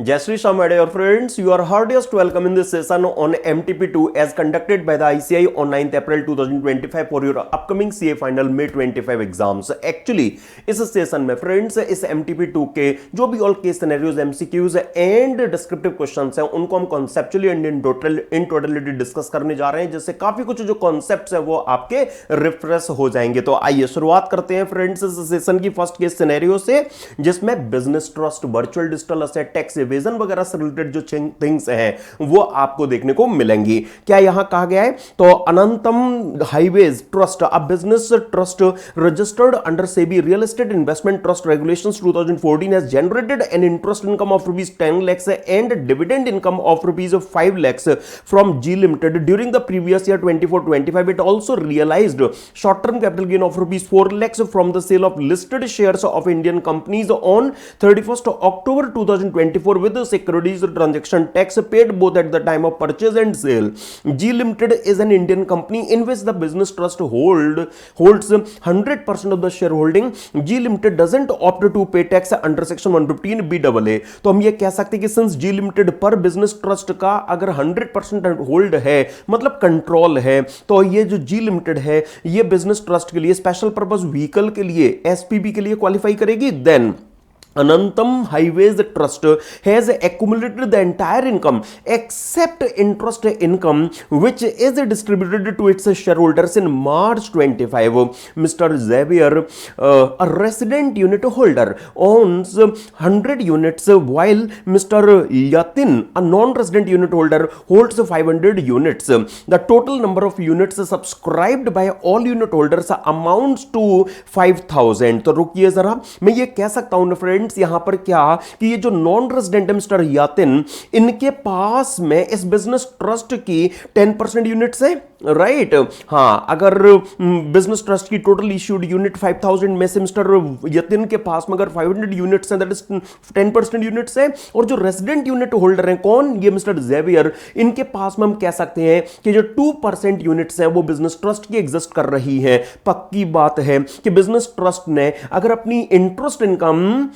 Jai Shri Sham, my dear friends, you are heartiest welcome in this session on MTP2 as conducted by the ICI on 9th April 2025 for your upcoming CA final May 25 exams. Actually, इस session में friends इस MTP2 के जो भी all case scenarios MCQs and descriptive questions हैं उनको हम conceptually and in totality discuss करने जा रहे हैं, जिससे काफी कुछ जो कॉन्सेप्ट्स हैं वो आपके रिफ्रेश हो जाएंगे। तो आइए शुरुआत करते हैं फ्रेंड्स इस सेशन की फर्स्ट केस सिनेरियो से, जिसमें business trust, virtual digital asset, tax evasion वगैरह से रिलेटेड जो थिंग्स हैं वो आपको देखने को मिलेंगी। क्या यहां कहा गया है? तो Anantam highways trust, a business trust registered under SEBI real estate investment trust regulations 2014 has generated an interest income of rupees 10 lakhs and dividend income of rupees 5 lakhs from G Limited during the previous year 24-25. It also realized short-term capital gain of rupees 4 lakhs from the sale of listed shares of Indian companies on 31st October 2024 with the securities transaction tax paid both at the time of purchase and sale. G Limited is an Indian company in which the business trust holds 100% of the shareholding. G Limited doesn't opt to pay tax under section 115 BAA. तो हम ये कह सकते हैं कि since G Limited पर business trust का अगर 100% होल्ड है, मतलब कंट्रोल है, तो ये जो G Limited है ये बिजनेस ट्रस्ट के लिए, स्पेशल पर्पस व्हीकल के लिए, SPV के लिए क्वालिफाई करेगी। Then Anantam Highways Trust has accumulated the entire income except interest income which is distributed to its shareholders in March 25. Mr. Xavier, a resident unit holder, owns 100 units while Mr. Yatin, a non-resident unit holder, holds 500 units. The total number of units subscribed by all unit holders amounts to 5,000. तो रुकिए जरा, मैं ये कह सकता हूं friends यहां पर क्या कि ये जो नॉन रेजिडेंट है मिस्टर यातिन, इनके पास में इस बिजनेस ट्रस्ट की 10% यूनिट्स है, राइट? हां, अगर बिजनेस ट्रस्ट की टोटल इश्यूड यूनिट 5000 में से मिस्टर यतिन के पास में अगर 500 यूनिट्स हैं, दैट इज 10% यूनिट्स है, और जो रेजिडेंट यूनिट होल्डर हैं कौन? ये मिस्टर जेवियर, इनके पास में हम कह सकते हैं कि जो 2% यूनिट्स हैं वो बिजनेस ट्रस्ट की एग्जिस्ट कर रही है। पक्की बात है कि बिजनेस ट्रस्ट ने अगर अपनी इंटरेस्ट इनकम,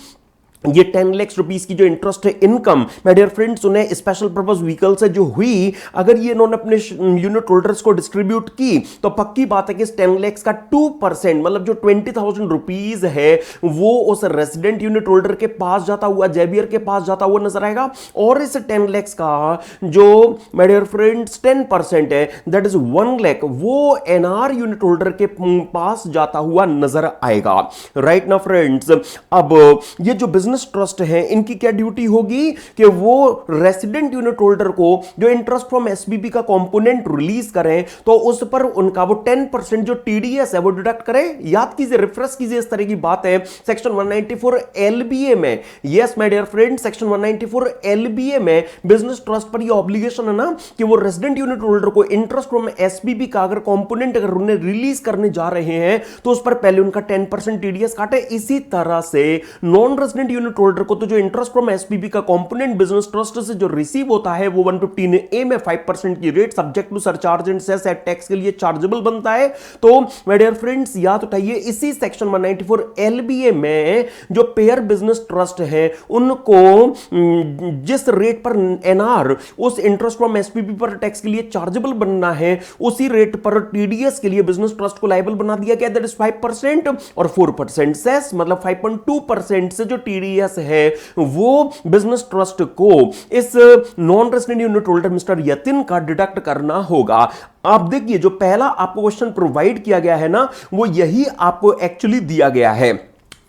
ये 10 लाख रुपीस की जो इंटरेस्ट है इनकम, माय डियर फ्रेंड्स, सुने स्पेशल पर्पस व्हीकल से जो हुई, अगर ये इन्होंने अपने यूनिट होल्डर्स को डिस्ट्रीब्यूट की, तो पक्की बात है कि इस 10 लाख का 2% मतलब जो 20,000 रुपीस है वो उस रेजिडेंट यूनिट होल्डर के पास जाता हुआ, जेबियर के पास जाता हुआ नजर आएगा। और इस 10 लाख का जो माय डियर फ्रेंड्स 10% है, दैट इज 1 लाख, वो एनआर यूनिट होल्डर के पास जाता हुआ नजर आएगा। राइट ना फ्रेंड्स? अब ये जो बिजनेस ट्रस्ट है इनकी क्या ड्यूटी होगी कि वो रेसिडेंट यूनिट होल्डर को जो इंटरेस्ट फ्रॉम एसबीपी का कंपोनेंट रिलीज करें, तो उस पर उनका वो 10% जो टीडीएस है वो डिडक्ट करें। याद कीजिए, रिफ्रेश कीजिए, इस तरह की बात है सेक्शन 194 एलबीए में। Yes my dear friend, section 194 LBA में बिजनेस ट्रस्ट पर ये ऑब्लिगेशन है ना कि वो रेसिडेंट यूनिट होल्डर को इंटरेस्ट फ्रॉम एसबीपी का अगर कंपोनेंट अगर उन्हें रिलीज करने जा रहे हैं तो उस पर पहले उनका 10% टीडीएस काटे। इसी तरह से नॉन रेसिडेंट यूनिट होल्डर को तो जो इंटरेस्ट फ्रॉम एसपीबी का कंपोनेंट बिजनेस ट्रस्ट से जो रिसीव होता है वो 115A में 5% की rate subject to surcharge and cess at tax के लिए चार्जेबल बनता है। तो माय डियर फ्रेंड्स याद उठाइए, इसी सेक्शन 194 एलबीए में जो पेयर बिजनेस ट्रस्ट है उनको जिस रेट पर एनआर उस इंटरेस्ट फ्रॉम एसपीबी पर टैक्स के लिए चार्जेबल बनना है, उसी रेट पर टीडीएस के लिए बिजनेस ट्रस्ट को लायबल बना दिया गया, दैट इज 5% और 4% सेस, मतलब 5.2% से जो टीडीएस है वो बिजनेस ट्रस्ट को इस non resident unit holder mister Yatin का डिडक्ट करना होगा। आप देखिए, जो पहला आपको क्वेश्चन प्रोवाइड किया गया है ना, वो यही आपको एक्चुअली दिया गया है।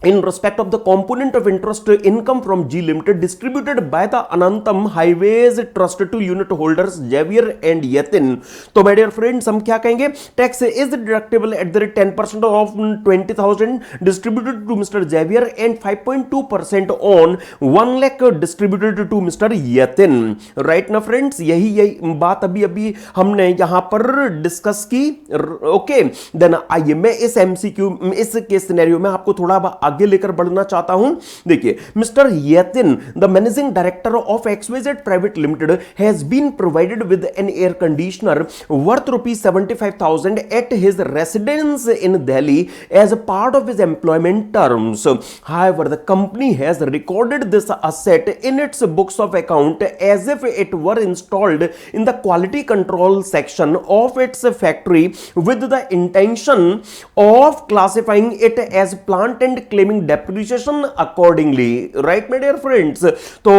In respect of the component of interest income from G Limited distributed by the Anantam Highways Trust to unit holders Xavier and Yatin. तो my dear friends, हम क्या कहेंगे? Tax is deductible at the rate 10% of 20,000 distributed to Mr. Xavier and 5.2% on 1 lakh distributed to Mr. Yatin. Right ना friends? यही बात अभी हमने यहां पर डिस्कस की। ओके, देन आइए मैं इस एमसीक्यू, इस केस सिनेरियो में आपको थोड़ा आगे लेकर बढ़ना चाहता हूं। देखिए, mister Yatin, the managing director of XYZ private limited, has been provided with an air conditioner worth ₹75,000 at his residence in Delhi as a part of his employment terms. However, the company has recorded this asset in its books of account as if it were installed in the quality control section of its factory with the intention of classifying it as plant and claiming depreciation accordingly. Right, my dear friends? तो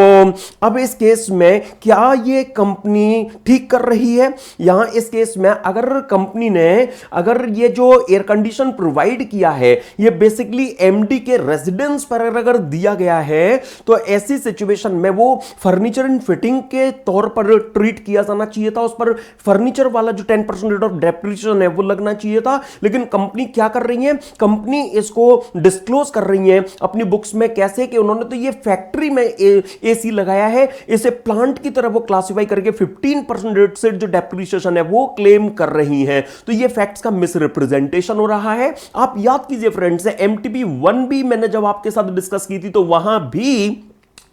अब इस case में क्या ये company ठीक कर रही है? यहां इस केस में अगर कंपनी ने अगर ये जो एयर कंडीशन प्रोवाइड किया है ये बेसिकली एमडी के रेजिडेंस पर अगर दिया गया है तो ऐसी सिचुएशन में वो फर्नीचर एंड फिटिंग के तौर पर ट्रीट किया जाना चाहिए था, उस पर फर्नीचर वाला जो 10% रेट ऑफ डेप्रिसिएशन है वो लगना चाहिए था। लेकिन कंपनी क्या कर रही है, कंपनी इसको डिस्क्लोज कर रही है अपनी बुक्स में कैसे कि उन्होंने तो ये फैक्ट्री में एसी लगाया है, इसे प्लांट की तरह वो क्लासिफाई करके 15% रेट से जो डेप्रिसिएशन है वो क्लेम कर रही हैं। तो ये फैक्ट्स का मिसरिप्रेजेंटेशन हो रहा है। आप याद कीजिए फ्रेंड्स, एमटीपी 1B मैंने जब आपके साथ डिस्कस की थी तो वहां भी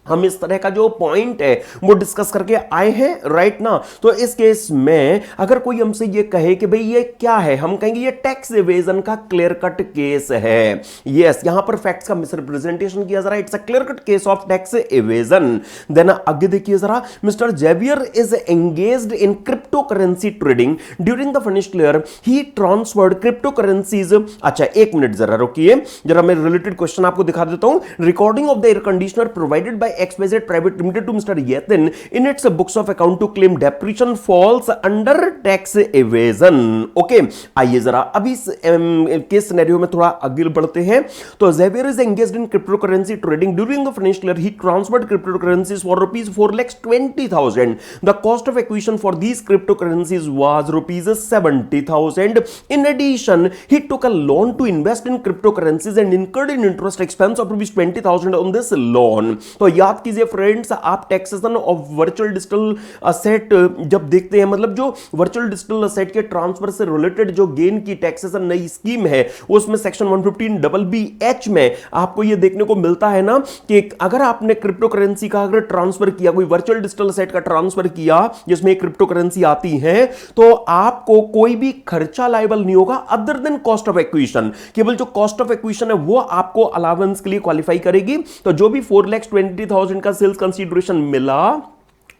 हम इस तरह का जो पॉइंट है वो डिस्कस करके आए हैं, राइट ना। तो इस केस में अगर कोई हमसे ये कहे कि भाई ये क्या है, हम कहेंगे ये टैक्स एवेजन का क्लियर कट केस है। यस, यहां पर फैक्ट्स का मिसरिप्रेजेंटेशन किया जा रहा है, it's a clear cut case of tax evasion. Then आगे देखिए जरा, mister Xavier is engaged in crypto currency trading during the financial year, he transferred crypto currencies. अच्छा, एक मिनट जरा रुकिए, जरा मैं रिलेटेड क्वेश्चन आपको दिखा देता हूं। Recording of the air conditioner provided by XYZ Private Limited to Mr. Yetin in its books of account to claim depreciation falls under tax evasion. Okay, आइए जरा अभी इस केस सिनेरियो में थोड़ा आगे बढ़ते हैं। तो Xavier is engaged in cryptocurrency trading during the financial year. He transferred cryptocurrencies for ₹4,20,000. The cost of acquisition for these cryptocurrencies was ₹70,000. In addition, he took a loan to invest in cryptocurrencies and incurred an interest expense of ₹20,000 on this loan. तो याद कीजिए friends, आप taxation of virtual digital asset जब देखते हैं, मतलब जो virtual digital asset के ट्रांसफर से रिलेटेड जो गेन की टैक्सेशन नई स्कीम है उसमें सेक्शन 115BBH में आपको ये देखने को मिलता है ना कि अगर आपने क्रिप्टो करेंसी का अगर ट्रांसफर किया, कोई वर्चुअल डिजिटल असेट का ट्रांसफर किया जिसमें क्रिप्टो करेंसी आती है, तो आपको कोई भी खर्चा लायबल नहीं होगा other than cost of acquisition. केवल जो कॉस्ट ऑफ एक्विजिशन है वो आपको अलाउंस के लिए क्वालिफाई करेगी। तो जो भी 4,20,000 का सेल्स कंसीडरेशन मिला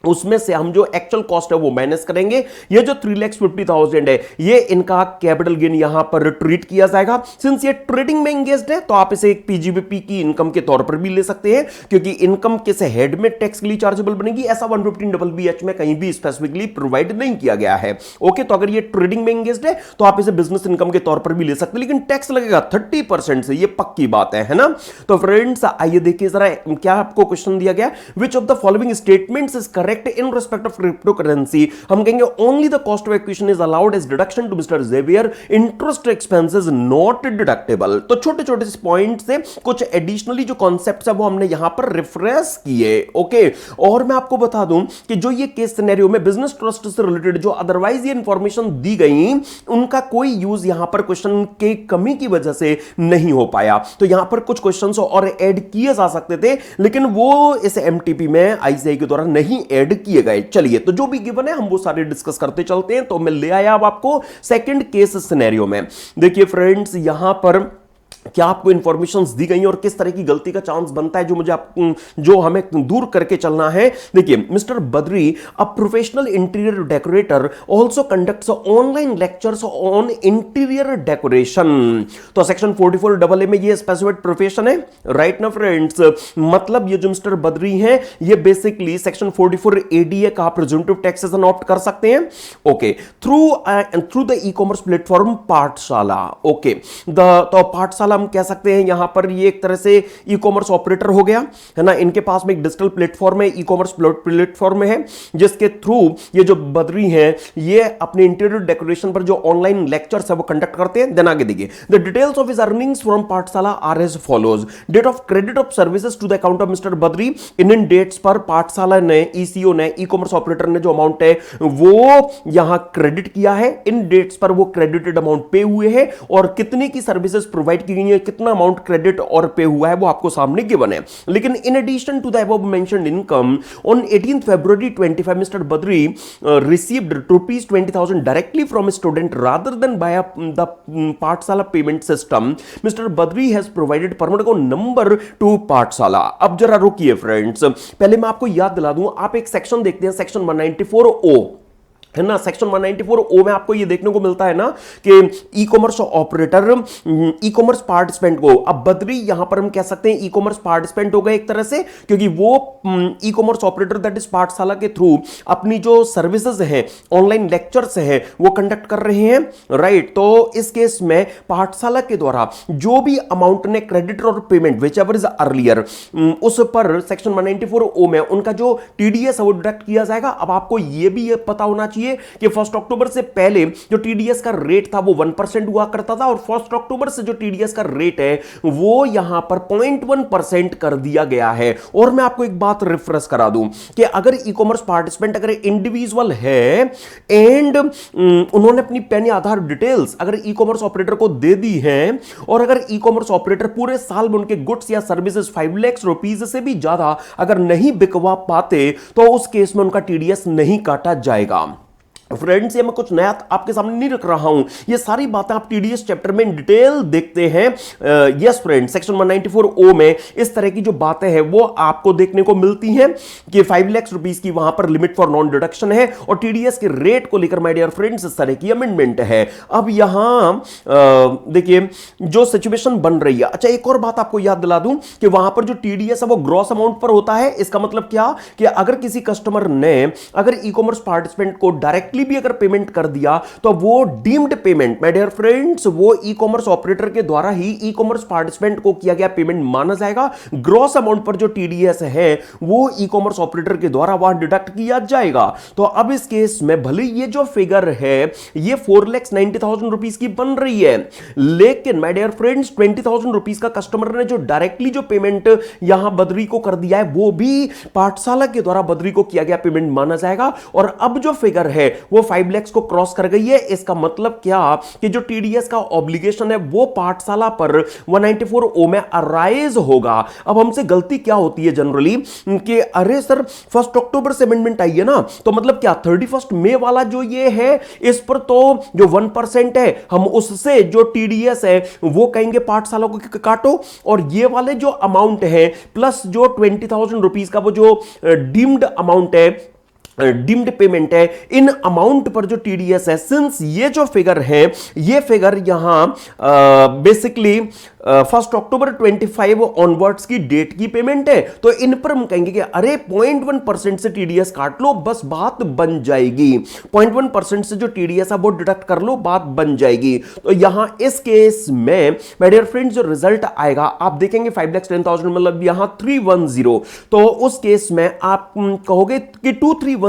उसमें से हम जो एक्चुअल कॉस्ट है वो माइनस करेंगे। ये जो 3,50,000 है ये इनका कैपिटल गेन यहां पर ट्रीट किया जाएगा। सिंस ये ट्रेडिंग में एंगेज्ड है तो आप इसे एक पीजीबीपी की इनकम के तौर पर भी ले सकते हैं, क्योंकि इनकम किस हेड में टैक्स के लिए चार्जेबल बनेगी ऐसा 115BBH में कहीं भी स्पेसिफिकली प्रोवाइड नहीं किया गया है। ओके, तो अगर ये ट्रेडिंग में एंगेज्ड है तो आप इसे बिजनेस इनकम के तौर पर भी ले सकते हैं, लेकिन टैक्स लगेगा 30% से, ये पक्की बात है ना। तो फ्रेंड्स आइए देखिए जरा क्या आपको क्वेश्चन दिया गया, which of the following statements is correct in respect of cryptocurrency। हम कहेंगे only the cost of acquisition is allowed as deduction to Mr. Xavier, interest expenses not deductible। तो छोटे छोटे पॉइंट से कुछ एडिशनली जो कॉन्सेप्ट्स है वो हमने यहां पर रिफ्रेश किए। ओके, और मैं आपको बता दूं कि जो ये केस सिनेरियो में बिजनेस ट्रस्ट से रिलेटेड जो अदरवाइज ये इंफॉर्मेशन दी गई उनका कोई यूज यहां पर क्वेश्चन के कमी की वजह से नहीं हो पाया। तो यहां पर कुछ क्वेश्चंस और ऐड किए जा सकते थे लेकिन वो इस एमटीपी में आईसीआई के द्वारा नहीं ऐड किए गए। चलिए, तो जो भी गिवन है हम वो सारे डिस्कस करते चलते हैं। तो मैं ले आया अब आपको सेकंड केस सिनेरियो में। देखिए फ्रेंड्स, यहां पर क्या आपको इंफॉर्मेशंस दी गई और किस तरह की गलती का चांस बनता है जो हमें दूर करके चलना है। देखिए, mister Badri, a professional interior decorator, also conducts online lectures on interior decoration. तो सेक्शन 44AA में ये स्पेसिफाइड प्रोफेशन है, राइट ना फ्रेंड्स। मतलब ये जो मिस्टर बद्री हैं ये बेसिकली सेक्शन 44ADA का प्रिजम्पटिव टैक्सेशन ऑप्ट कर सकते हैं। Okay, through the e commerce platform पाठशाला। ओके, तो पाठशाला हम कह सकते हैं यहां पर ये एक तरह से ई कॉमर्स ऑपरेटर हो गया है ना। इनके पास में एक डिजिटल प्लेटफॉर्म है, ई कॉमर्स प्लेटफॉर्म है, जिसके थ्रू ये जो बद्री हैं ये अपने इंटीरियर डेकोरेशन पर जो ऑनलाइन लेक्चर्स है वो कंडक्ट करते हैं। देन आगे देखिए, the details of his earnings from Pathshala are as follows. Date of credit of services to the account of mister Badri, in dates पर पाठशाला ने, ईसीओ ने, ई कॉमर्स ऑपरेटर ने जो अमाउंट है वो यहां क्रेडिट किया है। इन डेट्स पर वो क्रेडिटेड अमाउंट पे हुए हैं और कितने की सर्विसेज प्रोवाइड की नहीं है, कितना अमाउंट क्रेडिट और पे हुआ है वो आपको सामने गिवन है। लेकिन in addition to the above mentioned income on 18 February 25 mister Badri received rupees 20,000 directly from a student rather than via the पाठशाला payment system. Mister Badri has provided permit को नंबर टू पाठशाला। अब जरा रुकिए फ्रेंड्स, पहले मैं आपको याद दिला दूं, आप एक सेक्शन देखते हैं, सेक्शन 194O है ना। सेक्शन 194O में आपको ये देखने को मिलता है ना कि ई कॉमर्स ऑपरेटर ई कॉमर्स पार्टिसिपेंट को, अब बद्री यहां पर हम कह सकते हैं ई कॉमर्स पार्टिसिपेंट हो गए एक तरह से, क्योंकि वो e commerce operator that is पाठशाला के थ्रू अपनी जो सर्विसेज हैं, ऑनलाइन लेक्चर्स हैं, वो कंडक्ट कर रहे हैं, राइट। तो इस केस में पाठशाला के द्वारा जो भी अमाउंट ने क्रेडिट और payment which ever is earlier, उस पर सेक्शन 194O में उनका जो टीडीएस है वो डिडक्ट किया जाएगा। अब आपको ये भी ये पता होना चाहिए कि 1 अक्टूबर से पहले जो टीडीएस का रेट था वो 1% हुआ करता था, और 1 अक्टूबर से जो टीडीएस का रेट है वो यहां पर 0.1% कर दिया गया है। और मैं आपको एक बात रिफ्रेश करा दूं कि अगर ई कॉमर्स पार्टिसिपेंट अगर इंडिविजुअल है एंड उन्होंने अपनी पैन या आधार डिटेल्स अगर ई कॉमर्स ऑपरेटर को दे दी है, और अगर ई कॉमर्स ऑपरेटर पूरे साल में उनके गुड्स या सर्विसेज 5 लाख रुपीस से भी ज्यादा अगर नहीं बिकवा पाते, तो उस केस में उनका टीडीएस नहीं काटा जाएगा। फ्रेंड्स, ये मैं कुछ नया आपके सामने नहीं रख रहा हूं, ये सारी बातें आप टीडीएस चैप्टर में इन डिटेल देखते हैं। यस फ्रेंड्स, सेक्शन 194O में इस तरह की जो बातें हैं वो आपको देखने को मिलती हैं कि 5 लाख रुपीस की वहां पर लिमिट फॉर नॉन डिडक्शन है, और टीडीएस के रेट को लेकर माय डियर फ्रेंड्स इस तरह की अमेंडमेंट है। अब यहां देखिए जो सिचुएशन बन रही है। अच्छा, एक और बात आपको याद दिला दूं कि वहां पर जो टीडीएस है वो ग्रॉस अमाउंट पर होता है। इसका मतलब क्या कि अगर किसी कस्टमर ने अगर ई कॉमर्स पार्टिसिपेंट को डायरेक्टली भी अगर पेमेंट कर दिया, तो वो deemed payment my dear friends वो ई कॉमर्स ऑपरेटर के द्वारा ही ई कॉमर्स पार्टिसिपेंट को किया गया पेमेंट माना जाएगा। ग्रॉस अमाउंट पर जो टीडीएस है वो ई कॉमर्स ऑपरेटर के द्वारा वहां डिडक्ट किया जाएगा। तो अब इस केस में भले ये जो फिगर है ये 4,90,000 रुपीस की बन रही है, लेकिन माय डियर फ्रेंड्स 20,000 रुपीस का कस्टमर ने जो डायरेक्टली जो पेमेंट यहां बद्री को कर दिया है वो भी पाठशाला के द्वारा बद्री को किया गया पेमेंट माना जाएगा। और अब जो फिगर है वो 5 लाख को क्रॉस कर गई है। इसका मतलब क्या कि जो टीडीएस का ऑब्लिगेशन है वो पाठशाला पर 194O में अराइज होगा। अब हमसे गलती क्या होती है जनरली कि अरे सर 1 अक्टूबर से अमेंडमेंट आई है ना, तो मतलब क्या 31 मई वाला जो ये है इस पर तो जो 1% है हम उससे जो टीडीएस है वो कहेंगे पाठशाला को काटो, और ये वाले जो अमाउंट है प्लस जो 20,000 रुपीस का वो जो डीम्ड अमाउंट है, डीम्ड पेमेंट है, इन अमाउंट पर जो टीडीएस है, सिंस ये जो फिगर है ये फिगर यहां बेसिकली 1 अक्टूबर 25 ऑनवर्ड्स की डेट की पेमेंट है, तो इन पर हम कहेंगे कि अरे 0.1% से टीडीएस काट लो, बस बात बन जाएगी। 0.1% से जो टीडीएस है वो डिडक्ट कर लो, बात बन जाएगी। तो यहां इस केस में माय डियर फ्रेंड्स जो रिजल्ट आएगा आप देखेंगे 5,10,000 मतलब यहां 310, तो उस केस में आप कहोगे कि 2310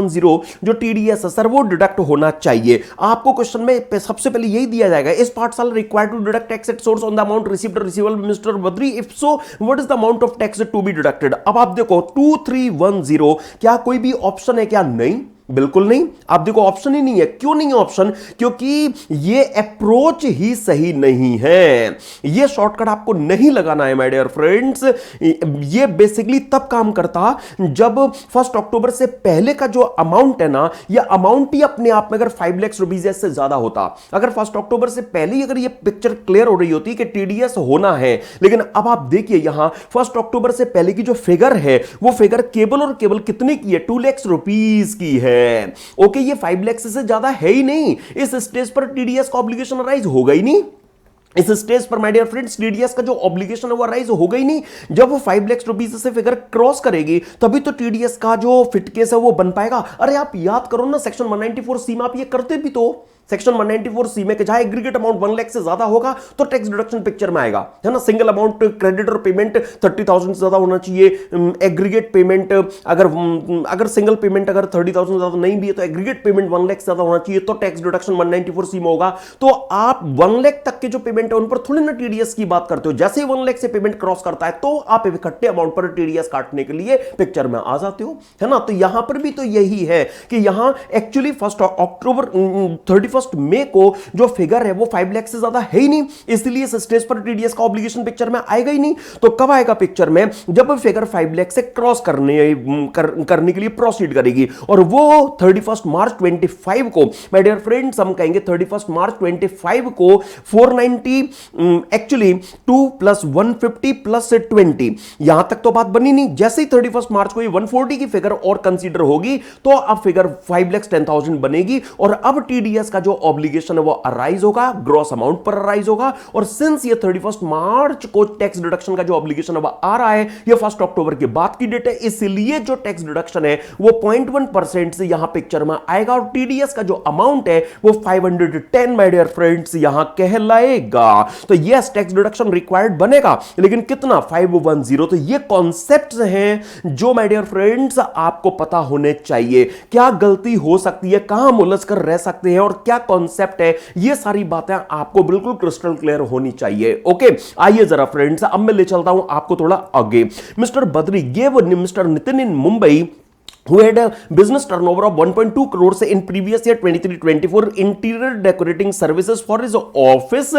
जो टीडीएस है सर वो डिडक्ट होना चाहिए। आपको क्वेश्चन में सबसे पहले यही दिया जाएगा, इस पाठशाला required to deduct tax at source on the amount received receivable mister Badri, if so what is the amount of tax to be deducted. अब आप देखो 2310 क्या कोई भी ऑप्शन है क्या? नहीं, बिल्कुल नहीं। आप देखो ऑप्शन ही नहीं है। क्यों नहीं है ऑप्शन? क्योंकि ये अप्रोच ही सही नहीं है, ये शॉर्टकट आपको नहीं लगाना है माय डियर फ्रेंड्स। ये बेसिकली तब काम करता जब 1 अक्टूबर से पहले का जो अमाउंट है ना, ये अमाउंट ही अपने आप में अगर 5 लाख रुपीस से ज्यादा होता, अगर 1 अक्टूबर से पहले ही अगर ये पिक्चर क्लियर हो रही होती कि टीडीएस होना है, लेकिन अब आप देखिए यहां 1 अक्टूबर से पहले की जो फिगर है वो फिगर केवल और केवल कितने की है? 2 लाख रुपीस की है। ओके, ये 5 लाख से ज्यादा है ही नहीं। इस स्टेज पर टीडीएस का ऑब्लिगेशन अराइज होगा ही नहीं। इस स्टेज पर माय डियर फ्रेंड्स टीडीएस का जो ऑब्लिगेशन है वो अराइज होगा ही नहीं। जब वो 5 लाख रुपीस से फिगर क्रॉस करेगी तभी तो टीडीएस का जो फिट केस है वो बन पाएगा। अरे आप याद करो ना, सेक्शन 194C में आप ये करते भी तो सेक्शन 194C में जहां एग्रीगेट अमाउंट 1 लाख से ज्यादा होगा तो टैक्स डिडक्शन पिक्चर में आएगा, है ना। सिंगल अमाउंट क्रेडिट और पेमेंट 30,000 से ज्यादा होना चाहिए। एग्रीगेट पेमेंट अगर सिंगल पेमेंट अगर 30,000 से ज्यादा नहीं भी है तो एग्रीगेट पेमेंट 1 लाख से ज्यादा होना चाहिए, तो टैक्स डिडक्शन 194C में होगा। तो आप 1 लाख तक के जो पेमेंट है उन पर थोड़ी ना टीडीएस की बात करते हो। जैसे ही 1 लाख से पेमेंट क्रॉस करता है तो आप इकट्ठे अमाउंट पर टीडीएस काटने के लिए पिक्चर में आ जाते हो, है ना। तो यहां पर भी तो यही है कि यहां एक्चुअली 31 मई को जो फिगर है वो 5 लाख से ज्यादा है ही नहीं, इसलिए इस स्टेज पर टीडीएस का ऑब्लिगेशन पिक्चर में आएगा ही नहीं। तो कब आएगा पिक्चर में? जब फिगर 5 लाख से क्रॉस करने के लिए प्रोसीड करेगी, और वो 31 मार्च 25 को माय डियर फ्रेंड्स, हम कहेंगे 31 मार्च 25 को 490 एक्चुअली 2 प्लस 150 प्लस 20, यहां तक तो बात बनी नहीं। जैसे ही 31 मार्च को ये 140 की फिगर और कंसीडर होगी तो अब फिगर 5,10,000 बनेगी, और अब टीडीएस का जो ऑब्लिगेशन है वो अराइज होगा, ग्रॉस अमाउंट पर अराइज होगा। और सिंस ये 31 मार्च को टैक्स डिडक्शन का जो ऑब्लिगेशन है वो आ रहा है, ये 1 अक्टूबर के बाद की डेट है, इसलिए जो टैक्स डिडक्शन है वो 0.1% से यहां पिक्चर में आएगा, और टीडीएस का जो अमाउंट है वो 510 माय डियर फ्रेंड्स यहां कहलाएगा। तो यस, टैक्स डिडक्शन रिक्वायर्ड बनेगा, लेकिन कितना? 510। तो ये कॉन्सेप्ट्स हैं जो माय डियर फ्रेंड्स आपको पता होने चाहिए। क्या गलती हो सकती है, कहां मुलझ कर रह सकते हैं, और क्या कॉन्सेप्ट है, ये सारी बातें आपको बिल्कुल क्रिस्टल क्लियर होनी चाहिए। ओके, आइए जरा फ्रेंड्स, अब मैं ले चलता हूं आपको थोड़ा आगे। Mister Badri gave mister Nitin in Mumbai, who had a business turnover of 1.2 crores in previous year 23-24 interior decorating services for his office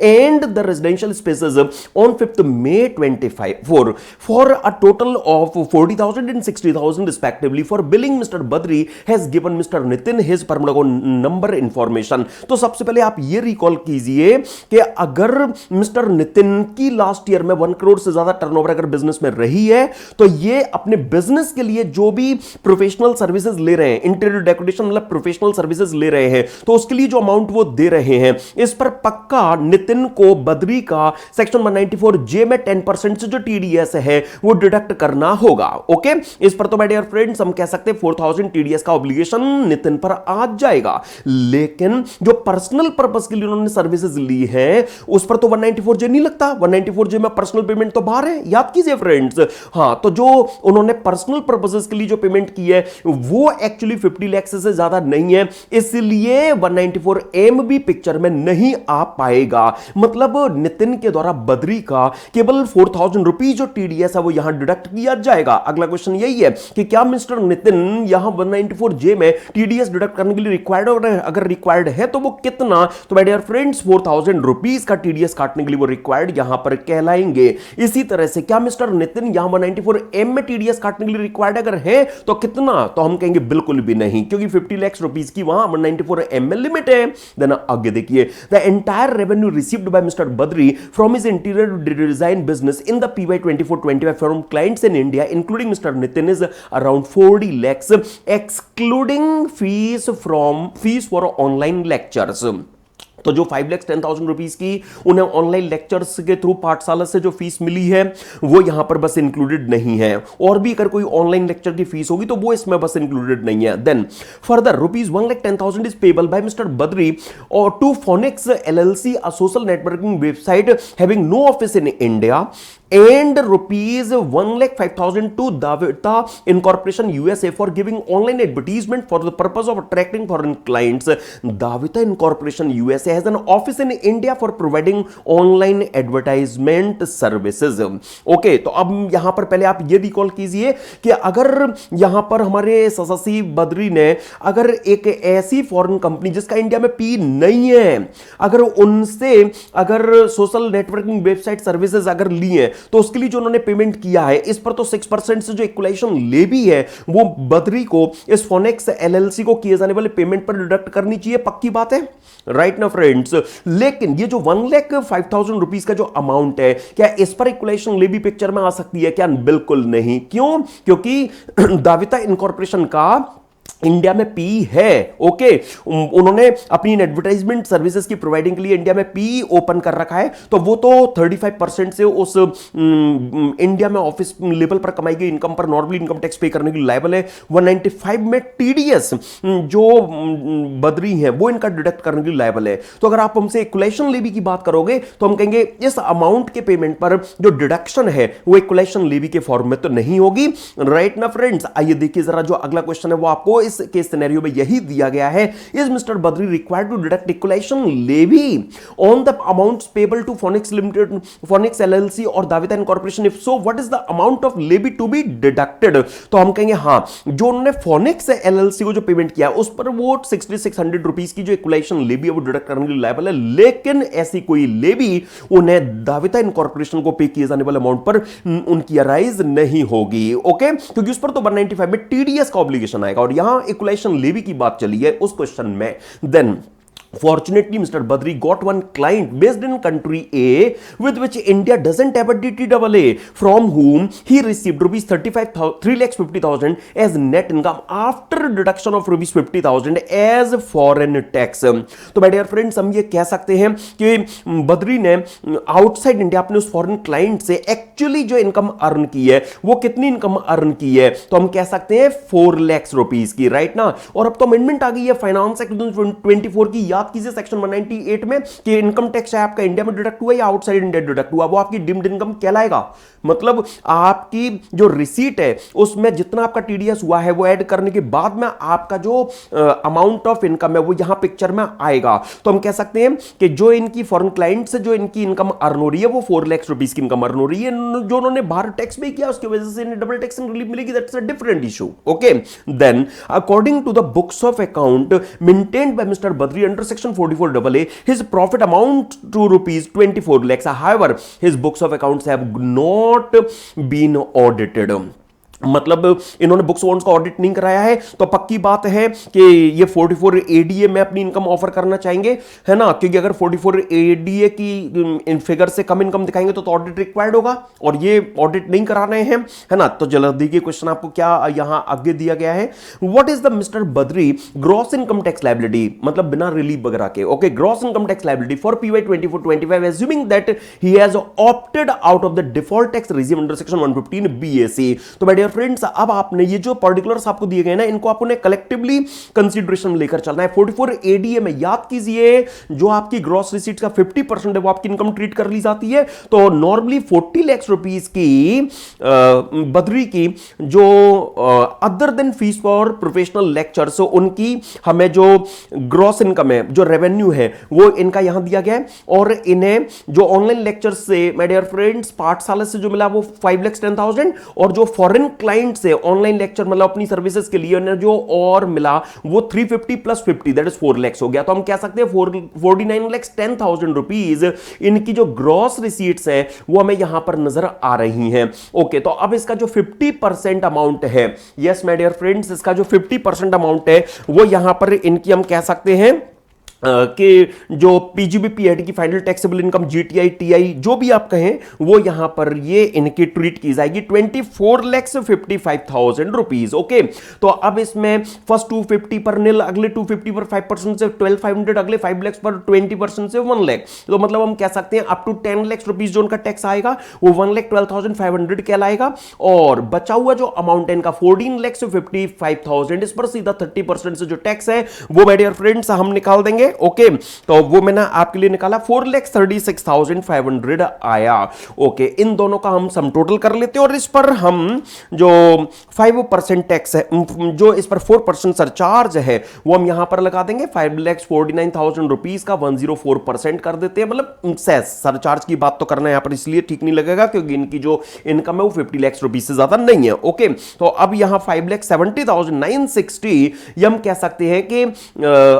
and the residential spaces on 5th May 25 for a total of 40,000 and 60,000 respectively. For billing, Mr. Badri has given Mr. Nitin his permanent number information. तो सबसे पहले आप ये recall कीजिए कि अगर mister Nitin की last year में 1 करोड़ से ज्यादा टर्नओवर अगर बिजनेस में रही है, तो ये अपने बिजनेस के लिए जो भी प्रोफेशनल सर्विसेज ले रहे हैं, इंटीरियर डेकोरेशन मतलब प्रोफेशनल सर्विसेज ले रहे हैं, तो उसके लिए जो अमाउंट वो दे रहे हैं, इस पर पक्का नितिन को बद्री का सेक्शन 194J में 10% से जो टीडीएस है वो डिडक्ट करना होगा। ओके, इस पर तो माय डियर फ्रेंड्स हम कह सकते हैं 4,000 टीडीएस का ऑब्लिगेशन नितिन पर आ जाएगा। लेकिन जो पर्सनल पर्पस के लिए उन्होंने सर्विसेज ली है उस पर तो 194J नहीं लगता। 194J में पर्सनल पेमेंट तो बाहर है, याद कीजिए फ्रेंड्स। हां, तो जो उन्होंने पर्सनल पर्पसेस के लिए जो पेमेंट की है वो एक्चुअली 50 लाख से ज्यादा नहीं है, इसलिए 194M भी पिक्चर में नहीं आ पाएगा। मतलब नितिन के द्वारा बद्री का केवल 4,000 रुपीज जो टीडीएस है वो यहां डिडक्ट किया जाएगा। अगला क्वेश्चन यही है कि क्या मिस्टर नितिन यहां 194J में टीडीएस डिडक्ट करने के लिए रिक्वायर्ड है? अगर रिक्वायर्ड है तो वो कितना? तो माय डियर फ्रेंड्स 4,000 रुपीज का टीडीएस काटने के लिए वो रिक्वायर्ड यहां पर कहलाएंगे। इसी तरह से क्या मिस्टर नितिन यहां 194M में टीडीएस काटने के लिए रिक्वायर्ड अगर है तो कितना? तो हम कहेंगे बिल्कुल भी नहीं, क्योंकि 50 लाख रुपीस की वहां 194M में लिमिट है। देन आगे देखिए, the entire revenue received by mister Badri from his interior design business in the PY 24-25 from clients in India including mister Nitin is around 40 lakhs excluding fees for online lectures. तो जो 5,10,000 rupees की उन्हें online lectures के through पाठशाला से जो fees मिली है वो यहां पर बस इंक्लूडेड नहीं है, और भी अगर कोई ऑनलाइन लेक्चर की फीस होगी तो वो इसमें बस इंक्लूडेड नहीं है। Then further rupees 1,10,000 is payable by mister Badri और to Phoenix LLC, a social networking website having no office in India, and rupees 1,05,000 to Davita Incorporation USA for giving online advertisement for the purpose of attracting foreign clients. Davita Incorporation USA has an office in India for providing online advertisement services. Okay, तो अब यहां पर पहले आप ये recall कीजिए कि अगर यहां पर हमारे ससासी बद्री ने अगर एक ऐसी फॉरेन कंपनी जिसका इंडिया में पी नहीं है, अगर उनसे अगर सोशल नेटवर्किंग वेबसाइट सर्विसेज अगर ली है तो उसके लिए जो उन्होंने पेमेंट किया है इस पर तो 6% से जो इक्वलाइजेशन लेवी है वो बद्री को इस फोनिक्स LLC को किए जाने वाले पेमेंट पर डिडक्ट करनी चाहिए। पक्की बात है, राइट ना फ्रेंड्स। लेकिन ये जो 1,05,000 रुपीज का जो अमाउंट है, क्या इस पर इक्वलाइजेशन लेवी पिक्चर में आ सकती है? क्या बिल्कुल नहीं। क्यों? क्योंकि दाविता इनकॉर्पोरेशन का इंडिया में पी है। ओके, उन्होंने अपनी एडवर्टाइजमेंट सर्विसेज की प्रोवाइडिंग के लिए इंडिया में पी ओपन कर रखा है, तो वो तो 35% से उस इंडिया में ऑफिस लेवल पर कमाई गई इनकम पर नॉर्मली इनकम टैक्स पे करने के लिए लायबल है। 195 में टीडीएस जो बद्री है वो इनका डिडक्ट करने के लिए लायबल है। तो अगर आप हमसे इक्वलाइजेशन लेवी की बात करोगे तो हम कहेंगे इस अमाउंट के पेमेंट पर जो डिडक्शन है वो इक्वलाइजेशन लेवी के फॉर्म में तो नहीं होगी, राइट ना फ्रेंड्स। आइए देखिए जरा जो अगला क्वेश्चन है वो आपको इस केस सिनेरियो में यही दिया गया है, is mister Badri required to deduct equalisation levy on the amounts payable to Phoenix limited, Phoenix LLC और Davita incorporation, if so what is the amount of levy to be deducted. तो हम कहेंगे हां, जो उन्होंने फोनिक्स एलएलसी को जो payment किया उस पर वो 6600 रुपीस की जो इक्वलाइजेशन लेवी है वो डिडक्ट करने के लिए लायबल है, लेकिन ऐसी कोई लेवी उन्हें दाविता इनकॉर्पोरेशन को पे किए जाने वाले अमाउंट पर उनकी अराइज नहीं होगी। ओके, क्योंकि उस पर तो 195 में टीडीएस का ऑब्लिगेशन आएगा और यहां इक्वलाइजेशन लेवी की बात चली है उस क्वेश्चन में। Then fortunately Mr. Badri got one client based in country A with which India doesn't have a DTAA, from whom he received rupees 3,50,000 as net income after deduction of rupees 50,000 as foreign tax। तो my dear friends, हम ये कह सकते हैं कि बद्री ने outside India अपने उस फॉरेन क्लाइंट से एक्चुअली जो इनकम अर्न की है वो कितनी इनकम अर्न की है, तो हम कह सकते हैं 4 लाख रुपीस की, राइट ना। और अब तो अमेंडमेंट आ गई है फाइनेंस एक्ट 2024 की, याद कीजिए सेक्शन 198 में कि इनकम टैक्स है आपका इंडिया में डिडक्ट हुआ या आउटसाइड इंडिया डिडक्ट हुआ, वो आपकी डिम्ड इनकम कहलाएगा। मतलब आपकी जो रिसीट है उसमें जितना आपका टीडीएस हुआ है वो ऐड करने के बाद में आपका जो अमाउंट ऑफ इनकम है वो यहां पिक्चर में आएगा। तो हम कह सकते हैं कि जो इनकी फॉरेन क्लाइंट से जो इनकी इनकम अर्न हो रही है वो 4 लाख रुपीस की इनकम अर्न हो रही है, जो उन्होंने बाहर टैक्स भी किया उसकी वजह से इन्हें डबल टैक्सिंग रिलीफ मिलेगी, that's a different issue. Okay, then according to the books of account maintained by mister Badri under section 44AA, his profit amount to rupees 24 lakhs. However, his books of accounts have not been audited. मतलब इन्होंने books accounts का audit नहीं कराया है, तो पक्की बात है कि ये 44 एडीए में अपनी इनकम ऑफर करना चाहेंगे, है ना, क्योंकि अगर 44 एडीए की इन फिगर से कम इनकम दिखाएंगे तो ऑडिट रिक्वायर्ड होगा और ये ऑडिट नहीं करा रहे हैं, है ना। तो जल्दी के क्वेश्चन आपको क्या यहां आगे दिया गया है, what is the mister Badri gross income tax liability, मतलब बिना रिलीफ वगैरह के। Okay, gross income tax liability for PY 24-25 assuming that he has opted out of the default tax regime under section 115 BAC। तो my dear फ्रेंड्स, अब आपने ये जो particulars आपको दिए गए ना इनको आपने कलेक्टिवली कंसीडरेशन लेकर चलना है। 44 एडीए में याद कीजिए जो आपकी ग्रॉस रिसीट्स का 50% है वो आपकी इनकम ट्रीट कर ली जाती है। तो नॉर्मली 40 लाख रुपीस की बद्री की जो other than fees for professional lectures उनकी हमें जो ग्रॉस इनकम है जो रेवेन्यू है वो इनका यहां दिया गया है, और इन्हें जो ऑनलाइन लेक्चर से माय डियर फ्रेंड्स पाठशाला से जो मिला वो 5,10,000 और जो फॉरेन क्लाइंट से ऑनलाइन लेक्चर मतलब अपनी सर्विसेज के लिए जो और मिला वो 350 प्लस 50 दैट इज 4 लाख हो गया। तो हम कह सकते हैं 49,10,000 रुपीज इनकी जो ग्रॉस रिसीट्स है वो हमें यहां पर नजर आ रही हैं। ओके, तो अब इसका जो 50% अमाउंट है, यस माय डियर फ्रेंड्स, इसका जो 50% अमाउंट है वो यहां पर इनकी हम कह सकते हैं कि जो पीजीबीपी एड की final taxable income GTI TI जो भी आप कहें वो यहां पर ये इनकी ट्रीट की जाएगी 24,55,000 रुपीज। ओके, तो अब इसमें फर्स्ट 250 पर नील, अगले 250 पर 5% से 12,500, अगले 5 लाख पर 20% से 1 लाख। तो मतलब हम कह सकते हैं अप टू 10 लाख रुपीज जो उनका टैक्स आएगा वो 1,12,500 कहलाएगा, और बचा हुआ जो अमाउंट है इनका 14,55,000 इस पर सीधा 30% से जो टैक्स है वो माय डियर फ्रेंड्स हम निकाल देंगे। ओके, तो वो मैंने आपके लिए निकाला 4,36,500 आया। ओके, इन दोनों का हम सम टोटल कर लेते हैं और इस पर हम जो 5% टैक्स है, जो इस पर 4% सरचार्ज है वो हम यहां पर लगा देंगे 5,49,000 रुपीज का 104% कर देते हैं। मतलब सरचार्ज की बात तो करना यहां पर इसलिए ठीक नहीं लगेगा क्योंकि इनकी जो इनकम है वो 50 लाख रुपीज से ज्यादा नहीं है। ओके, तो अब यहां 5,70,960 हम कह सकते हैं कि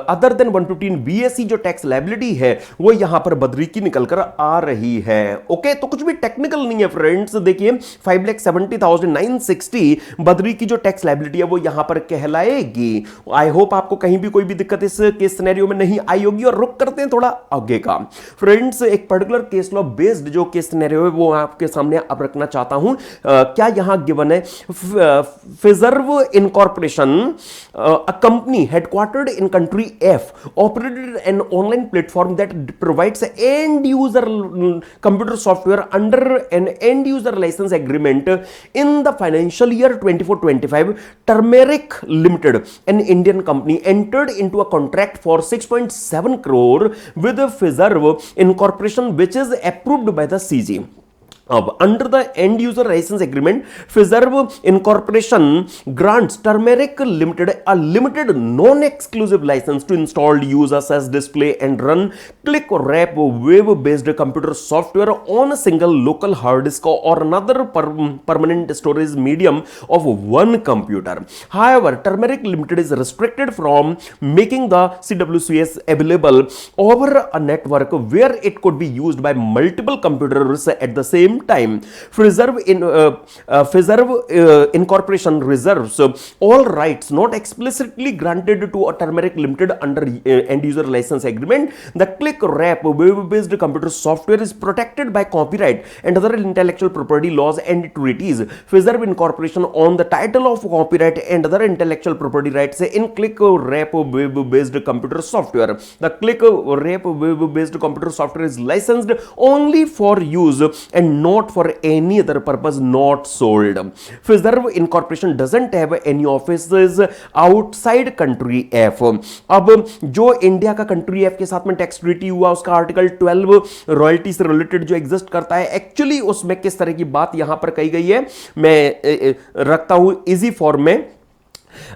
अदर देन 115 बीएससी जो टैक्स लायबिलिटी है वो यहां पर बद्री की निकलकर आ रही है। ओके, तो कुछ भी टेक्निकल नहीं है फ्रेंड्स, देखिए 5,70,960 बद्री की जो टैक्स लायबिलिटी है वो यहां पर कहलाएगी। आई होप आपको कहीं भी कोई भी दिक्कत इस केस सिनेरियो में नहीं आई होगी। और रुक करते हैं थोड़ा आगे का फ्रेंड्स, एक पर्टिकुलर केस लॉ बेस्ड जो केस सिनेरियो है वो आपके सामने अब रखना चाहता हूं। क्या यहां गिवन है, Fiserv incorporation a company headquartered in country F operated an online platform that provides end user computer software under an end user license agreement in the financial year 24-25. Turmeric Limited, an Indian company, entered into a contract for 6.7 crore with Fiserv Incorporation, which is approved by the CG. अब under the end user licence agreement Fiserv incorporation grants Turmeric limited a limited non exclusive licence to installed use access display and run click wrap web based computer software on single local hard disk और another permanent storage medium of one computer. However, Turmeric Limited is restricted from making the CWCS available over a network where it could be used by multiple computers at the same time. Fiserv Incorporation reserves all rights not explicitly granted to a Turmeric Limited under end user license agreement. The click wrap web-based computer software is protected by copyright and other intellectual property laws and treaties. Fiserv Incorporation on the title of copyright and other intellectual property rights in click wrap web-based computer software. The click wrap web-based computer software is licensed only for use and not for any other purpose, not sold. Fiserv Incorporation doesn't have any offices outside country F. अब जो India का country F के साथ में tax treaty हुआ उसका article 12 royalty से related जो एग्जिस्ट करता है, एक्चुअली उसमें किस तरह की बात यहां पर कही गई है मैं रखता हूं इजी फॉर्म में।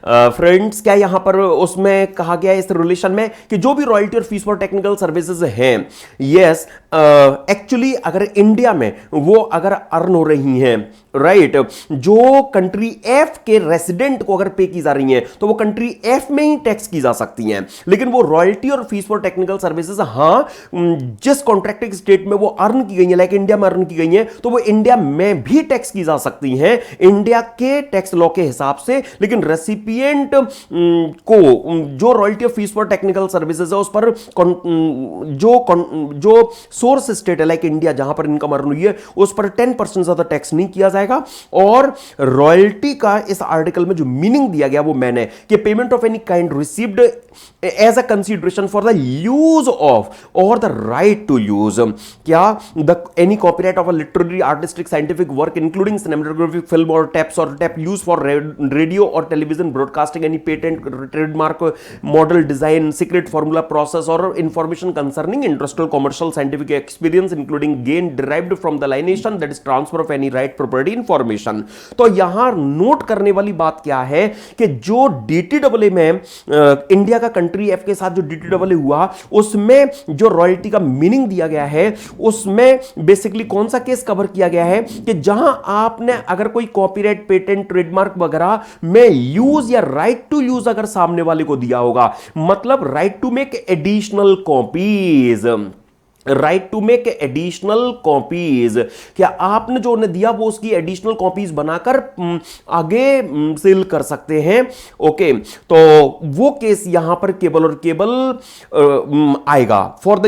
फ्रेंड्स क्या यहां पर उसमें कहा गया इस रिलेशन में कि जो भी रॉयल्टी और फीस फॉर टेक्निकल सर्विसेज हैं, यस एक्चुअली अगर इंडिया में वो अगर अर्न हो रही हैं, राइट, जो कंट्री एफ के रेसिडेंट को अगर पे की जा रही हैं तो वो कंट्री एफ में ही टैक्स की जा सकती हैं, लेकिन वो रॉयल्टी और फीस फॉर टेक्निकल सर्विसेज जिस कॉन्ट्रैक्टिंग स्टेट में वो अर्न की गई है, लाइक इंडिया में अर्न की गई है, तो वो इंडिया में भी टैक्स की जा सकती हैं इंडिया के टैक्स लॉ के हिसाब से। लेकिन रेसिपिएंट को जो रॉयल्टी और फीस फॉर टेक्निकल सर्विसेज है उस पर जो सोर्स स्टेट है लाइक इंडिया जहां पर इनकम अर्न हुई है उस पर 10% ज्यादा टैक्स नहीं किया जाएगा। और रॉयल्टी का इस आर्टिकल में जो मीनिंग दिया गया वो मैंने कि payment of any kind received as a consideration for the use of और द राइट टू यूज, क्या the any copyright of a literary artistic scientific work including cinematographic film और टैप यूज फॉर रेडियो और television broadcasting, any patent trademark model design secret formula process और information concerning industrial commercial scientific experience including gain derived from the alienation that is transfer of any right property information. तो यहां note करने वाली बात क्या है कि जो डीटीडब्ल्यू में इंडिया का कंट्री एफ के साथ जो डीटीडब्ल्यू हुआ उसमें जो रॉयल्टी का मीनिंग दिया गया है उसमें बेसिकली कौन सा केस कवर किया गया है कि जहां आपने अगर कोई कॉपीराइट पेटेंट ट्रेडमार्क वगैरह में यूज या राइट टू यूज अगर सामने वाले को दिया होगा, मतलब right to make additional copies, right to make additional copies, क्या आपने जो उन्हें दिया वो उसकी एडिशनल कॉपीज बनाकर आगे सेल कर सकते हैं। ओके, तो वो केस यहां पर केबल और केबल आएगा फॉर द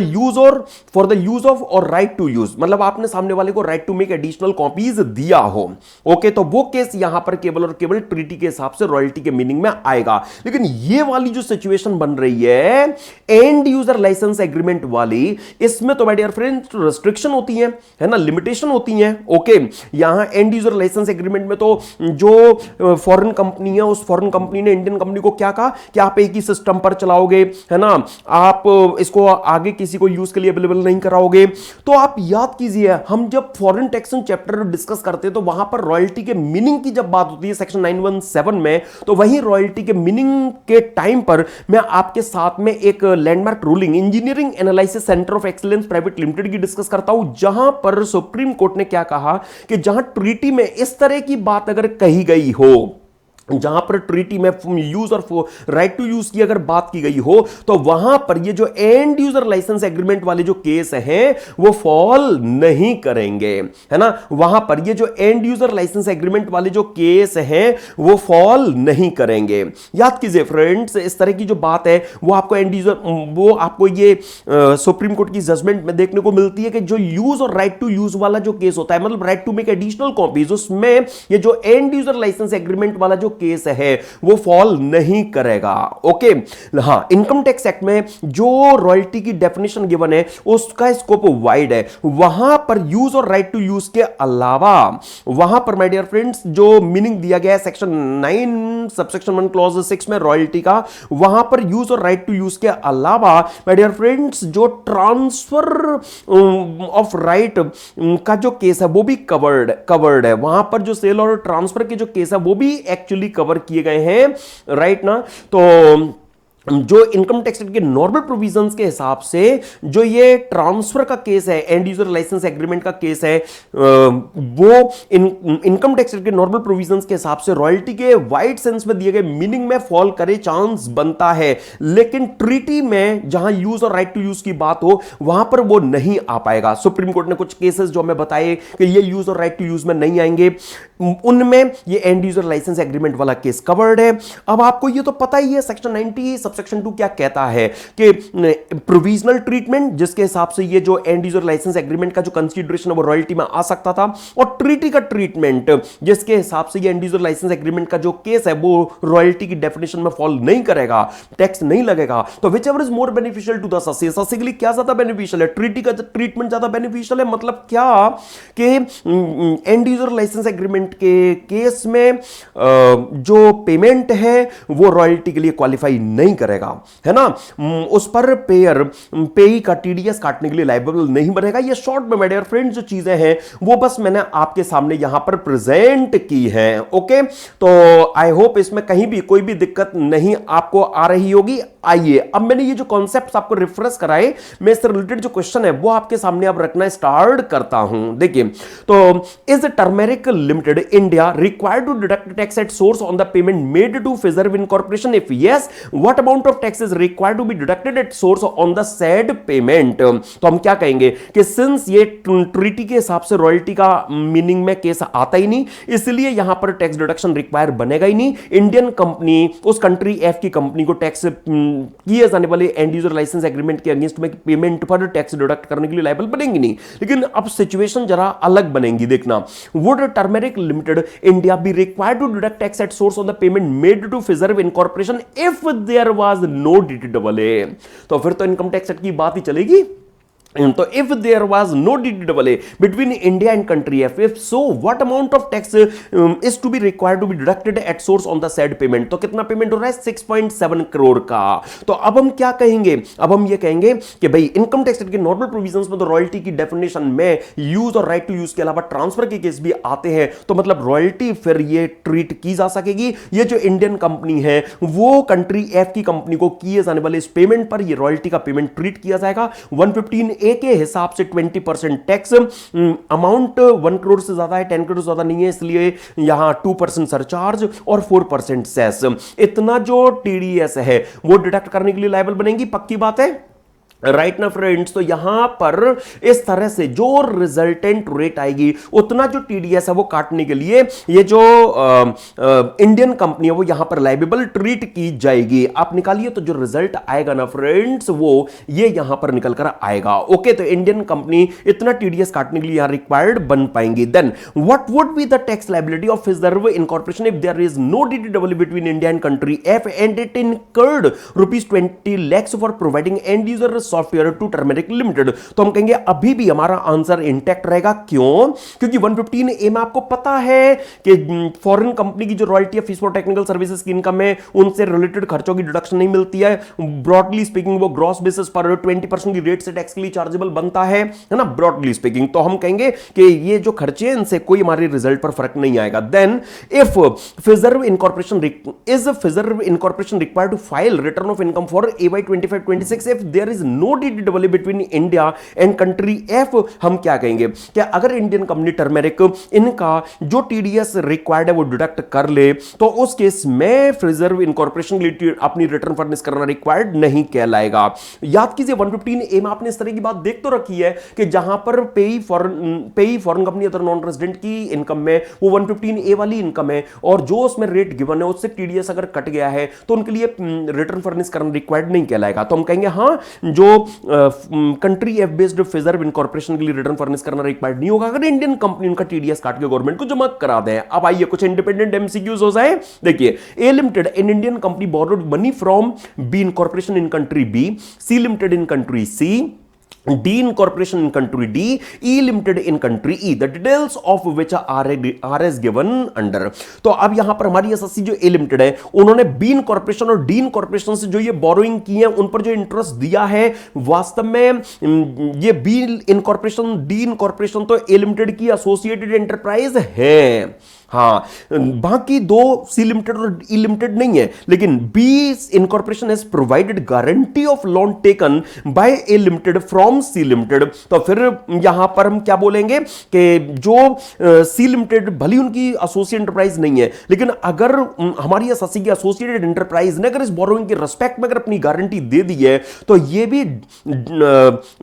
यूज ऑफ और राइट टू यूज, मतलब आपने सामने वाले को right to make additional copies दिया हो। ओके, तो वो केस यहां पर केबल और केबल ट्रीटी के हिसाब से रॉयल्टी के मीनिंग में आएगा। लेकिन ये वाली जो सिचुएशन बन रही है एंड यूजर लाइसेंस एग्रीमेंट वाली, इसमें तो माय डियर फ्रेंड्स रेस्ट्रिक्शन होती है ना, लिमिटेशन होती है। ओके, यहां एंड यूजर लाइसेंस एग्रीमेंट में तो जो फॉरेन कंपनी है उस फॉरेन कंपनी ने इंडियन कंपनी को क्या कहा कि आप एक ही सिस्टम पर चलाओगे, है ना, आप इसको आगे किसी को यूज के लिए अवेलेबल नहीं कराओगे। तो आप याद कीजिए, हम जब फॉरेन टैक्सेशन चैप्टर डिस्कस करते हैं तो वहां पर रॉयल्टी के मीनिंग की जब बात होती है सेक्शन 917 में, तो वही रॉयल्टी के मीनिंग के टाइम पर मैं आपके साथ में एक landmark ruling engineering analysis centre of excellence private limited की डिस्कस करता हूं, जहां पर सुप्रीम कोर्ट ने क्या कहा कि जहां ट्रीटी में इस तरह की बात अगर कही गई हो, जहां पर ट्रीटी में यूज और राइट टू यूज की अगर बात की गई हो, तो वहां पर ये जो एंड यूजर लाइसेंस एग्रीमेंट वाले जो केस हैं वो फॉल नहीं करेंगे, है ना। वहां पर ये जो एंड यूजर लाइसेंस एग्रीमेंट वाले जो केस हैं वो फॉल नहीं करेंगे। याद कीजिए फ्रेंड्स, इस तरह की जो बात है वो आपको एंड यूजर, वो आपको ये सुप्रीम कोर्ट की जजमेंट में देखने को मिलती है कि जो यूज और राइट टू यूज वाला जो केस होता है, मतलब right to make additional copies, उसमें ये जो एंड यूजर लाइसेंस एग्रीमेंट वाला जो केस है वो फॉल नहीं करेगा। ओके, हाँ, इनकम टैक्स एक्ट में जो रॉयल्टी की डेफिनेशन गिवन है उसका स्कोप वाइड है। वहां पर यूज और राइट टू यूज के अलावा वहां पर माय डियर फ्रेंड्स जो मीनिंग दिया गया है सेक्शन 9 सबसेक्शन 1 क्लॉज 6 में रॉयल्टी का, वहां पर यूज और राइट टू यूज के अलावा माय डियर फ्रेंड्स जो ट्रांसफर ऑफ राइट का जो केस है वो भी कवर्ड है। वहां पर जो सेल और ट्रांसफर के जो केस है वो भी एक्चुअली कवर किए गए हैं, राइट ना। तो जो इनकम टैक्स के नॉर्मल प्रोविजंस के हिसाब से जो ये ट्रांसफर का केस है, एंड यूजर लाइसेंस एग्रीमेंट का केस है, वो इनकम टैक्स के नॉर्मल प्रोविजंस के हिसाब से रॉयल्टी के वाइड सेंस में दिए गए मीनिंग में फॉल करे चांस बनता है। लेकिन ट्रीटी में जहां यूज और राइट टू यूज की बात हो वहां पर वो नहीं आ पाएगा। सुप्रीम कोर्ट ने कुछ केसेस जो हमें बताए कि ये यूज और राइट टू यूज में नहीं आएंगे, उनमें ये एंड यूजर लाइसेंस एग्रीमेंट वाला केस कवर्ड है। अब आपको ये तो पता ही है सेक्शन 90 सबसेक्शन 2 क्या कहता है कि प्रोविजनल ट्रीटमेंट जिसके हिसाब से ये जो एंड यूजर लाइसेंस एग्रीमेंट का जो कंसीडरेशन है वो रॉयल्टी में आ सकता था, और ट्रीटी का ट्रीटमेंट जिसके हिसाब से ये एंड यूजर लाइसेंस एग्रीमेंट का जो केस है वो रॉयल्टी की डेफिनेशन में फॉल नहीं करेगा, टैक्स नहीं लगेगा। तो whichever is more beneficial to the ससे के लिए क्या ज्यादा बेनिफिशियल है? ट्रीटी का ट्रीटमेंट ज्यादा बेनिफिशियल है। मतलब क्या कि एंड यूजर लाइसेंस एग्रीमेंट के केस में जो पेमेंट है वो रॉयल्टी के लिए क्वालिफाई नहीं करेगा, है ना। उस पर पेई का टीडीएस काटने के लिए लायबल नहीं बनेगा। ये शॉर्ट में माय डियर फ्रेंड्स जो चीजें हैं वो बस मैंने आपके सामने यहां पर प्रेजेंट की है। ओके, तो आई होप इसमें कहीं भी कोई भी दिक्कत नहीं आपको आ रही होगी। आइए अब मैंने ये जो कॉन्सेप्ट्स आपको रिफ्रेश कराए, मैं इससे रिलेटेड जो क्वेश्चन है वो आपके सामने अब रखना स्टार्ट करता हूं। देखिए, तो is Turmeric limited India required to deduct tax at source on the payment made to Fiserv incorporation? If yes, what amount of tax is required to be deducted at source on the said payment? तो हम क्या कहेंगे कि since ये treaty के हिसाब से royalty का मीनिंग में केस आता ही नहीं, इसलिए यहां पर टैक्स डिडक्शन रिक्वायर बनेगा ही नहीं। इंडियन कंपनी उस कंट्री एफ की कंपनी को टैक्स किए जाने वाले एंड यूजर लाइसेंस एग्रीमेंट के अगेंस्ट में पेमेंट पर टैक्स डिडक्ट करने के लिए लायबल बनेंगी नहीं। लेकिन अब सिचुएशन जरा अलग बनेंगी, देखना। Would Turmeric limited India be required to deduct tax at source on the payment made to Fiserv incorporation if there was no डीडीडब्ल्यूए? तो फिर तो इनकम टैक्स एक्ट की बात ही चलेगी। तो if there was no DDAA between India and country F, if so, what amount of tax is to be required to be deducted at source on the said payment? तो कितना payment हो रहा है? 6.7 करोड़ का। तो अब हम क्या कहेंगे? अब हम ये कहेंगे कि भाई इनकम टैक्स के नॉर्मल प्रोविजंस में तो रॉयल्टी की डेफिनेशन में यूज और राइट टू यूज के अलावा ट्रांसफर के केस भी आते हैं, तो मतलब रॉयल्टी फिर ये ट्रीट की जा सकेगी। ये जो इंडियन कंपनी है वो कंट्री एफ की कंपनी को किए जाने वाले इस पेमेंट पर ये रॉयल्टी का पेमेंट ट्रीट किया जाएगा। 115 के हिसाब से 20% टैक्स, अमाउंट 1 करोड़ से ज्यादा है, 10 करोड़ से ज्यादा नहीं है, इसलिए यहां 2% सरचार्ज और 4% सेस, इतना जो टीडीएस है वो डिडक्ट करने के लिए लायबल बनेंगी। पक्की बात है, राइट ना फ्रेंड्स। तो यहां पर इस तरह से जो रिजल्टेंट रेट आएगी उतना जो टीडीएस है वो काटने के लिए ये जो इंडियन कंपनी है वो यहां पर लाइबेबल ट्रीट की जाएगी। आप निकालिए तो जो रिजल्ट आएगा ना फ्रेंड्स वो ये यहां पर निकल कर आएगा। ओके, तो इंडियन कंपनी इतना टीडीएस काटने के लिए यहां रिक्वायर्ड बन पाएंगी। Then what would be the tax liability of Fiserv incorporation if there is no डीडीडब्ल्यू between India and country F and it incurred ₹20 lakhs for providing end user software to Turmeric limited? तो हम कहेंगे अभी भी हमारा answer intact रहेगा। क्यों? क्योंकि 115A में आपको पता है कि फॉरेन कंपनी की जो रॉयल्टी है फीस फॉर टेक्निकल सर्विसेज की इनकम है उनसे रिलेटेड खर्चों की डिडक्शन नहीं मिलती है। ब्रॉडली स्पीकिंग वो ग्रॉस बेसिस पर 20% की रेट से टैक्स के लिए चार्जेबल बनता है ना, ब्रॉडली स्पीकिंग। तो हम कहेंगे कि ये जो खर्चे हैं इनसे कोई हमारे रिजल्ट पर फर्क नहीं आएगा। Then if Fiserv incorporation required to file return of income for AY 25-26 if there is no डीडीडब्ल्यू between India and country F, हम क्या कहेंगे कि अगर इंडियन कंपनी टर्मेरिक इनका जो टीडीएस रिक्वायर्ड है वो डिडक्ट कर ले तो उस केस में रिजर्व इनकॉर्पोरेशन के लिए अपनी रिटर्न फर्निश करना रिक्वायर्ड नहीं कहलाएगा। याद कीजिए 115A में आपने इस तरह की बात देख तो रखी है कि जहां पर पेई foreign company other non resident की इनकम में वो 115A वाली इनकम है और जो उसमें रेट गिवन है उससे टीडीएस अगर कट गया है तो उनके लिए रिटर्न फर्निश करना रिक्वायर्ड नहीं कहलाएगा। तो हम कहेंगे हां, जो जो कंट्री एफ बेस्ड फिजर इनकॉर्पोरेशन के लिए रिटर्न फर्निश करना रिक्वायर्ड नहीं होगा अगर इंडियन कंपनी उनका टीडीएस काट के गवर्नमेंट को जमा करा दें। अब आइए कुछ इंडिपेंडेंट एमसीक्यूज हो जाए। देखिए, A limited an Indian company borrowed money from B incorporation in country B, C limited in country C, D incorporation in country D, E limited in country E, the details of which are as given under। तो अब यहां पर हमारी SSC जो ए limited है उन्होंने B incorporation और D incorporation से जो ये बोरोइंग की है उन पर जो इंटरेस्ट दिया है वास्तव में ये बी इनकॉर्पोरेशन डी इनकॉर्पोरेशन तो ए लिमिटेड की एसोसिएटेड एंटरप्राइज है, हाँ, बाकी दो सी लिमिटेड और ई लिमिटेड नहीं है, लेकिन B incorporation has provided guarantee of loan taken by A limited from C limited. तो फिर यहां पर हम क्या बोलेंगे कि जो सी लिमिटेड भली उनकी एसोसिएट एंटरप्राइज नहीं है, लेकिन अगर हमारी एसएससी की एसोसिएटेड एंटरप्राइज ने अगर इस बोरोइंग के रिस्पेक्ट में अगर अपनी गारंटी दे दी है तो ये भी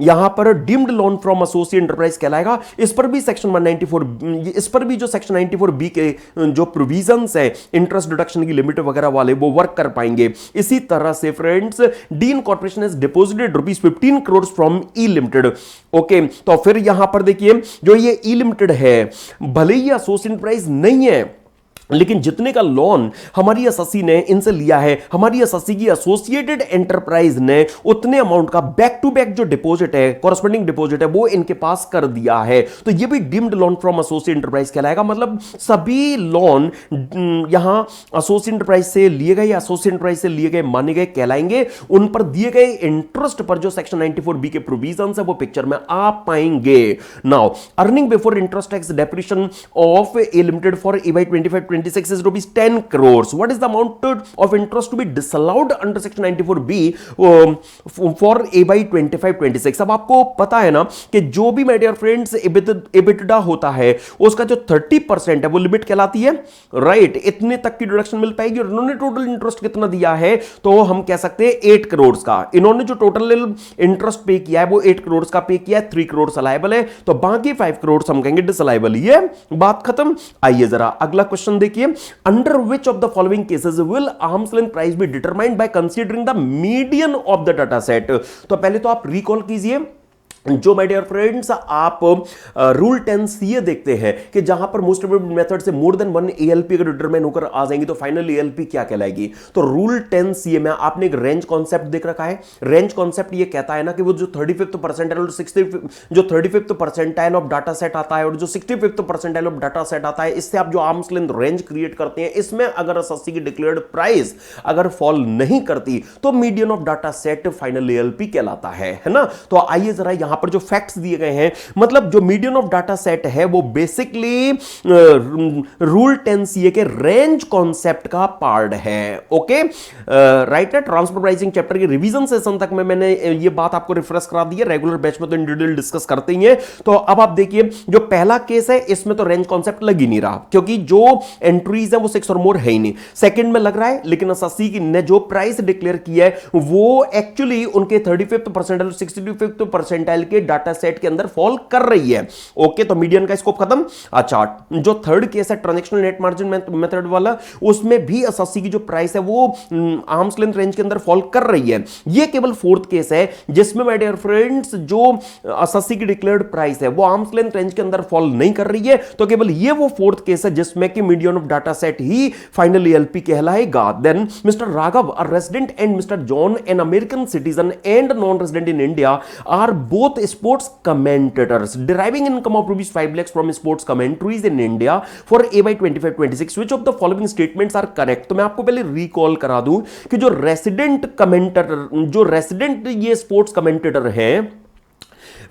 यहां पर deemed loan from associate enterprise कहलाएगा। इस पर भी सेक्शन 194, इस पर भी जो सेक्शन 94 बी के जो प्रोविजंस है इंटरेस्ट डिडक्शन की लिमिट वगैरह वाले वो वर्क कर पाएंगे। इसी तरह से friends D incorporation has deposited ₹15 crore from E limited. Okay, तो फिर यहां पर देखिए जो ये ई लिमिटेड है भले ही एसोसिएट एंटरप्राइज नहीं है, लेकिन जितने का लोन हमारी एसएससी ने इनसे लिया है, हमारी एसएससी की एसोसिएटेड एंटरप्राइज ने उतने अमाउंट का बैक टू बैक जो डिपॉजिट है, कॉरस्पॉन्डिंग डिपॉजिट है, वो इनके पास कर दिया है। तो ये भी deemed loan from associated enterprise कहलाएगा। मतलब सभी लोन यहां एसोसिएटेड एंटरप्राइज से लिए गए या एसोसिएटेड एंटरप्राइज से लिए गए माने गए कहलाएंगे। उन पर दिए गए इंटरेस्ट पर जो सेक्शन 94 बी के प्रोविजंस है वो पिक्चर में आ पाएंगे। Now earning before interest tax depreciation of A limited for EY 25-26 is rupees 10 crores. What is the amount of interest to be disallowed under section 94B for AY 25-26? अब आपको पता है ना कि जो भी my dear friends EBITDA होता है उसका जो 30% है वो लिमिट कहलाती है, राइट? इतने तक की डिडक्शन मिल पाएगी। और इन्होंने टोटल इंटरेस्ट कितना दिया है तो हम कह सकते हैं 8 करोड़ का। इन्होंने जो टोटल इंटरेस्ट पे किया है वो 8 करोड़ का पे किया है, 3 करोड़ अलाइबल है, तो बाकी 5 करोड़ हम कहेंगे डिसअलाइबल। ये बात खत्म। आइए जरा अगला क्वेश्चन देखिए, under which of the following cases will arms length price be determined by considering the median of the data set. तो पहले तो आप रिकॉल कीजिए जो माय डियर फ्रेंड्स आप रूल 10 देखते हैं कि जहां पर मोस्ट प्रोबेबल मेथड से मोर देन 1 एएलपी अगर डिटरमाइन होकर आ जाएंगी तो फाइनल एएलपी क्या कहलाएगी। तो रूल 10 में आपने एक रेंज कॉन्सेप्ट देख रखा है। रेंज कॉन्सेप्ट ये कहता है ना कि वो जो 35th परसेंटाइल और 35th percentile of data set आता है और जो 65th percentile of data set आता है, इससे आप जो आर्म्स लेंथ रेंज क्रिएट करते हैं, इसमें अगर एसएससी की डिक्लेयर्ड प्राइस अगर फॉल नहीं करती तो median of data set final ALP कहलाता है ना। तो आइए जरा यहां पर जो फैक्ट्स दिए गए हैं, मतलब जो मीडियन ऑफ डाटा सेट है वो बेसिकली रूल 10 के रेंज कॉन्सेप्ट का पार्ट है। ओके, राइट है। ट्रांसफर प्राइसिंग चैप्टर के रिवीजन सेशन तक में मैंने ये बात आपको रिफ्रेश करा दी है, रेगुलर बैच में तो इन डिटेल डिस्कस करते ही हैं। तो अब आप देखिए जो पहला केस है इसमें तो रेंज कॉन्सेप्ट लग ही नहीं रहा क्योंकि जो एंट्रीज है वो 6 और मोर है ही नहीं। सेकंड में लग रहा है, लेकिन एसएससी ने जो प्राइस डिक्लेयर किया है वो एक्चुअली उनके 35th परसेंटाइल और 65th परसेंटाइल के डाटा सेट के अंदर फॉल कर रही है। ओके, तो मीडियन का स्कोप खत्म। अच्छा, जो थर्ड केस है ट्रांजैक्शनल नेट मार्जिन मेथड वाला, उसमें भी एसएससी की जो प्राइस है वो आर्म्स लेंथ रेंज के अंदर फॉल कर रही है। ये केवल फोर्थ केस है जिसमें माय डियर फ्रेंड्स जो एसएससी की डिक्लेयर्ड प्राइस है वो आर्म्स लेंथ रेंज के अंदर फॉल नहीं कर रही है। तो केवल ये वो फोर्थ केस है जिसमें कि मीडियन ऑफ डाटा सेट ही फाइनल एएलपी कहलाएगा। Then mister Raghav a resident and mister John an American citizen and non resident in India are both sports commentators deriving income of rupees 5 lakhs from sports commentaries in India for AY 25-26. Which of the following statements are correct? तो मैं आपको पहले recall करा दूं कि जो resident ये sports commentator है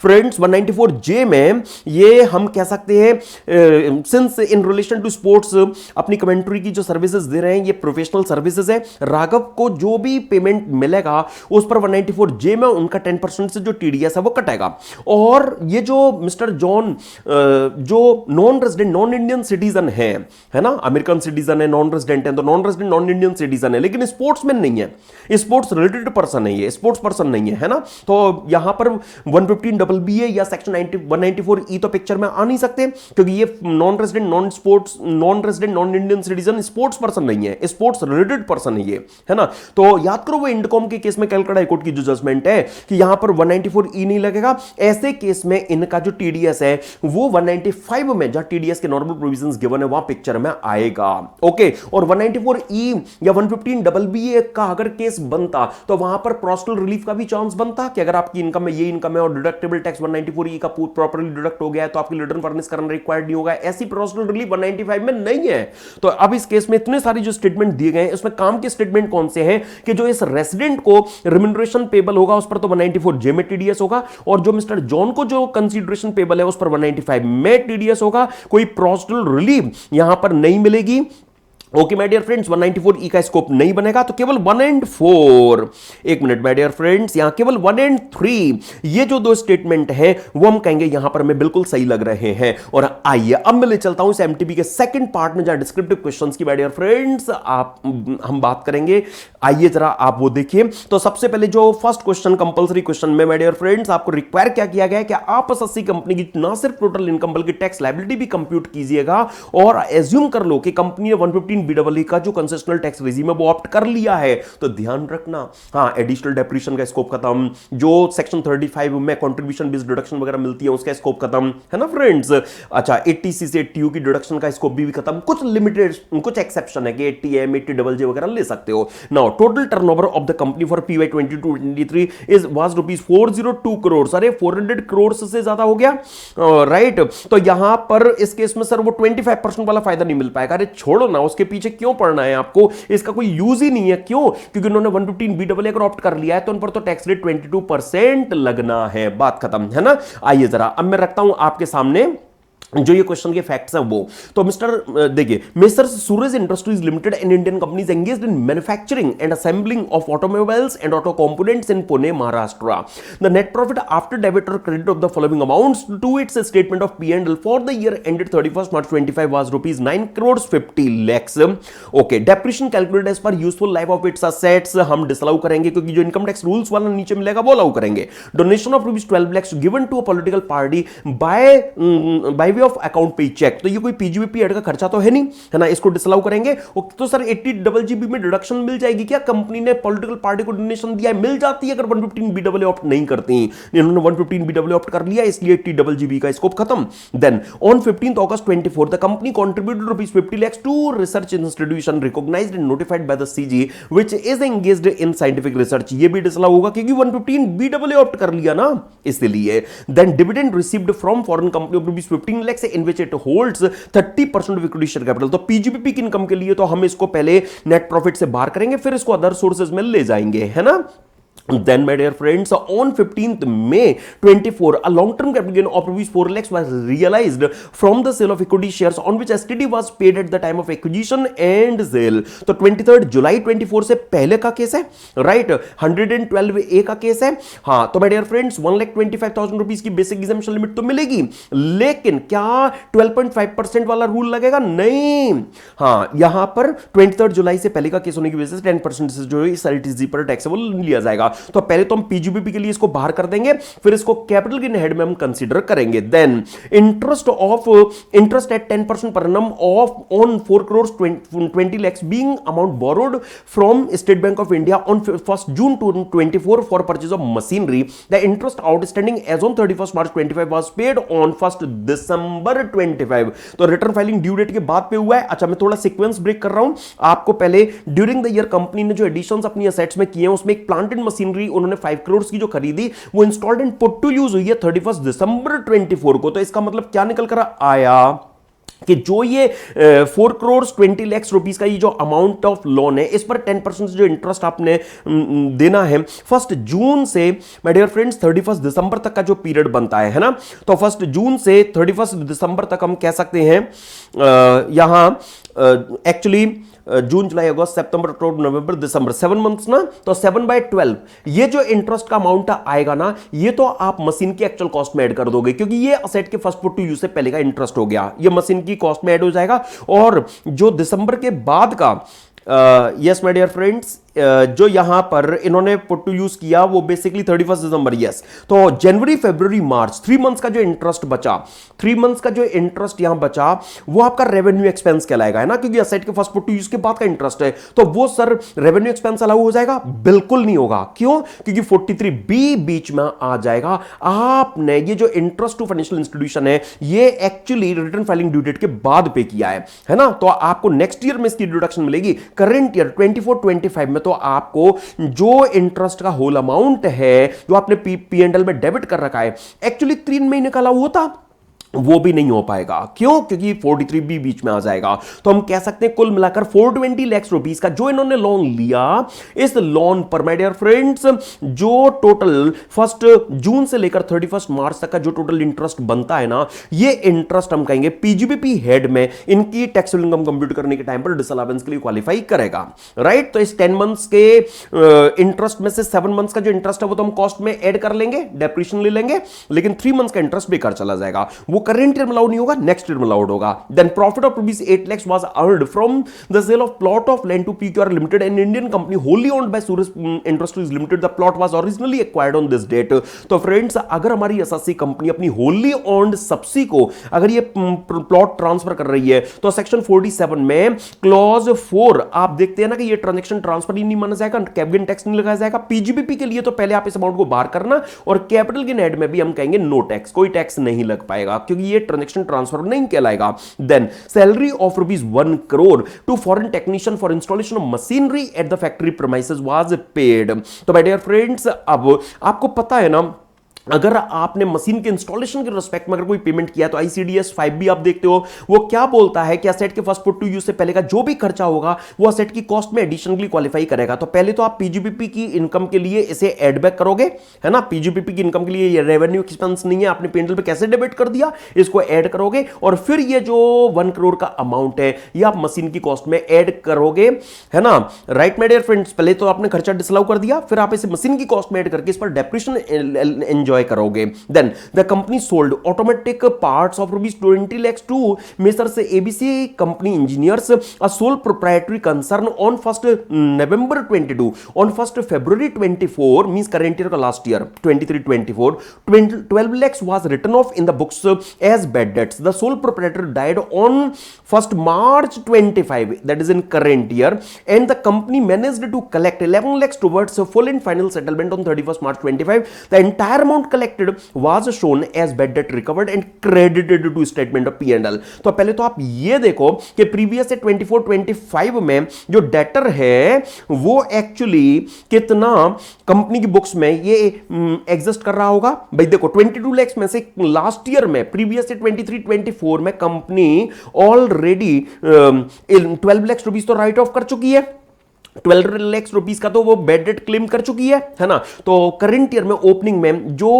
फ्रेंड्स 194J में ये हम कह सकते हैं since in relation to sports अपनी कमेंट्री की जो सर्विसेज दे रहे हैं ये प्रोफेशनल सर्विसेज है। राघव को जो भी पेमेंट मिलेगा उस पर 194J में उनका 10% से जो टीडीएस है वो कटेगा। और ये जो मिस्टर जॉन जो non resident non Indian citizen है ना, अमेरिकन सिटीजन है, नॉन रेजिडेंट है, तो non resident non Indian citizen है लेकिन स्पोर्ट्समैन नहीं है, स्पोर्ट्स रिलेटेड पर्सन है, ये स्पोर्ट्स पर्सन नहीं है ना। तो यहां पर 115 डबल बी ए या सेक्शन 194 ई तो पिक्चर में आ नहीं सकते, क्योंकि ये non resident non sports non resident non Indian citizen sports person नहीं है, स्पोर्ट्स रिलेटेड पर्सन है ये, है ना। तो याद करो वो इंडकॉम के केस में कलकत्ता हाईकोर्ट की जो जजमेंट है कि यहां पर 194 ई नहीं लगेगा, ऐसे केस में इनका जो टीडीएस है वो 195 में जहां टीडीएस के नॉर्मल प्रोविजंस गिवन है वहां पिक्चर में आएगा। ओके, और 194 ई या 115 डबल बी ए का अगर केस बनता तो वहां पर पर्सनल रिलीफ का भी चांस बनता कि अगर आपकी इनकम में ये इनकम है और डिडक्टेबल टैक्स 194 ई का प्रॉपर्ली डिडक्ट हो गया है तो आपकी रिटर्न फर्निश करना रिक्वायर्ड नहीं होगा। ऐसी पर्सनल रिलीफ 195 में नहीं है। तो अब इस केस में इतने सारे जो स्टेटमेंट दिए गए हैं उसमें काम के स्टेटमेंट कौन से हैं कि जो इस रेसिडेंट को रिम्यूनरेशन पेबल होगा उस पर तो 194 जे में टीडीएस होगा, और जो मिस्टर जॉन को जो कंसीडरेशन पेबल है उस पर 195 में टीडीएस होगा। कोई पर्सनल रिलीफ यहां पर नहीं मिलेगी। ओके माय डियर फ्रेंड्स, 194 ई का स्कोप नहीं बनेगा, तो केवल 1 एंड 4, एक मिनट माय डियर फ्रेंड्स, यहां केवल 1 एंड 3 ये जो दो स्टेटमेंट है वो हम कहेंगे यहां पर हमें बिल्कुल सही लग रहे हैं। और आइए अब मैं ले चलता हूं इस एमटीबी के सेकंड पार्ट में जहां डिस्क्रिप्टिव क्वेश्चंस की माय डियर फ्रेंड्स हम बात करेंगे। आइए जरा आप वो देखिए। तो सबसे पहले जो फर्स्ट क्वेश्चन कंपलसरी क्वेश्चन में माय डियर फ्रेंड्स आपको रिक्वायर क्या किया गया है कि आप एसएससी कंपनी की ना सिर्फ टोटल इनकम बल्कि टैक्स लायबिलिटी भी कंप्यूट कीजिएगा और एज्यूम कर लो कि कंपनी ने 115 बीडब्ल्यू का जो कंसेशनल टैक्स रेजिम है वो ऑप्ट कर लिया है। तो ध्यान रखना, हाँ, एडिशनल डेप्रिसिएशन का स्कोप खत्म, जो सेक्शन 35 में कंट्रीब्यूशन बेस्ड डिडक्शन वगैरह मिलती है उसका स्कोप खत्म, है ना फ्रेंड्स। अच्छा, 80C से 80U की डिडक्शन का स्कोप भी खत्म। कुछ लिमिटेड कुछ एक्सेप्शन है कि 80M 80JJ वगैरह ले सकते हो। Now total turnover of the company for PY 22-23 is was ₹402 crore. अरे 400 करोड़ से ज्यादा हो गया, राइट। तो यहां पर इस केस में सर वो 25% वाला फायदा नहीं मिल पाएगा। अरे छोड़ो ना, उसके पीछे क्यों पढ़ना है आपको, इसका कोई यूज ही नहीं है। क्यों? क्योंकि उन्होंने 115 BAA अगर ऑप्ट कर लिया है तो उन पर तो टैक्स रेट 22% लगना है। बात खत्म, है ना। आइए जरा अब मैं रखता हूं आपके सामने जो ये क्वेश्चन के फैक्ट्स हैं वो। तो मिस्टर देखिए, mister Suraj industries limited and Indian companies engaged in manufacturing and assembling of automobiles and auto components in Pune Maharashtra. The net profit after debit और credit of the following amounts to its statement of P&L for the year ended 31st March 25 was ₹9 crore 50 lakhs। Okay, depreciation calculated as per useful life of its assets हम disallow करेंगे क्योंकि जो income tax rules वाला नीचे मिलेगा वो allow करेंगे। Donation of ₹12 lakhs given to a political party by way of account payee cheque. तो ये कोई पीजीबीपी एड का खर्चा तो है नहीं, है ना, इसको डिसअलाउ करेंगे। तो सर 80GB में डिडक्शन मिल जाएगी क्या? कंपनी ने पॉलिटिकल पार्टी को डोनेशन दिया है, मिल जाती है अगर 115 BAA ऑप्ट नहीं करती। इन्होंने 115 BAA ऑप्ट कर लिया इसलिए 80GB का स्कोप खत्म। Then on 15th August 24 the company contributed ₹50 lakhs to research institution recognised and notified by the CG which is engaged in scientific research. ये भी डिसअलाउ होगा क्योंकि 115 BAA ऑप्ट कर लिया ना, इसलिए। Then dividend received from foreign company of ₹15 lakhs in which it holds 30% of equity share capital. तो PGBP की इनकम के लिए तो हम इसको पहले नेट प्रॉफिट से बाहर करेंगे फिर इसको अदर सोर्सेज में ले जाएंगे, है ना। Then, my dear friends, on 15th May 24, a long-term capital gain of ₹4 lakhs was realized from the sale of equity shares on which STD was paid at the time of acquisition and sale. तो 23rd July 24 से पहले का case है, right. 112A का case है। हाँ, तो my dear friends, ₹1,25,000 की बेसिक एग्जम्पशन लिमिट तो मिलेगी, लेकिन क्या 12.5% वाला रूल लगेगा? नहीं। हाँ, यहां पर 23rd जुलाई से पहले का केस होने की वजह से 10% से जो इस एलटीसी पर टैक्सेबल लिया जाएगा। तो पहले तो हम पीजीबीपी के लिए इसको बाहर कर देंगे फिर इसको कैपिटल गेन हेड में हम कंसीडर करेंगे। देन इंटरेस्ट एट 10% पर annum of on 4 crore 20 lakhs being amount borrowed from State Bank of India on 1st June 2024 for purchase of machinery. The interest outstanding as on 31st March 25 was paid on 1st December 25। तो return filing due date के बाद पे हुआ है। अच्छा, मैं थोड़ा sequence break कर रहा हूं आपको। पहले ड्यूरिंग द ईयर कंपनी ने जो एडिशंस अपनी एसेट्स में किए हैं उसमें एक प्लांट एंड मशीनरी उन्होंने 5 करोड़ की जो खरीदी वो installed and put to use हुई है 31st December 24 को। तो इसका मतलब क्या निकल कर आया कि जो ये 4 करोड़ 20 lakhs रुपीस का ये जो अमाउंट ऑफ लोन है इस पर 10% जो इंटरेस्ट आपने देना है 1st जून से माय डियर फ्रेंड्स 31st दिसंबर तक का जो पीरियड बनता है ना। तो 1st जून से 31st दिसंबर तक हम कह सकते हैं यहां एक्चुअली जून जुलाई अगस्त सितंबर अक्टूबर नवंबर दिसंबर 7 मंथ्स ना। तो 7/12 ये जो इंटरेस्ट का अमाउंट आएगा ना ये तो आप मशीन की एक्चुअल कॉस्ट में ऐड कर दोगे क्योंकि ये असेट के फर्स्ट पुट टू यूज से पहले का इंटरेस्ट हो गया, ये मशीन की कॉस्ट में ऐड हो जाएगा। और जो दिसंबर के बाद का यस माय डियर फ्रेंड्स, जो यहां पर इन्होंने पुट टू यूज किया वो बेसिकली 31 दिसंबर, यस। तो जनवरी फरवरी मार्च 3 मंथ्स का जो इंटरेस्ट बचा, 3 मंथ्स का जो इंटरेस्ट यहां बचा वो आपका रेवेन्यू एक्सपेंस कहलाएगा, है ना, क्योंकि असेट के फर्स्ट पुट टू यूज के बाद का इंटरेस्ट है। तो वो सर रेवेन्यू एक्सपेंस अलाउ हो जाएगा? बिल्कुल नहीं होगा। क्यों? क्योंकि 43B बीच में आ जाएगा। आपने ये जो इंटरेस्ट टू फाइनेंशियल इंस्टीट्यूशन है ये actually return filing due date के बाद पे किया है ना, तो आपको नेक्स्ट ईयर में इसकी डिडक्शन मिलेगी। करंट ईयर 24-25 में तो आपको जो इंटरेस्ट का होल अमाउंट है जो आपने P&L में डेबिट कर रखा है एक्चुअली 3 महीने का अलाउ होता, वो भी नहीं हो पाएगा। क्यों? क्योंकि 43B बीच में आ जाएगा। तो हम कह सकते हैं कुल मिलाकर 420 लाख रुपीस का जो इन्होंने लोन लिया, इस लोन पर माय डियर फ्रेंड्स जो टोटल 1 जून से लेकर 31 मार्च तक का जो टोटल इंटरेस्ट बनता है ना, ये इंटरेस्ट हम कहेंगे पीजीबीपी हेड में इनकी टैक्सेबल इनकम कंप्यूट करने के टाइम पर डिसअलावेंस के लिए क्वालिफाई करेगा, राइट। तो इस 10 मंथ्स के इंटरेस्ट में से 7 मंथ्स का जो इंटरेस्ट है वो तो हम कॉस्ट में ऐड कर लेंगे, डेप्रिसिएशन ले लेंगे, लेकिन 3 मंथ्स का इंटरेस्ट बेकार चला जाएगा। वो करंट ईयर में अलाउड नहीं होगा, नेक्स्ट ईयर में अलाउड होगा। Then profit of rupees 8 lakhs was earned from the sale of plot of land to PQR limited, an Indian company wholly owned by Suraj industries limited. The plot was originally acquired on this date. तो friends, अगर हमारी SSC company अपनी wholly owned सब्सी को अगर ये plot transfer कर रही है तो सेक्शन 47 में क्लॉज 4 आप देखते हैं ना कि ये ट्रांजैक्शन ट्रांसफर ही नहीं माना जाएगा, कैपिटल टैक्स नहीं लगाया जाएगा। पीजीबीपी के लिए तो पहले आप इस अमाउंट को बाहर करना, और कैपिटल गेन ऐड में भी हम कहेंगे नो टैक्स, कोई टैक्स नहीं लग पाएगा क्योंकि ये ट्रांजैक्शन ट्रांसफर नहीं कहलाएगा। Then salary of rupees 1 crore to foreign technician for installation of machinery at the factory premises was paid. तो माय डियर फ्रेंड्स, अब आपको पता है ना, अगर आपने मशीन के इंस्टॉलेशन के रिस्पेक्ट में अगर कोई पेमेंट किया तो आईसीडीएस 5B आप देखते हो वो क्या बोलता है कि असेट के फर्स्ट पुट टू यूज से पहले का जो भी खर्चा होगा वो असेट की कॉस्ट में एडिशन के लिए क्वालिफाई करेगा। तो पहले तो आप पीजीबीपी की इनकम के लिए इसे एड बैक करोगे, है ना। पीजीबीपी की इनकम के लिए ये रेवेन्यू एक्सपेंस नहीं है, आपने पेंडल पे कैसे डेबिट कर दिया, इसको ऐड करोगे, और फिर ये जो 1 crore का अमाउंट है ये आप मशीन की कॉस्ट में ऐड करोगे, है ना, राइट माय डियर फ्रेंड्स। पहले तो आपने खर्चा डिसअलाउ कर दिया, फिर आप इसे मशीन की कॉस्ट में ऐड करके इस पर डेप्रिसिएशन एंजॉय करोगे। Then the company sold automatic parts of rupees 20 lakhs to messrs ABC company engineers, a sole proprietary concern on 1 November 22, on 1 February 24 means current year का last year 23-24 12 lakhs was written off in the books as bad debts. The sole proprietor died on 1 March 25, that is in current year, and the company managed to collect 11 lakhs towards full and final settlement on 31st March 25. The entire amount collected was shown as bad debt recovered and credited to statement of P&L. तो पहले तो आप ये देखो कि previous से 24-25 में जो डेटर है वो एक्चुअली कितना कंपनी की बुक्स में ये एग्जिस्ट कर रहा होगा। भाई देखो 22 lakhs में से लास्ट ईयर में प्रीवियस से 23-24 में कंपनी ऑलरेडी 12 lakhs रुपीस तो राइट ऑफ कर चुकी है, 12 lakhs रुपीस का तो वो बैड डेट क्लेम कर चुकी है ना। तो करंट ईयर में ओपनिंग में जो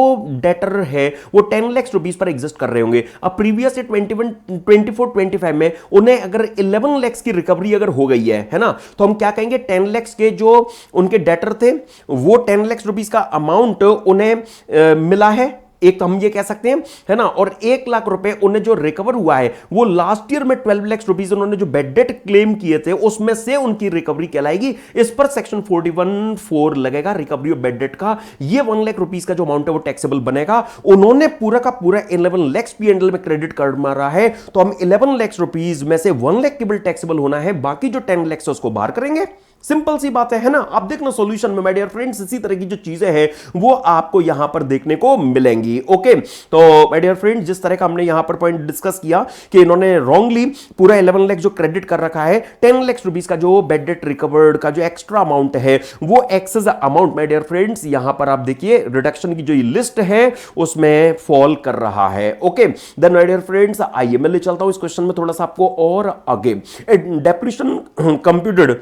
डेटर है वो 10 lakhs रुपीस पर एग्जिस्ट कर रहे होंगे। अब प्रीवियस से 24-25 में उन्हें अगर 11 lakhs की रिकवरी अगर हो गई है ना, तो हम क्या कहेंगे 10 lakhs के जो उनके डेटर थे वो 10 lakhs रुपीस का अमाउंट उन्हें मिला है, एक तो हम ये कह सकते हैं, है ना, और 1 लाख रुपए उन्हें जो रिकवर हुआ है वो लास्ट ईयर में 12 lakhs रुपीस उन्होंने जो बेड डेट क्लेम किए थे उसमें से उनकी रिकवरी कहलाएगी। इस पर सेक्शन 41(4) लगेगा रिकवरी ऑफ बेड डेट का। ये 1 लाख रुपीस का जो अमाउंट है वो टैक्सेबल बनेगा। उन्होंने पूरा का पूरा 11 lakhs P&L में क्रेडिट कर मारा है, तो हम 11 lakhs रुपीस में से 1 लाख केवल टैक्सेबल होना है, बाकी जो 10 lakhs है उसको बाहर करेंगे। सिंपल सी बात है ना। आप देखना सॉल्यूशन में माय डियर फ्रेंड्स इसी तरह की जो चीजें हैं वो आपको यहां पर देखने को मिलेंगी। ओके, तो माय डियर फ्रेंड्स जिस तरह का हमने यहां पर पॉइंट डिस्कस किया कि इन्होंने रॉन्गली पूरा 11 लाख जो क्रेडिट कर रखा है, 10 lakhs रुपीस का जो बेड डेट रिकवर्ड का जो एक्स्ट्रा अमाउंट है वो excess amount my dear friends यहां पर आप देखिए रिडक्शन की जो ये लिस्ट है उसमें फॉल कर रहा है। Okay, then my dear friends आइए मैं ले चलता हूं इस क्वेश्चन में थोड़ा सा आपको और आगे। Depreciation computed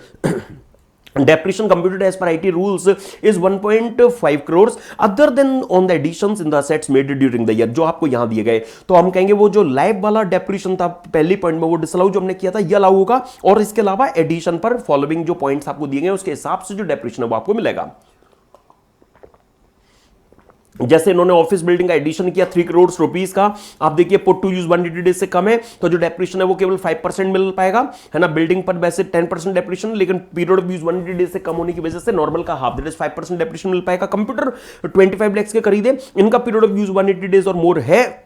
Depreciation computed as per IT rules is 1.5 crores other than on the additions in the assets made during the year, जो आपको यहां दिए गए। तो हम कहेंगे वो जो लाइव वाला डेप्रिसिएशन था पहली पॉइंट में वो डिसअलाउ जो हमने किया था ये अलाउ होगा, और इसके अलावा एडिशन पर फॉलोइंग जो पॉइंट्स आपको दिए गए उसके हिसाब से जो डेप्रिसिएशन है वो आपको मिलेगा। जैसे इन्होंने ऑफिस बिल्डिंग का एडिशन किया 3 करोड़ रुपीस का, आप देखिए पुट टू यूज 180 डेज से कम है, तो जो डेप्रिशन है वो केवल 5% मिल पाएगा, है ना। बिल्डिंग पर वैसे 10% डेप्रिशन, लेकिन पीरियड ऑफ यूज 180 डेज से कम होने की वजह से नॉर्मल का हाफ, दैट इज 5% डेप्रिशन मिल पाएगा। कंप्यूटर 25 लाख के खरीदे, इनका पीरियड ऑफ यूज 180 डेज और मोर है,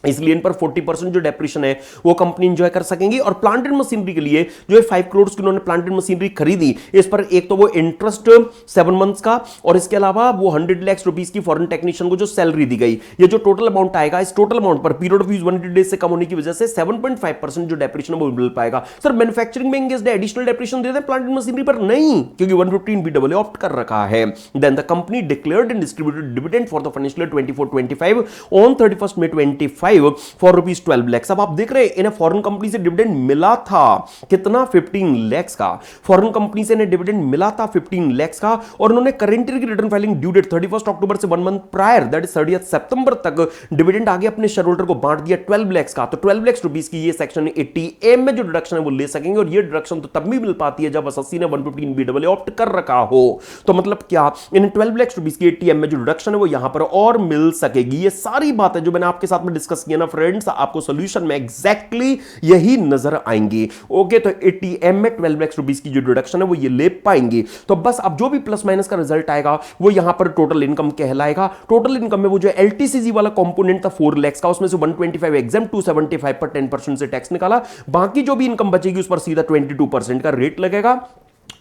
इसलिए इन पर 40% जो डेप्रिशन है वो कंपनी एंजॉय कर सकेंगी। और प्लांट एंड मशीनरी के लिए जो 5 करोड़ की उन्होंने प्लांट एंड मशीनरी खरीदी, इस पर एक तो वो इंटरेस्ट 7 मंथ्स का, और इसके अलावा वो 100 लाख रुपीस की फॉरेन टेक्नीशियन को जो सैलरी दी गई, ये जो टोटल अमाउंट आएगा, इस टोटल अमाउंट पर पीरियड ऑफ यूज 180 डेज से कम होने की वजह से 7.5% जो डेप्रिशन है वो मिल पाएगा। सर मैन्युफैक्चरिंग में एंगेज्ड एडिशनल डेप्रिशन देते हैं प्लांट एंड मशीनरी पर? नहीं, क्योंकि 115BAA ऑप्ट कर रखा है। Then the company declared and distributed dividend for the financial year 24-25 on 31 May 25 for rupees 12 lakh. अब आप देख रहे हैं इन्हें फॉरेन कंपनी से डिविडेंड मिला था कितना, 15 लाख का। फॉरेन कंपनी से इन्हें डिविडेंड मिला था 15 लाख का, और उन्होंने करेंट ईयर की रिटर्न फाइलिंग ड्यू डेट 31 अक्टूबर से 1 मंथ प्रायर, दैट इज 30 सितंबर तक डिविडेंड आगे अपने शेयर होल्डर को बांट दिया 12 लाख का। तो 12 लाख रुपीस की ये सेक्शन 80A में जो डिडक्शन है वो ले सकेंगे, और ये डिडक्शन तो तब भी मिल पाती है जब एसएससी ने 115BAA ऑप्ट कर रखा हो। तो मतलब क्या, इन 12 लाख रुपीस की 80M में जो डिडक्शन है वो यहां पर और मिल सकेगी। ये सारी बातें जो मैंने आपके साथ में डिस्कस किया ना फ्रेंड्स, आपको सोल्यूशन में एग्जैक्टली यही नजर आएंगी। ओके, तो 80M में 12 लाख रुपीस की जो डिडक्शन है वो ये ले पाएंगी। तो बस अब जो भी प्लस माइनस का रिजल्ट आएगा वो यहां पर टोटल इनकम कहलाएगा। टोटल इनकम में वो जो LTCG वाला कंपोनेंट था 4 लाख का, उसमें से 125 एग्जाम 275 पर 10% से टैक्स निकाला, बाकी जो भी इनकम बचेगी उस पर सीधा 22% का रेट लगेगा।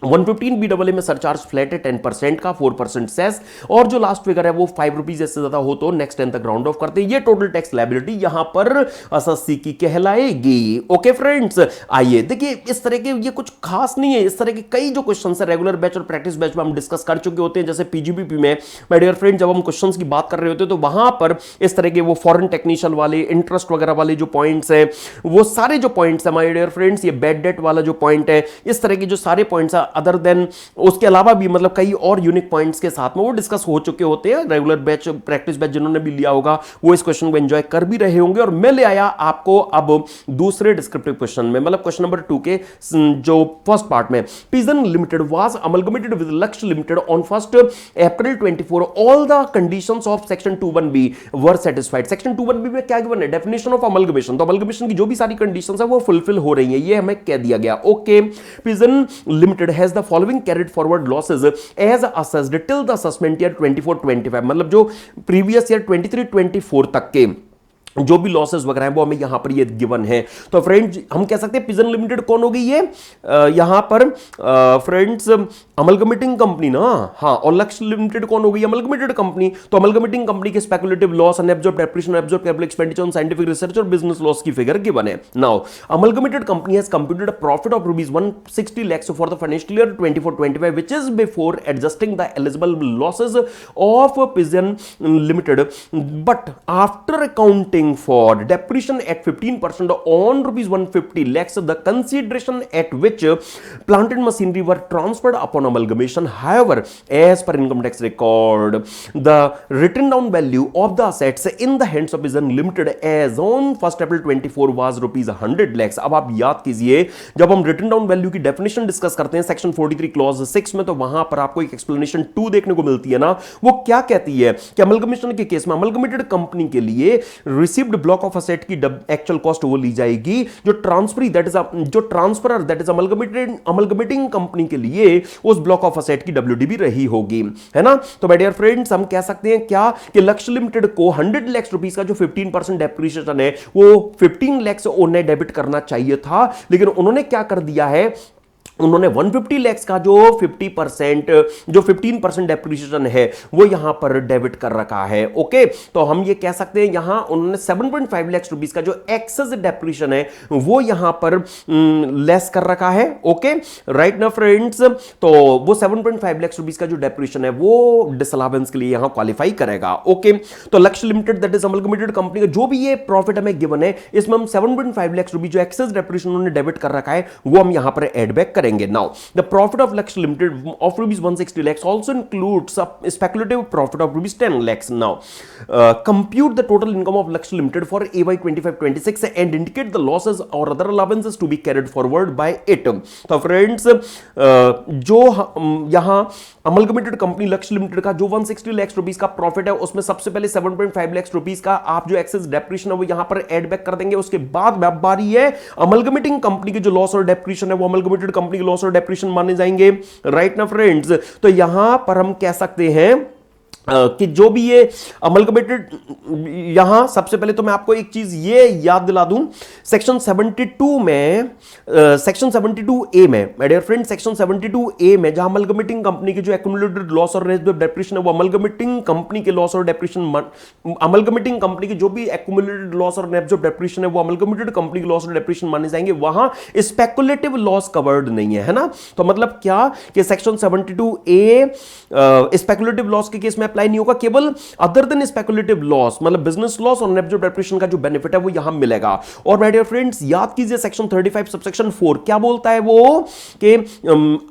115BAA में सरचार्ज फ्लैट है 10% का, 4% सेस, और जो लास्ट फिगर है वो 5 रुपीज से ज्यादा हो तो नेक्स्ट 10 तक राउंड ऑफ करते हैं। ये टोटल टैक्स लायबिलिटी यहां पर एसएससी की कहलाएगी। ओके फ्रेंड्स, आइए देखिए, इस तरह के ये कुछ खास नहीं है, इस तरह के कई जो क्वेश्चन है रेगुलर बैच और प्रैक्टिस बैच में हम डिस्कस कर चुके होते हैं। जैसे पीजीबीपी में माय डियर फ्रेंड जब हम क्वेश्चन की बात कर रहे होते हैं तो वहां पर इस तरह के वो फॉरेन टेक्नीशियन वाले, इंटरेस्ट वगैरह वाले जो पॉइंट्स है, वो सारे जो पॉइंट्स है माय डियर फ्रेंड्स, ये बैड डेट वाला जो पॉइंट है, इस तरह के जो सारे पॉइंट्स है अदर देन उसके अलावा भी मतलब कई और यूनिक पॉइंट्स के साथ में वो डिस्कस हो चुके होते हैं। रेगुलर बैच, प्रैक्टिस बैच जिन्होंने भी लिया होगा वो इस क्वेश्चन को एंजॉय कर भी रहे होंगे। और मैं ले आया आपको अब दूसरे डिस्क्रिप्टिव क्वेश्चन में, मतलब क्वेश्चन नंबर 2 के जो फर्स्ट पार्ट में, Pigeon limited was amalgamated with Lakshya limited on 1 April 24, all the conditions of section 21B were satisfied. Section 21B में क्या गिवन है, डेफिनेशन ऑफ अमलगमेशन, तो अमलगमेशन की जो भी सारी कंडीशंस है वो फुलफिल हो रही है, ये हमें कह दिया गया। Okay, pigeon limited has the following carried forward losses as assessed till the assessment year 24-25, मतलब जो प्रीवियस ईयर 23-24 तक के जो भी लॉसेस वगैरह हैं वो हमें यहां पर ये गिवन है। तो फ्रेंड्स हम कह सकते हैं पिजन लिमिटेड कौन होगी ये, यहां पर फ्रेंड्स अमलगमेटिंग कंपनी ना, हाँ, और लक्ष्य लिमिटेड कौन होगी, अमलगमेटेड कंपनी। तो अमलगमेटिंग कंपनी के speculative loss, unabsorbed depreciation, absorbed capital expenditure on scientific research और बिजनेस लॉस की फिगर गिवन है। Now amalgamated company has computed a profit of rupees 160 lakhs for the financial year 24-25 which is before adjusting the eligible losses of pigeon limited, but after accounting for depreciation at 15% on rupees 150 lakhs, the consideration at which plant and machinery were transferred upon amalgamation. However, as per income tax record, the written down value of the assets in the hands of Pigeon Limited as on 1st April 24 was rupees 100 lakhs. अब आप याद कीजिए, जब हम written down value की definition discuss करते हैं section 43 clause 6 में, तो वहां पर आपको एक एक्सप्लेनेशन 2 देखने को मिलती है ना, वो क्या कहती है कि अमलगमेशन के केस में अमलगमेटेड कंपनी के लिए रिसीव्ड ब्लॉक ऑफ असेट की एक्चुअल कॉस्ट वो ली जाएगी, जो ट्रांसफरी दैट इज जो transferor that is amalgamating company के लिए उस ब्लॉक ऑफ असेट की WDB रही होगी, है ना। तो माय डियर फ्रेंड्स हम कह सकते हैं क्या कि लक्ष्य लिमिटेड को 100 लाख रुपीस का जो 15% डेप्रिसिएशन है वो 15 लाख से उन्हें डेबिट करना चाहिए था, लेकिन उन्होंने क्या कर दिया है, उन्होंने 150 लाख का जो 15% डेप्रिसिएशन है वो यहां पर डेबिट कर रखा है। ओके, तो हम ये कह सकते हैं यहां उन्होंने 7.5 लाख रुपीस का जो एक्सेस डेप्रिसिएशन है वो यहां पर लेस कर रखा है। ओके, राइट ना फ्रेंड्स, तो वो 7.5 लाख रुपीस का जो डेप्रिसिएशन है वो डिसअलावेंस के लिए यहां क्वालिफाई करेगा। ओके, तो लक्ष्य limited that is amalgamated company का जो भी ये प्रॉफिट हमें गिवन है, इसमें हम 7.5 लाख रुपीस जो एक्सेस डेप्रिसिएशन उन्होंने डेबिट कर रखा है वो हम यहां पर एड बैक करेंगे। करेंगे। नाउ द प्रॉफिट ऑफ लक्ष्य limited of rupees 160 lakhs also includes a speculative profit of rupees 10 lakhs. Now compute the total income of Lakshya Limited for AY 25-26 and indicate the losses or other allowances to be carried forward by it. तो friends जो यहां amalgamated company लक्ष्य limited का जो 160 lakh rupees का profit है, उसमें सबसे पहले 7.5 लाख रुपीस का आप जो एक्सेस डेप्रिएशन है वो यहां पर ऐड बैक कर देंगे। उसके बाद बारी है अमलगमेटिंग कंपनी के जो लॉस और डेप्रिएशन है वो अमलगमेटेड कंपनी के लॉस और डेप्रिएशन माने जाएंगे। राइट ना फ्रेंड्स? तो यहां पर हम कह सकते हैं कि जो भी ये अमलगमेटेड, यहां सबसे पहले तो मैं आपको एक चीज ये याद दिला दूं, सेक्शन 72 में, सेक्शन 72A में my dear friend, section 72A में जहां अमलगमेटिंग कंपनी के जो एक्यूमुलेटेड लॉस और डेप्रिएशन है वो अमलगमेटिंग कंपनी के लॉस और डेप्रिएशन, अमलगमेटिंग कंपनी के जो भी एक्यूमुलेटेड लॉस और डेप्रिएशन है वो अमलगमेटेड कंपनी के लॉस और डेप्रिएशन माने जाएंगे। वहां स्पेकुलेटिव लॉस कवर्ड नहीं है ना। तो मतलब क्या कि सेक्शन 72A स्पेकुलेटिव लॉस के केस में अप्लाई नहीं होगा, केवल अदर देन स्पेकुलेटिव लॉस मतलब बिजनेस लॉस और नेट डेप्रिएशन का जो बेनिफिट है वो यहां मिलेगा। और माय डियर फ्रेंड्स याद कीजिए सेक्शन 35 सबसेक्शन 4 क्या बोलता है वो कि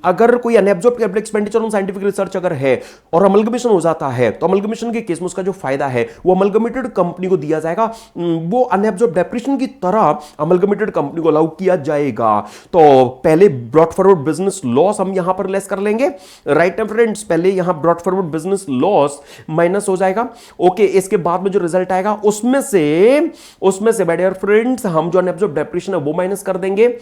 अगर कोई unabsorbed capital expenditure on scientific research अगर है और अमलगमेशन हो जाता है तो अमलगमेशन के केस में उसका जो फायदा है वो अमलगमेटेड कंपनी को दिया जाएगा, वो अनएब्जॉर्ब्ड डेप्रिएशन की तरह अमलगमेटेड कंपनी को अलाउ किया जाएगा। तो पहले ब्रॉट फॉरवर्ड बिजनेस लॉस हम यहां पर लेस कर लेंगे। राइट ना फ्रेंड्स? पहले यहां brought forward business loss minus हो जाएगा। ओके, इसके बाद में जो रिजल्ट आएगा उसमें से माय डियर फ्रेंड्स हम जो अनएब्जॉर्ब्ड डेप्रिएशन है वो माइनस कर देंगे।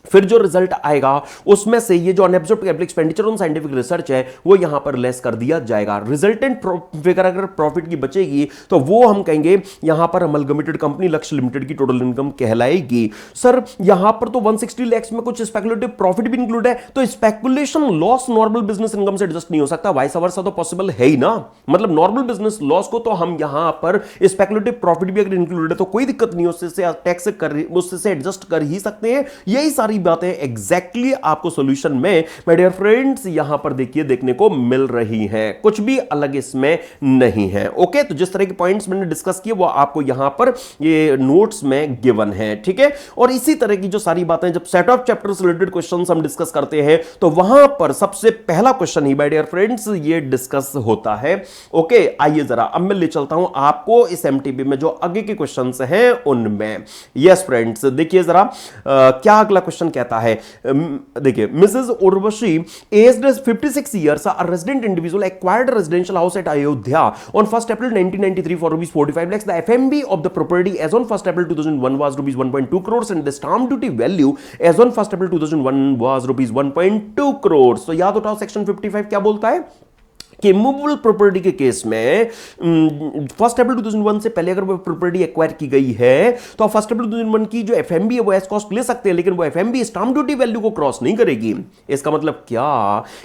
फिर जो रिजल्ट आएगा उसमें से ये जो unabsorbed capital expenditure on scientific research है वो यहां पर लेस कर दिया जाएगा। रिजल्टेंट फिगर अगर प्रॉफिट की बचेगी तो वो हम कहेंगे यहां पर अमलगमेटेड कंपनी लक्ष्य लिमिटेड की टोटल इनकम कहलाएगी। सर यहां पर तो 160 लाख में कुछ स्पेकुलेटिव प्रॉफिट भी इंक्लूड है, तो speculation loss normal business income से एडजस्ट नहीं हो सकता, वाइस वर्सा तो पॉसिबल है ही ना। मतलब नॉर्मल बिजनेस लॉस को तो हम यहां पर स्पेकुलेटिव प्रॉफिट भी अगर इंक्लूड है तो कोई दिक्कत नहीं, उससे टैक्स उससे एडजस्ट कर ही सकते हैं। यही सारी बातें एग्जैक्टली आपको सॉल्यूशन में माय डियर फ्रेंड्स यहां पर देखिए देखने को मिल रही हैं, कुछ भी अलग इसमें नहीं है। ओके, तो जिस तरह के पॉइंट्स मैंने डिस्कस किए वो आपको यहां पर ये नोट्स में गिवन है, ठीक है। और इसी तरह की जो सारी बातें जब set off chapters related questions हम डिस्कस करते हैं तो वहां पर सबसे पहला क्वेश्चन ही माय डियर फ्रेंड्स ये डिस्कस होता है। ओके, आइए जरा अब मैं ले चलता हूं आपको इस एमटीबी में जो आगे के क्वेश्चंस हैं उनमें। यस फ्रेंड्स, देखिए जरा क्या अगला क्वेश्चन कहता है। देखिए, missus Urvashi aged 56 years, a resident individual acquired a residential house at Ayodhya on 1st April 1993 for rupees 45 lakhs. The FMB of the property as on 1st April 2001 was rupees 1.2 crores and the stamp duty value as on 1st April 2001 was rupees 1.2 crores. तो याद उठाओ section 55 क्या बोलता है कि movable property के case में 1 अप्रैल 2001 से पहले अगर वो प्रॉपर्टी एक्वायर की गई है तो 1 अप्रैल 2001 की जो एफएमबी है वो एज कॉस्ट ले सकते हैं, लेकिन वो एफएमबी स्टाम्प ड्यूटी वैल्यू को क्रॉस नहीं करेगी। इसका मतलब क्या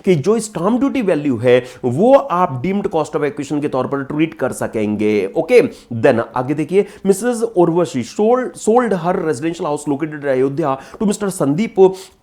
कि जो स्टाम्प ड्यूटी वैल्यू है वो आप डीम्ड कॉस्ट ऑफ एक्विजिशन के तौर पर ट्रीट कर सकेंगे। ओके, देन आगे देखिए, missus Urvashi sold her residential house located Ayodhya to mister Sandeep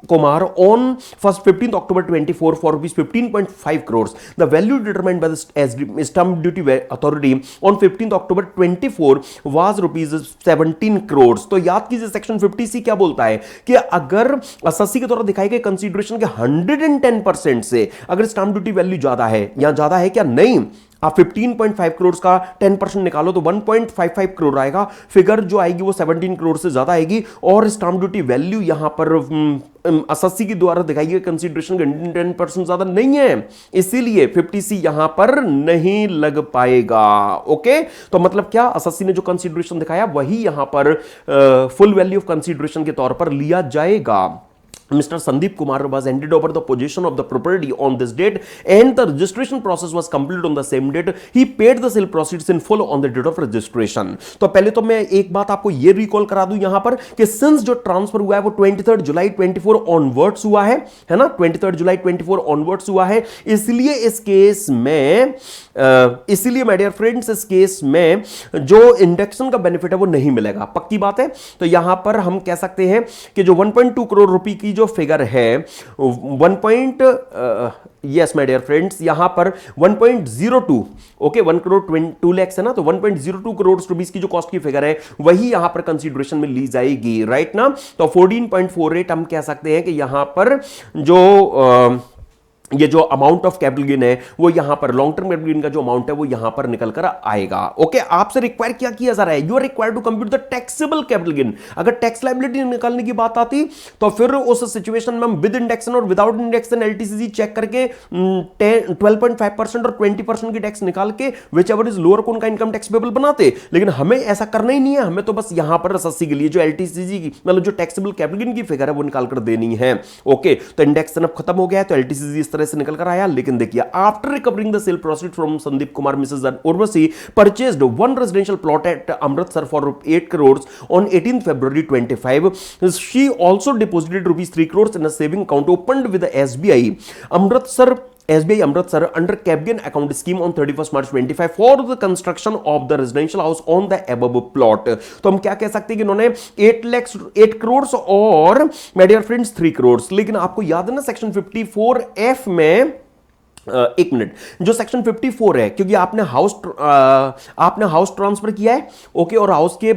Kumar on 15 October 24 for rupees 15.5 crores. The value determined by the as stamp duty authority on 15th October 24 was rupees 17 crores. तो याद कीजिए section 50C क्या बोलता है कि अगर एसएससी के द्वारा दिखाई गई कंसीडरेशन के 110% से अगर स्टाम्प ड्यूटी वैल्यू ज्यादा है, या ज्यादा है क्या नहीं, आप 15.5 करोड़ का 10% निकालो तो 1.55 करोड़ आएगा, फिगर जो आएगी वो 17 करोड़ से ज्यादा आएगी और स्टाम्प ड्यूटी वैल्यू यहां पर एसएससी के द्वारा दिखाई गई कंसीडरेशन के 110% ज्यादा नहीं है, इसीलिए 50C यहां पर नहीं लग पाएगा। ओके, तो मतलब क्या, एसएससी ने जो कंसीडरेशन दिखाया वही यहां पर फुल वैल्यू ऑफ कंसीडरेशन के तौर पर लिया जाएगा। Mr. Sandeep Kumar was handed over the possession of the property on this date and the registration process was completed on the same date. He paid the sale proceeds in full on the date of registration. तो पहले तो मैं एक बात आपको ये recall करा दूं यहां पर कि सिंस जो ट्रांसफर हुआ है वो 23 जुलाई 24 ऑनवर्ड्स हुआ है ना, 23 जुलाई 24 ऑनवर्ड्स हुआ है, इसलिए इस केस में इसीलिए माय डियर फ्रेंड्स इस केस में जो इंडक्शन का बेनिफिट है वो नहीं मिलेगा, पक्की बात है। तो यहां पर हम कह सकते हैं कि जो 1.2 करोड़ रुपए की जो फिगर है 1. यस माय डियर फ्रेंड्स, यहां पर 1.02, ओके 1 करोड़ 2 लाख है ना, तो 1.02 करोड़ रुपीस की जो कॉस्ट की फिगर है वही यहां पर कंसीडरेशन में ली जाएगी, राइट ना। तो 14.48 हम कह सकते हैं कि यहां पर जो ये जो अमाउंट ऑफ कैपिटल गेन है वो यहां पर लॉन्ग टर्म कैपिटल गेन का जो अमाउंट है वो यहां पर निकल कर आएगा। ओके, आपसे रिक्वायर क्या किया जा रहा है, you are required to compute the taxable capital gain. अगर टैक्स लायबिलिटी निकालने की बात आती तो फिर उस सिचुएशन में हम विद इंडेक्सन और विदाउट इंडेक्सन एलटीसीजी चेक करके 12.5% और 20% की टैक्स निकाल के विच एवर इज लोअर को उनका इनकम टैक्स पेबल बनाते, लेकिन हमें ऐसा करना ही नहीं है। हमें तो बस यहां पर एसएससी के लिए जो एलटीसीजी की मतलब जो टैक्सेबल कैपिटल गेन की फिगर है वो निकाल कर देनी है। ओके, तो इंडेक्सन अब खत्म हो गया है, तो एलटीसीजी इस तरह से निकल कर आया। लेकिन देखिए, after recovering the sale proceed from Sandeep Kumar missus Urvashi purchased one residential plot at Amritsar for 8 crores on 18th February 25. She also deposited rupees 3 crores in a saving account opened with the SBI Amritsar under cap gain account scheme on 31st March 25 for the construction of the residential house on the above plot. तो हम क्या कह सकते हैं कि इन्होंने 8 crores और my dear friends 3 crores, लेकिन आपको याद है ना सेक्शन 54F में एक मिनट, जो सेक्शन 54 है, क्योंकि आपने हाउस ट्रांसफर किया है, ओके, और हाउस के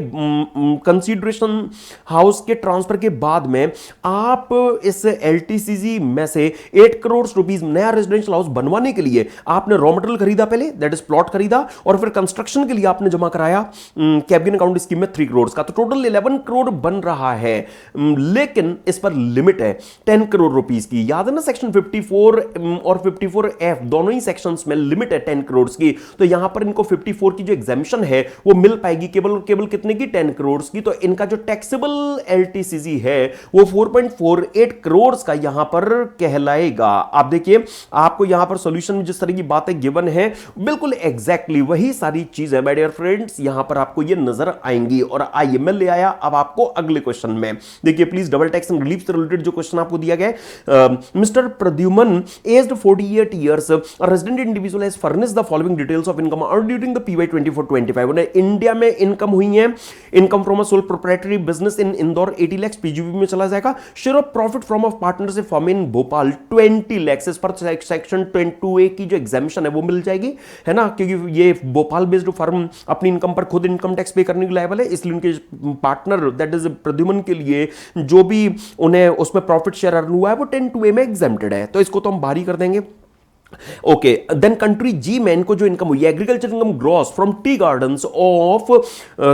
कंसीडरेशन हाउस के ट्रांसफर के बाद में आप इस एलटीसीजी में से 8 करोड़ रुपीस नया रेजिडेंशियल हाउस बनवाने के लिए आपने रॉ मटेरियल खरीदा, पहले दैट इज प्लॉट खरीदा, और फिर कंस्ट्रक्शन के लिए आपने जमा कराया कैबिन अकाउंट स्कीम में 3 करोड़ का, तो टोटल 11 करोड़ बन रहा है। लेकिन इस पर लिमिट है 10 करोड़ रुपीस की। याद है ना, सेक्शन 54 और 54F दोनों ही सेक्शंस में लिमिट है 10 करोड़ की। तो यहां पर इनको 54 की जो एग्जामिशन है वो मिल पाएगी केवल कितने की, 10 करोड़ की। तो इनका जो टैक्सेबल एलटीसीजी है वो 4.48 करोड़ का यहां पर कहलाएगा। आप देखिए, आपको यहां पर सॉल्यूशन में जिस तरह की बातें गिवन है बिल्कुल एग्जैक्टली वही सारी चीज है माय डियर फ्रेंड्स, यहां पर आपको ये नजर आएंगी। और आइए मैं ले आया अब आपको अगले क्वेश्चन में। देखिए please, double tax and relief से रिलेटेड जो क्वेश्चन आपको दिया गया, mister Pradyuman aged 48 years, a resident individual has furnished the following details of income earned during the PY 24-25. उन्हें इंडिया में इनकम हुई है, income from a sole proprietary business in Indore 80 lakhs PGB में चला जाएगा। Share of profit from of partnership firm in Bhopal 20 lakhs। इस पर section 22A की जो एग्जामिशन है वो मिल जाएगी, है ना, क्योंकि ये भोपाल बेस्ड फर्म अपनी इनकम पर खुद इनकम टैक्स पे करने के लायबल है, इसलिए उनके पार्टनर दैट इज प्रद्युमन के लिए जो भी उन्हें उसमें प्रॉफिट शेयर अर्न हुआ है वो 10(2A में एग्जेम्प्टेड है, तो इसको तो हम बाहर ही कर देंगे। ओके, देन कंट्री जी में इनको जो इनकम हुई है, agriculture income gross from tea gardens of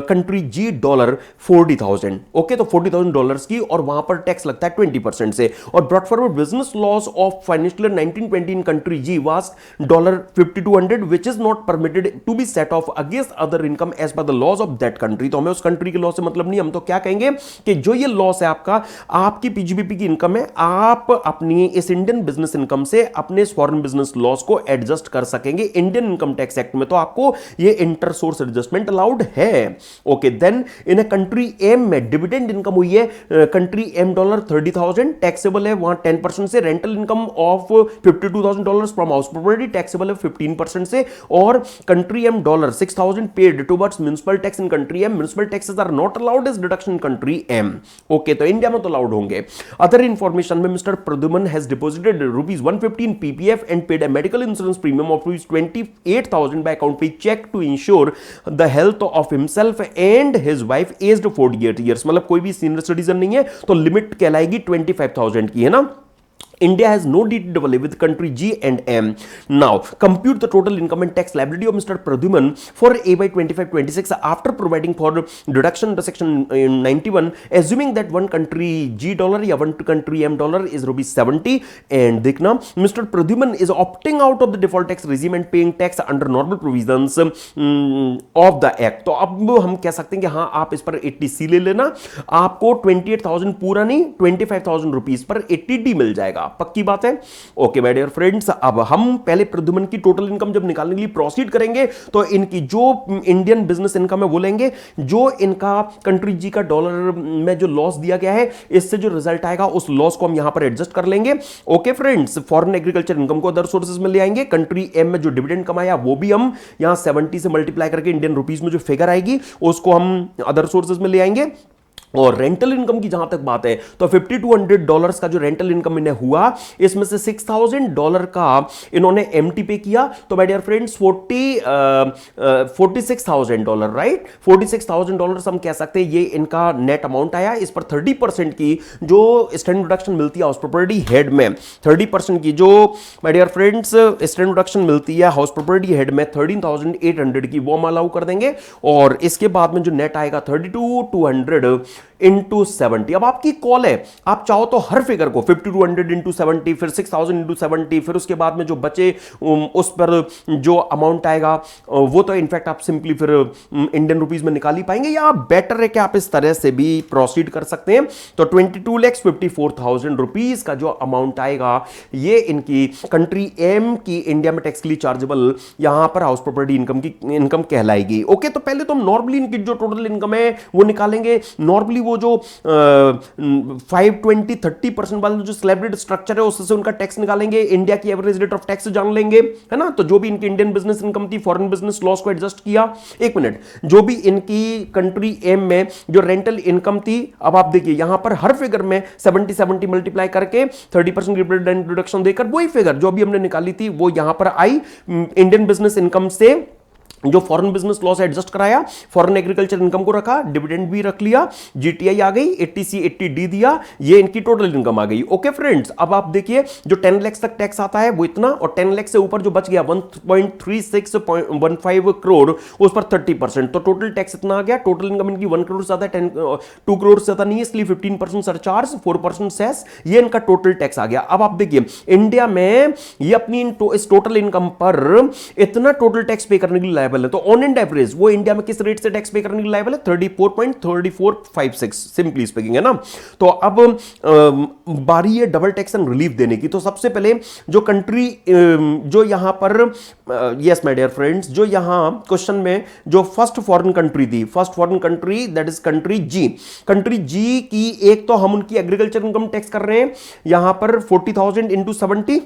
country G $40,000। Okay, तो $40,000 की, और वहां पर टैक्स लगता है 20% से। और brought forward business loss of financial year 1920 in country G was $5200 which is not permitted to be set off against other income as per the loss of that country. तो हमें उस कंट्री के loss से मतलब नहीं, हम तो क्या कहेंगे कि जो ये लॉस है आपका, आपकी पीजीबीपी की इनकम है, आप अपनी इस इंडियन बिजनेस इनकम से अपने फॉरेन बिजनेस लॉस को एडजस्ट कर सकेंगे। इंडियन इनकम टैक्स एक्ट में तो आपको ये इंटर सोर्स एडजस्टमेंट अलाउड है। Okay, then in country M में डिविडेंड इनकम हुई है कंट्री एम $30,000, टैक्सेबल है वहां 10% से। Rental income of $52,000 from house property taxable है 15% से। और country M $6,000 paid towards municipal tax in country M. Municipal taxes are not allowed as deduction in country M. Okay, तो India में तो allowed होंगे। अदर इंफॉर्मेशन में Mr Pradyuman has deposited ₹115 PPF and paid a medical insurance premium of ₹28,000 by account pay check to ensure the health of himself and his wife aged 48 years। मतलब कोई भी senior citizen नहीं है तो limit कहलाएगी 25,000 की, है ना। India has no DTAA with country G and M. Now, compute the total income and tax liability of Mr. Pradyuman for AY 25-26 after providing for deduction under section 91, assuming that one country G dollar या one country M dollar is ₹70, and देखना Mr. Pradyuman is opting out of the default tax regime and paying tax under normal provisions of the act। तो अब हम कह सकते हैं कि हाँ, आप इस पर 80C ले लेना, आपको 28,000 पूरा नहीं 25,000 रुपीज पर 80D मिल जाएगा। पक्की बात है। ओके माय डियर फ्रेंड्स, अब हम पहले प्रद्युमन की टोटल इनकम जब निकालने के लिए प्रोसीड करेंगे तो इनकी जो इंडियन बिजनेस इनकम है वो लेंगे, जो इनका कंट्री जी का डॉलर में जो लॉस दिया गया है इससे जो रिजल्ट आएगा उस लॉस को हम यहां पर एडजस्ट कर लेंगे। Okay friends, foreign agriculture income को अदर सोर्सेज में ले आएंगे। कंट्री एम में जो डिविडेंड कमाया वो भी हम यहां 70 से मल्टीप्लाई करके इंडियन रुपीज में जो फिगर आएगी उसको हम अदर सोर्सेज में ले आएंगे। और रेंटल इनकम की जहां तक बात है तो $5200 का जो रेंटल इनकम इन्हें हुआ, इसमें से $6000 का इन्होंने एमटी पे किया। तो माय डियर फ्रेंड्स, $46,000, राइट, $46,000 हम कह सकते हैं ये इनका नेट अमाउंट आया। इस पर 30% की जो स्टैंडर्ड डिडक्शन मिलती है हाउस प्रॉपर्टी हेड में, 30% की जो my dear friends standard deduction मिलती है हाउस प्रॉपर्टी हेड में 13,800 की, वो हम अलाउ कर देंगे। और इसके बाद में जो नेट आएगा 32,200 इंटू 70। अब आपकी कॉल है, आप चाहो तो हर फिगर को 5200 इंटू 70, फिर 6000 इंटू 70, फिर उसके बाद में जो बचे उस पर जो अमाउंट आएगा वो तो इनफैक्ट आप सिंपली फिर इंडियन रुपीज में निकाल ही पाएंगे, या बेटर है कि आप इस तरह से भी प्रोसीड कर सकते हैं। तो 22,54,000 रुपीज का जो अमाउंट आएगा ये इनकी कंट्री एम की इंडिया में टैक्स के लिए चार्जेबल यहां पर हाउस प्रॉपर्टी इनकम की इनकम कहलाएगी। ओके, तो पहले तो हम नॉर्मली इनकी जो टोटल इनकम है वो निकालेंगे। नॉर्मली वो जो 520-30% वाला जो स्लैबेड स्ट्रक्चर है उससे उनका टैक्स निकालेंगे, इंडिया की एवरेज रेट ऑफ टैक्स जान लेंगे, है ना। तो जो भी इनकी इंडियन बिजनेस इनकम थी, फॉरेन बिजनेस लॉस को एडजस्ट किया। एक मिनट, जो भी इनकी कंट्री एम में जो रेंटल इनकम थी, अब आप देखिए यहां पर हर फिगर में 70 मल्टीप्लाई करके 30% रिडक्शन देकर वही फिगर जो अभी हमने निकाली थी वो यहां पर आई। इंडियन बिजनेस इनकम से जो फॉरेन बिजनेस लॉस एडजस्ट कराया, फॉरेन एग्रीकल्चर इनकम को रखा, डिविडेंड भी रख लिया, जीटीआई आ गई, 80C 80D दिया, ये इनकी टोटल इनकम आ गई। ओके फ्रेंड्स, अब आप देखिए जो 10 लाख तक टैक्स आता है वो इतना, और 10 लाख से ऊपर जो बच गया 1.3615 करोड़, उस पर 30%, तो टोटल टैक्स इतना आ गया। टोटल इनकम इनकी 1 करोड़ से ज्यादा, 2 करोड़ से ज्यादा नहीं है, इसलिए 15% सरचार्ज, 4% सेस, ये इनका टोटल टैक्स आ गया। अब आप देखिए इंडिया में ये अपनी इस टोटल इनकम पर इतना टोटल टैक्स पे करने के लिए लायबल है। तो ऑन एंड एवरेज वो इंडिया में किस रेट से टैक्स पे करने के लिए लायबल है? 34.3456 सिंपली स्पीकिंग, है ना। तो अब बारी है डबल टैक्स एंड रिलीफ देने की। तो सबसे पहले जो कंट्री जो यहां पर यस माय डियर फ्रेंड्स, जो यहां क्वेश्चन में जो फर्स्ट फॉरेन कंट्री थी, first foreign country that is country G. Country G की एक तो हम उनकी एग्रीकल्चर इनकम टैक्स कर रहे हैं यहां पर 40,000 इंटू 70,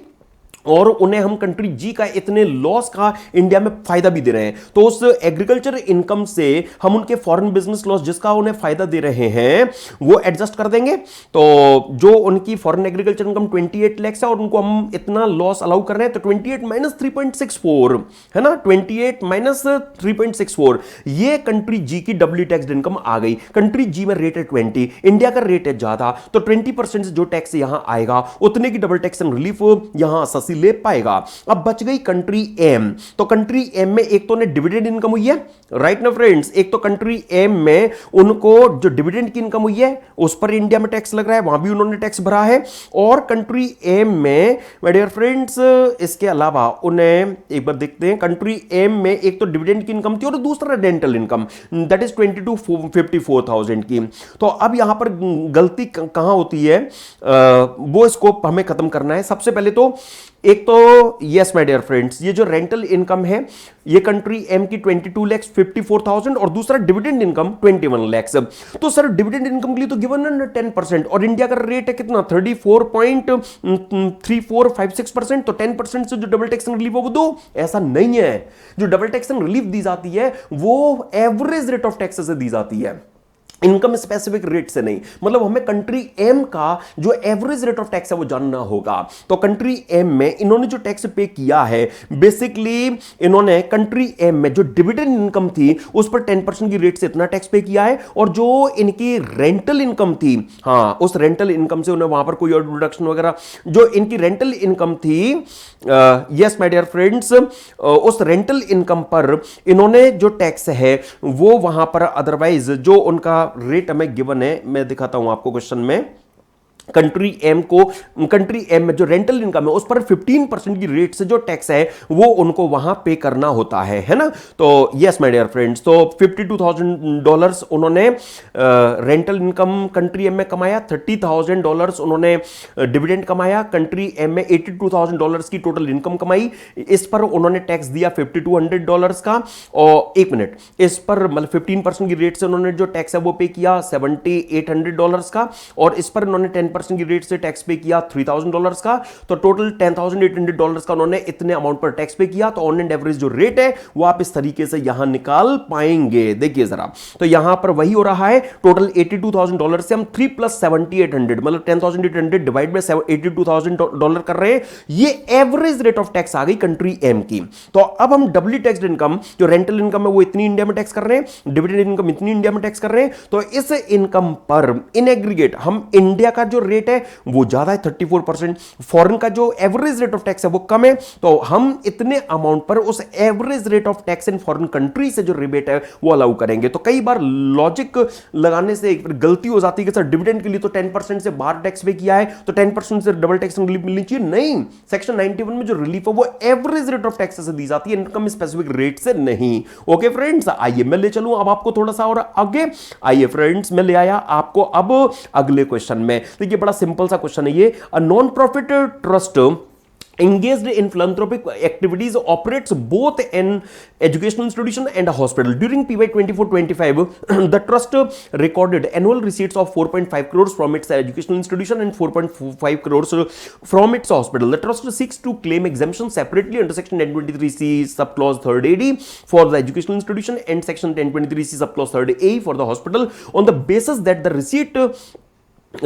और उन्हें हम कंट्री जी का इतने लॉस का इंडिया में फायदा भी दे रहे हैं। तो उस एग्रीकल्चर इनकम से हम उनके फॉरेन बिजनेस लॉस जिसका उन्हें फायदा दे रहे हैं वो एडजस्ट कर देंगे। तो जो उनकी फॉरेन एग्रीकल्चर इनकम 28 लाख है और उनको हम इतना लॉस अलाउ कर रहे हैं, तो 28 माइनस 3.64 है ना, 28 माइनस 3.64, ये कंट्री जी की डब्ल्यू टैक्स इनकम आ गई। कंट्री जी में रेट है 20, इंडिया का रेट है ज्यादा, तो 20% से जो टैक्स यहां आएगा उतने की डबल टैक्स एंड रिलीफ यहां ले पाएगा। अब बच गई कंट्री एम। तो कंट्री एम में एक तो डिविडेंड इनकम हुई है, राइट ना फ्रेंड्स, एक तो कंट्री एम में उनको जो डिविडेंड की इनकम हुई है उस पर इंडिया में टैक्स लग रहा है, वहां भी उन्होंने टैक्स भरा है। और कंट्री एम में माय डियर फ्रेंड्स इसके अलावा उन्हें एक बार देखते हैं, कंट्री एम में एक तो डिविडेंड की इनकम थी और दूसरा रेंटल इनकम दैट इज 22,54,000 की। तो अब यहां पर गलती कहां होती है वो स्कोप हमें खत्म करना है। सबसे पहले तो एक तो यस माय डियर फ्रेंड्स, ये जो रेंटल इनकम है ये कंट्री एम की 22,54,000 और दूसरा डिविडेंड इनकम 21 लाख। तो सर डिविडेंड इनकम के लिए तो गिवन है 10%, और इंडिया का रेट है कितना 34.3456%, तो 10% से जो डबल टैक्स रिलीफ वो दो, ऐसा नहीं है। जो डबल टैक्स रिलीफ दी जाती है वो एवरेज रेट ऑफ टैक्स से दी जाती है, इनकम स्पेसिफिक रेट से नहीं। मतलब हमें कंट्री एम का जो एवरेज रेट ऑफ टैक्स है वो जानना होगा। तो कंट्री एम में इन्होंने जो टैक्स पे किया है, बेसिकली इन्होंने कंट्री एम में जो डिविडेंड इनकम थी उस पर 10% की रेट से इतना टैक्स पे किया है, और जो इनकी रेंटल इनकम थी, हाँ उस रेंटल इनकम से उन्हें वहां पर कोई और डिडक्शन वगैरह, जो इनकी रेंटल इनकम थी यस माय डियर फ्रेंड्स, उस रेंटल इनकम पर इन्होंने जो टैक्स है वो वहां पर अदरवाइज जो उनका रेट हमें गिवन है, मैं दिखाता हूं आपको क्वेश्चन में। कंट्री एम को, कंट्री एम में जो रेंटल इनकम है उस पर 15% की रेट से जो टैक्स है वो उनको वहां पे करना होता है ना। तो यस माय डियर फ्रेंड्स, तो $52,000 उन्होंने रेंटल इनकम कंट्री एम में कमाया, $30,000 उन्होंने डिविडेंड कमाया, कंट्री एम में $82,000 की टोटल इनकम कमाई, इस पर उन्होंने टैक्स दिया $5200 का, और एक मिनट, इस पर मतलब 15% की रेट से उन्होंने जो टैक्स है वो पे किया $7,800 का, और इस पर उन्होंने 10% 18% की रेट से टैक्स पे किया $3,000 का, तो टोटल $10,800 का उन्होंने इतने अमाउंट पर टैक्स पे किया। तो ऑन एंड एवरेज जो रेट है वो आप इस तरीके से यहां निकाल पाएंगे। देखिए जरा, तो यहां पर वही हो रहा है, टोटल $82,000 से हम 3 + 7,800 मतलब 10,800 डिवाइड बाय $82,000 कर रहे हैं। ये एवरेज रेट ऑफ टैक्स आ गई कंट्री एम की। तो अब हम डबली टैक्स्ड इनकम, जो रेंटल इनकम है वो इतनी इंडिया में टैक्स कर रहे हैं, डिविडेंड इनकम इतनी इंडिया में टैक्स कर रहे हैं। तो इस इनकम पर इन एग्रीगेट हम इंडिया का जो रेट है वो ज्यादा है 34%, फॉरेन का जो एवरेज रेट ऑफ टैक्स है वो कम है। तो हम इतने अमाउंट पर उस average rate of tax in foreign country से जो रिबेट है वो अलाउ करेंगे। तो कई बार लॉजिक लगाने से एक गलती हो जाती है कि सर डिविडेंड के लिए तो 10% से बाहर टैक्स पे किया है तो 10% से डबल टैक्स रिलीफ मिलनी चाहिए। नहीं, सेक्शन 91 में जो रिलीफ है वो एवरेज रेट ऑफ टैक्स से दी जाती है, इनकम स्पेसिफिक रेट से नहीं। ओके फ्रेंड्स, आइए मैं ले चलूं अब आपको थोड़ा सा और आगे। आइए फ्रेंड्स, मैं ले आया आपको अब अगले क्वेश्चन में। देखिए बड़ा सिंपल सा क्वेश्चन है ये। A non profit trust engaged in philanthropic activities operates both an educational institution and a hospital. During PY 24-25 the trust recorded annual receipts of 4.5 crores from its educational institution and 4.5 crores from its hospital. The trust seeks to claim exemption separately under section 1023C subclause 3rd AD for the educational institution and section 1023C subclause 3rd A for the hospital on the basis that the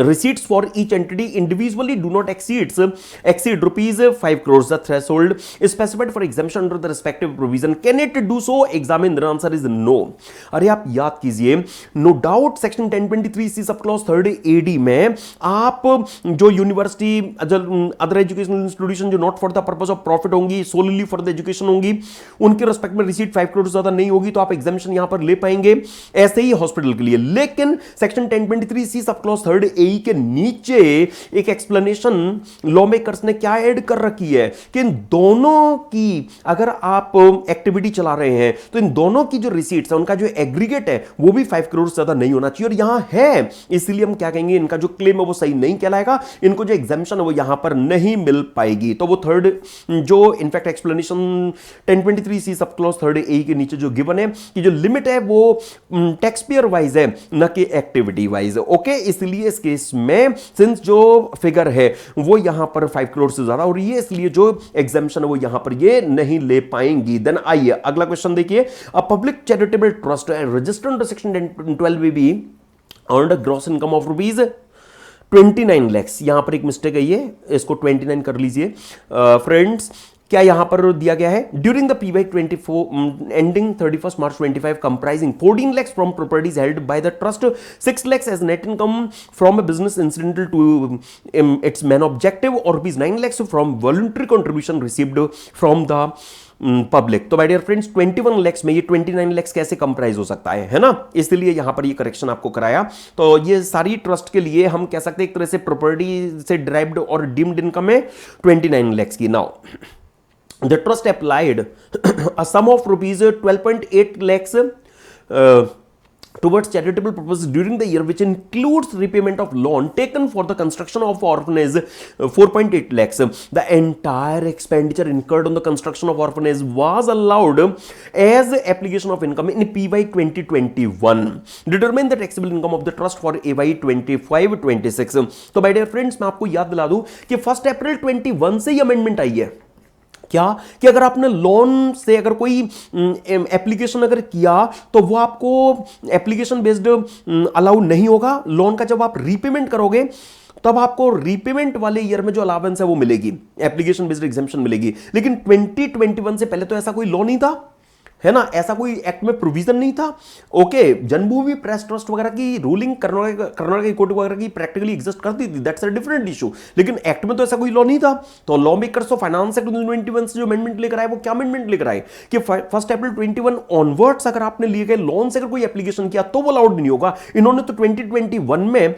receipts for each entity individually do not exceed rupees 5 crores. The threshold is specified for exemption under the respective provision. Can it do so? Examine. The answer is no. अरे आप याद कीजिए, no doubt section 1023C subclause 3rd AD में आप जो university, other educational institution जो not for the purpose of profit होंगी, solely for the education होंगी, उनके रिस्पेक्ट में रिसीट 5 करोड़ से ज्यादा नहीं होगी तो आप एग्जामिशन यहां पर ले पाएंगे। ऐसे ही हॉस्पिटल के लिए। लेकिन section 1023C subclause 3rd AE के नीचे एक एक्सप्लेनेशन लॉ मेकर्स ने क्या ऐड कर रखी है कि इन दोनों की अगर आप एक्टिविटी चला रहे हैं तो इन दोनों की जो रिसीट्स है उनका जो एग्रीगेट है वो भी 5 करोड़ से ज्यादा नहीं होना चाहिए। और यहां है, इसलिए हम क्या कहेंगे, इनका जो क्लेम है वो सही नहीं कहलाएगा, इनको जो एग्जाम्पशन है वो यहां पर नहीं मिल पाएगी। तो वो थर्ड जो in fact explanation 1023C subclause 3rd AE के नीचे जो गिवन है कि जो लिमिट है वो टैक्स पेयर वाइज है न कि एक्टिविटी वाइज। ओके, इसलिए इस केस में सिंस जो फिगर है वो यहां पर 5 करोड़ से ज्यादा हो रही है, इसलिए जो एग्जाम्पशन है वो यहां पर ये नहीं ले पाएंगी। देन आइए अगला क्वेश्चन देखिए। A public charitable trust registered under section 12BB earned a gross income of rupees 29 lakhs। यहां पर एक मिस्टेक है, ये इसको 29 कर लीजिए फ्रेंड्स। क्या यहां पर दिया गया है, during the PY 24 ending 31 March 25 comprising 14 lakhs from properties held by the trust, 6 lakhs as net income from a business incidental to its main objective और ₹9 lakhs from voluntary contribution received from the public. तो my dear friends 21 lakhs में ये 29 lakhs कैसे comprise हो सकता है ना, इसलिए यहां पर ये करेक्शन आपको कराया। तो ये सारी ट्रस्ट के लिए हम कह सकते हैं एक तरह से प्रॉपर्टी से डिराइव्ड और डीम्ड इनकम है 29 lakhs की। Now the trust applied a sum of rupees 12.8 lakhs towards charitable purposes during the year, which includes repayment of loan taken for the construction of orphanage 4.8 lakhs. The entire expenditure incurred on the construction of orphanage was allowed as application of income in PY 2021. Determine the taxable income of the trust for AY 25-26. तो my dear friends, मैं आपको याद दिला दूं कि 1 अप्रैल 21 से ही amendment आई है। क्या कि अगर आपने लोन से अगर कोई एप्लीकेशन अगर किया तो वो आपको एप्लीकेशन बेस्ड अलाउ नहीं होगा। लोन का जब आप रीपेमेंट करोगे तब आपको रीपेमेंट वाले ईयर में जो अलाउंस है वो मिलेगी, एप्लीकेशन बेस्ड एग्जेम्पशन मिलेगी। लेकिन 2021 से पहले तो ऐसा कोई लॉ नहीं था, है ना, ऐसा कोई एक्ट में प्रोविजन नहीं था। ओके, जन्मभूमि प्रेस ट्रस्ट वगैरह की रूलिंग कर्नाटक कोर्ट वगैरह की प्रैक्टिकली एग्जिस्ट करती थी, दैट्स अ डिफरेंट इशू। लेकिन एक्ट में तो ऐसा कोई लॉ नहीं था। तो law makers of finance act 2021 से जो अमेंडमेंट लेकर आए वो क्या अमेंडमेंट लेकर आए कि 1 अप्रैल 21 ऑनवर्ड्स अगर आपने लिए गए लोन से अगर कोई एप्लीकेशन किया तो वो अलाउड नहीं होगा। इन्होंने तो 2021 में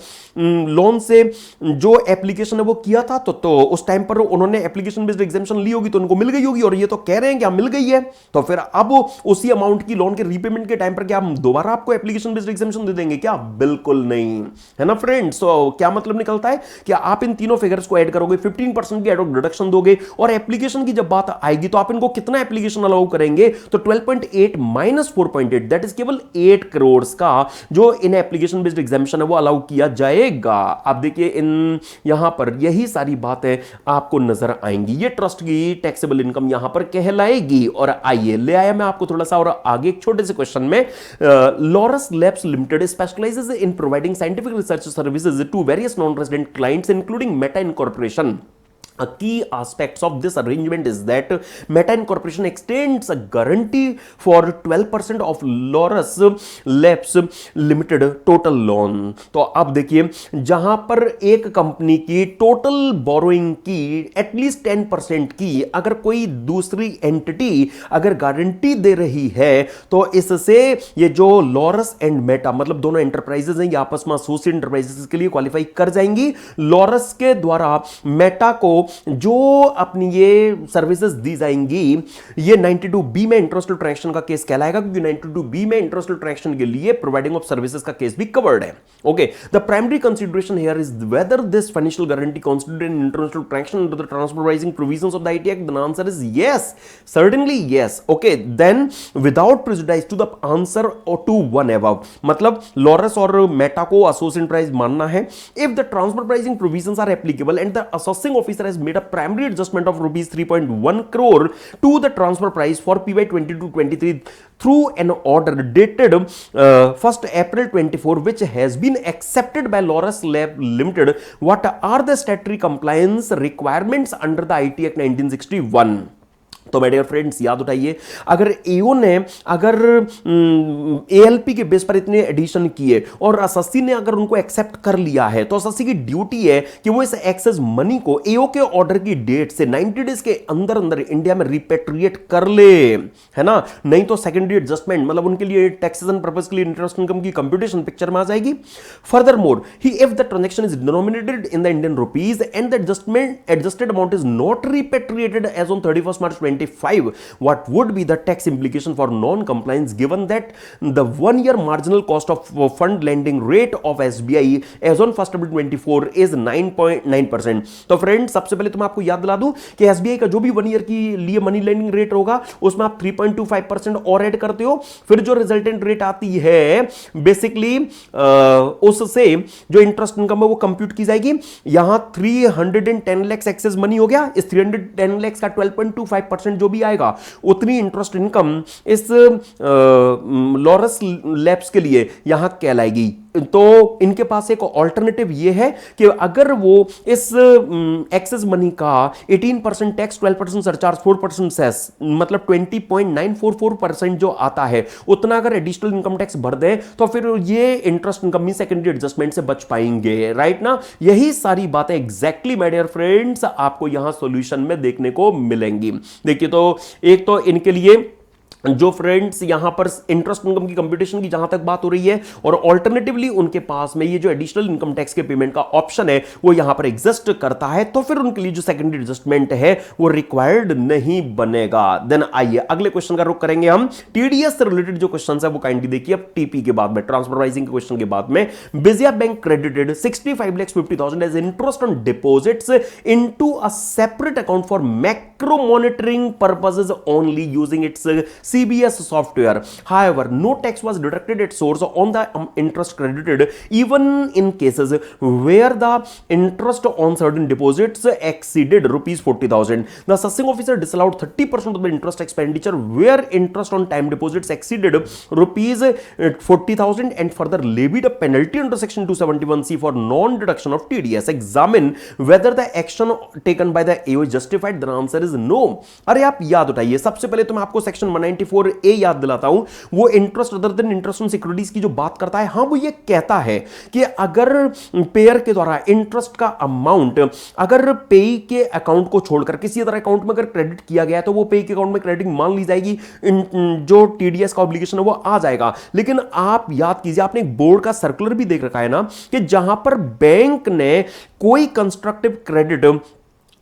लोन से जो एप्लीकेशन है वो किया था, तो उस टाइम पर उन्होंने एप्लीकेशन बेस्ड एग्जाम्पशन ली होगी तो उनको मिल गई होगी, और ये तो कह रहे हैं कि मिल गई है। तो फिर अब उसी अमाउंट की लोन के रीपेमेंट के टाइम पर क्या हम दोबारा आपको एप्लीकेशन बेस्ड एग्जामिनेशन दे देंगे क्या? बिल्कुल नहीं, है ना फ्रेंड्स। तो क्या मतलब निकलता है कि आप इन तीनों फिगर्स को ऐड करोगे, 15% की एडॉक डिडक्शन दोगे, और एप्लीकेशन की जब बात आएगी तो आप इनको कितना एप्लीकेशन अलाउ करेंगे? तो 12.8 माइनस 4.8 दैट इज केवल 8 करोड़ का जो इन एप्लीकेशन बेस्ड एग्जामिनेशन है वो अलाउ किया जाएगा। आप देखिए इन यहां पर यही सारी बातें आपको नजर आएंगी। ये ट्रस्ट की टैक्सेबल इनकम यहां पर कहलाएगी। और आइए ले आया मैं आपको थोड़ा सा और आगे एक छोटे से क्वेश्चन में। Laurus Labs Limited specialises in providing scientific research services to various non resident clients including Meta incorporation. A key aspects of this arrangement is that Meta Incorporation extends a guarantee for 12% of Laurus Labs Limited total loan. तो अब देखिए जहां पर एक company की total borrowing की at least 10% की अगर कोई दूसरी एंटिटी अगर गारंटी दे रही है तो इससे ये जो लॉरस एंड मेटा मतलब दोनों एंटरप्राइजेस हैं ये आपस में एसोसिएट एंटरप्राइजेस के लिए क्वालिफाई कर जाएंगी। लॉरस के द्वारा मेटा को जो अपनी ये सर्विसेज दी जाएंगी ये 92B में इंटरेस्टल ट्रैंजैक्शन का केस कहलाएगा क्योंकि 92B में इंटरेस्टल ट्रैंजैक्शन के लिए प्रोवाइडिंग ऑफ सर्विसेज का केस भी कवर्ड है। Okay, the primary consideration here is whether this financial guarantee constitute an international transaction under the transfer pricing provisions of the IT act. The answer is yes, certainly yes. Okay, then without prejudice to the answer to one above मतलब Laurus और Meta को associate price मानना है। If the transfer pricing provisions are applicable and the assessing officer has made a primary adjustment of rupees 3.1 crore to the transfer price for PY 22-23 through an order dated 1st April 24 which has been accepted by Laurus Lab Limited. What are the statutory compliance requirements under the IT Act 1961? तो मेरे friends याद उठाइए, अगर एओ ने अगर ALP के base पर इतने एडिशन किए और एसएससी ने अगर उनको एक्सेप्ट कर लिया है तो एसएससी की ड्यूटी है कि वो इस एक्सेस मनी को एओ के ऑर्डर की डेट से 90 डेज के अंदर अंदर इंडिया में रिपेट्रिएट कर ले, है ना। नहीं तो सेकेंडरी एडजस्टमेंट मतलब उनके लिए टैक्सेशन पर्पस के लिए इंटरेस्ट इनकम की कंप्यूटेशन पिक्चर में आ जाएगी। फर्दर मोर ही if the transaction is denominated in the Indian rupees and the adjusted amount is not repatriated as on 31st March 25, what would be the tax implication for non-compliance given that the 1-year marginal cost of fund lending rate of SBI as on 1st April 24 is 9.9%। तो friends सबसे पहले तो मैं आपको याद दिला दूं कि एसबीआई का जो भी 1 ईयर की लिए मनी लेंडिंग रेट होगा उसमें आप 3.25% और ऐड करते हो, फिर जो रिजल्टेंट रेट आती है बेसिकली उससे जो इंटरेस्ट इनकम है वो कंप्यूट की जाएगी। यहां 310 लाख एक्सेस मनी हो गया, इस 310 लाख का 12.25% जो भी आएगा उतनी इंटरेस्ट इनकम इस लॉरस लैब्स के लिए यहां कहलाएगी। तो इनके पास एक ऑल्टरनेटिव ये है कि अगर वो इस एक्सेस मनी का 18% टैक्स, 12% सरचार्ज, 4% सेस मतलब 20.944% जो आता है उतना अगर एडिशनल इनकम टैक्स भर दे तो फिर ये इंटरेस्ट इनकम में सेकेंडरी एडजस्टमेंट से बच पाएंगे, राइट ना। यही सारी बातें एग्जैक्टली माय डियर फ्रेंड्स आपको यहां सॉल्यूशन में देखने को मिलेंगी। देखिए तो एक तो इनके लिए जो फ्रेंड्स यहां पर इंटरेस्ट इनकम की कंप्यूटेशन की जहां तक बात हो रही है और ऑल्टरनेटिवली उनके पास में ये जो एडिशनल इनकम टैक्स के पेमेंट का ऑप्शन है वो यहां पर एग्जिस्ट करता है तो फिर उनके लिए जो सेकेंडरी एडजस्टमेंट है वो रिक्वायर्ड नहीं बनेगा। देन आइए अगले क्वेश्चन का रुख करेंगे हम। टीडीएस से रिलेटेड जो क्वेश्चन है वो काइंडली देखिए। अब टीपी के बाद में ट्रांसफर प्राइसिंग के क्वेश्चन के बाद में Vijaya Bank credited 65,50,000 as interest on deposits into a separate account for macro monitoring purposes only using its CBS software. However, no tax was deducted at source on the interest credited even in cases where the interest on certain deposits exceeded rupees 40,000. The assessing officer disallowed 30% of the interest expenditure where interest on time deposits exceeded rupees 40,000 and further levied a penalty under section 271C for non-deduction of TDS. Examine whether the action taken by the AO is justified. The answer is no. अरे आप याद उठाइए, सबसे पहले तो मैं आपको section 194A याद दिलाता हूं। वो interest other than interest on securities की जो बात करता है, हां वो ये कहता है कि अगर पेयर के द्वारा इंटरेस्ट का अमाउंट अगर पे के अकाउंट को छोड़कर किसी अदर अकाउंट में अगर क्रेडिट किया गया तो वो पे के अकाउंट में क्रेडिट मान ली जाएगी, जो टीडीएस का ऑब्लिगेशन है वो आ जाएगा। लेकिन आप याद कीजिए, आपने एक बोर्ड का सर्कुलर भी देख रखा है ना कि जहां पर बैंक ने कोई कंस्ट्रक्टिव क्रेडिट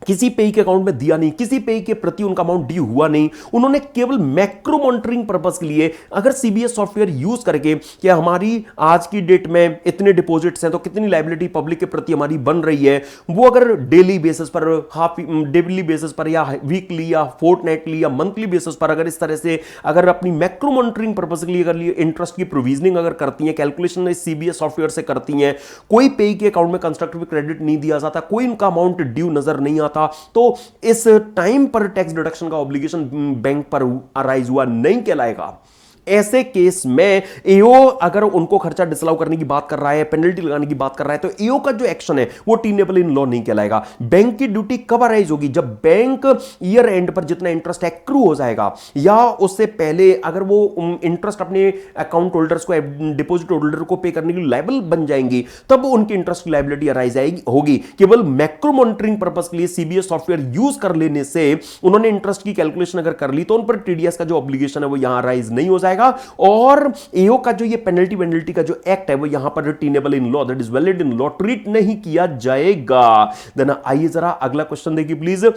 किसी पेई के अकाउंट में दिया नहीं, किसी पेई के प्रति उनका अमाउंट ड्यू हुआ नहीं। उन्होंने केवल मैक्रो मॉनिटरिंग पर्पस के लिए अगर सीबीएस सॉफ्टवेयर यूज करके कि हमारी आज की डेट में इतने डिपॉजिट्स हैं तो कितनी लायबिलिटी पब्लिक के प्रति हमारी बन रही है, वो अगर डेली बेसिस पर, हाफ डेली बेसिस पर या वीकली या फोर्टनाइटली या मंथली बेसिस पर अगर इस तरह से अगर अपनी मैक्रो मॉनिटरिंग पर्पस के लिए अगर इंटरेस्ट की प्रोविजनिंग अगर करती हैं, कैलकुलेशन सीबीएस सॉफ्टवेयर से करती हैं, कोई पेई के अकाउंट में कंस्ट्रक्टिव क्रेडिट नहीं दिया जाता, कोई उनका अमाउंट ड्यू नजर नहीं आता, तो इस टाइम पर टैक्स डिडक्शन का ऑब्लिगेशन बैंक पर अराइज हुआ नहीं कहलाएगा। ऐसे केस में एओ अगर उनको खर्चा डिसअलाउ करने की बात कर रहा है, पेनल्टी लगाने की बात कर रहा है, तो एओ का जो एक्शन है वो टीनेबल इन लॉ नहीं कहलाएगा। बैंक की ड्यूटी कब अराइज होगी? जब बैंक ईयर एंड पर जितना इंटरेस्ट एक्रू हो जाएगा या उससे पहले अगर वो इंटरेस्ट अपने अकाउंट होल्डर्स को, डिपॉजिट होल्डर को पे करने के लिए लायबल बन जाएंगी, तब उनकी इंटरेस्ट की लायबिलिटी अराइज होगी। केवल मैक्रो मॉनिटरिंग पर्पस के लिए सीबीएस सॉफ्टवेयर यूज कर लेने से उन्होंने इंटरेस्ट की कैलकुलेशन अगर कर ली तो उन पर टीडीएस का जो ऑब्लिगेशन है वो यहां अराइज नहीं हो जाएगा, और एओ का जो ये पेनल्टी का जो एक्ट है वो यहां पर tenable in law, that is valid in law, treat नहीं किया जाएगा। देन आइए जरा अगला क्वेश्चन देखिए please.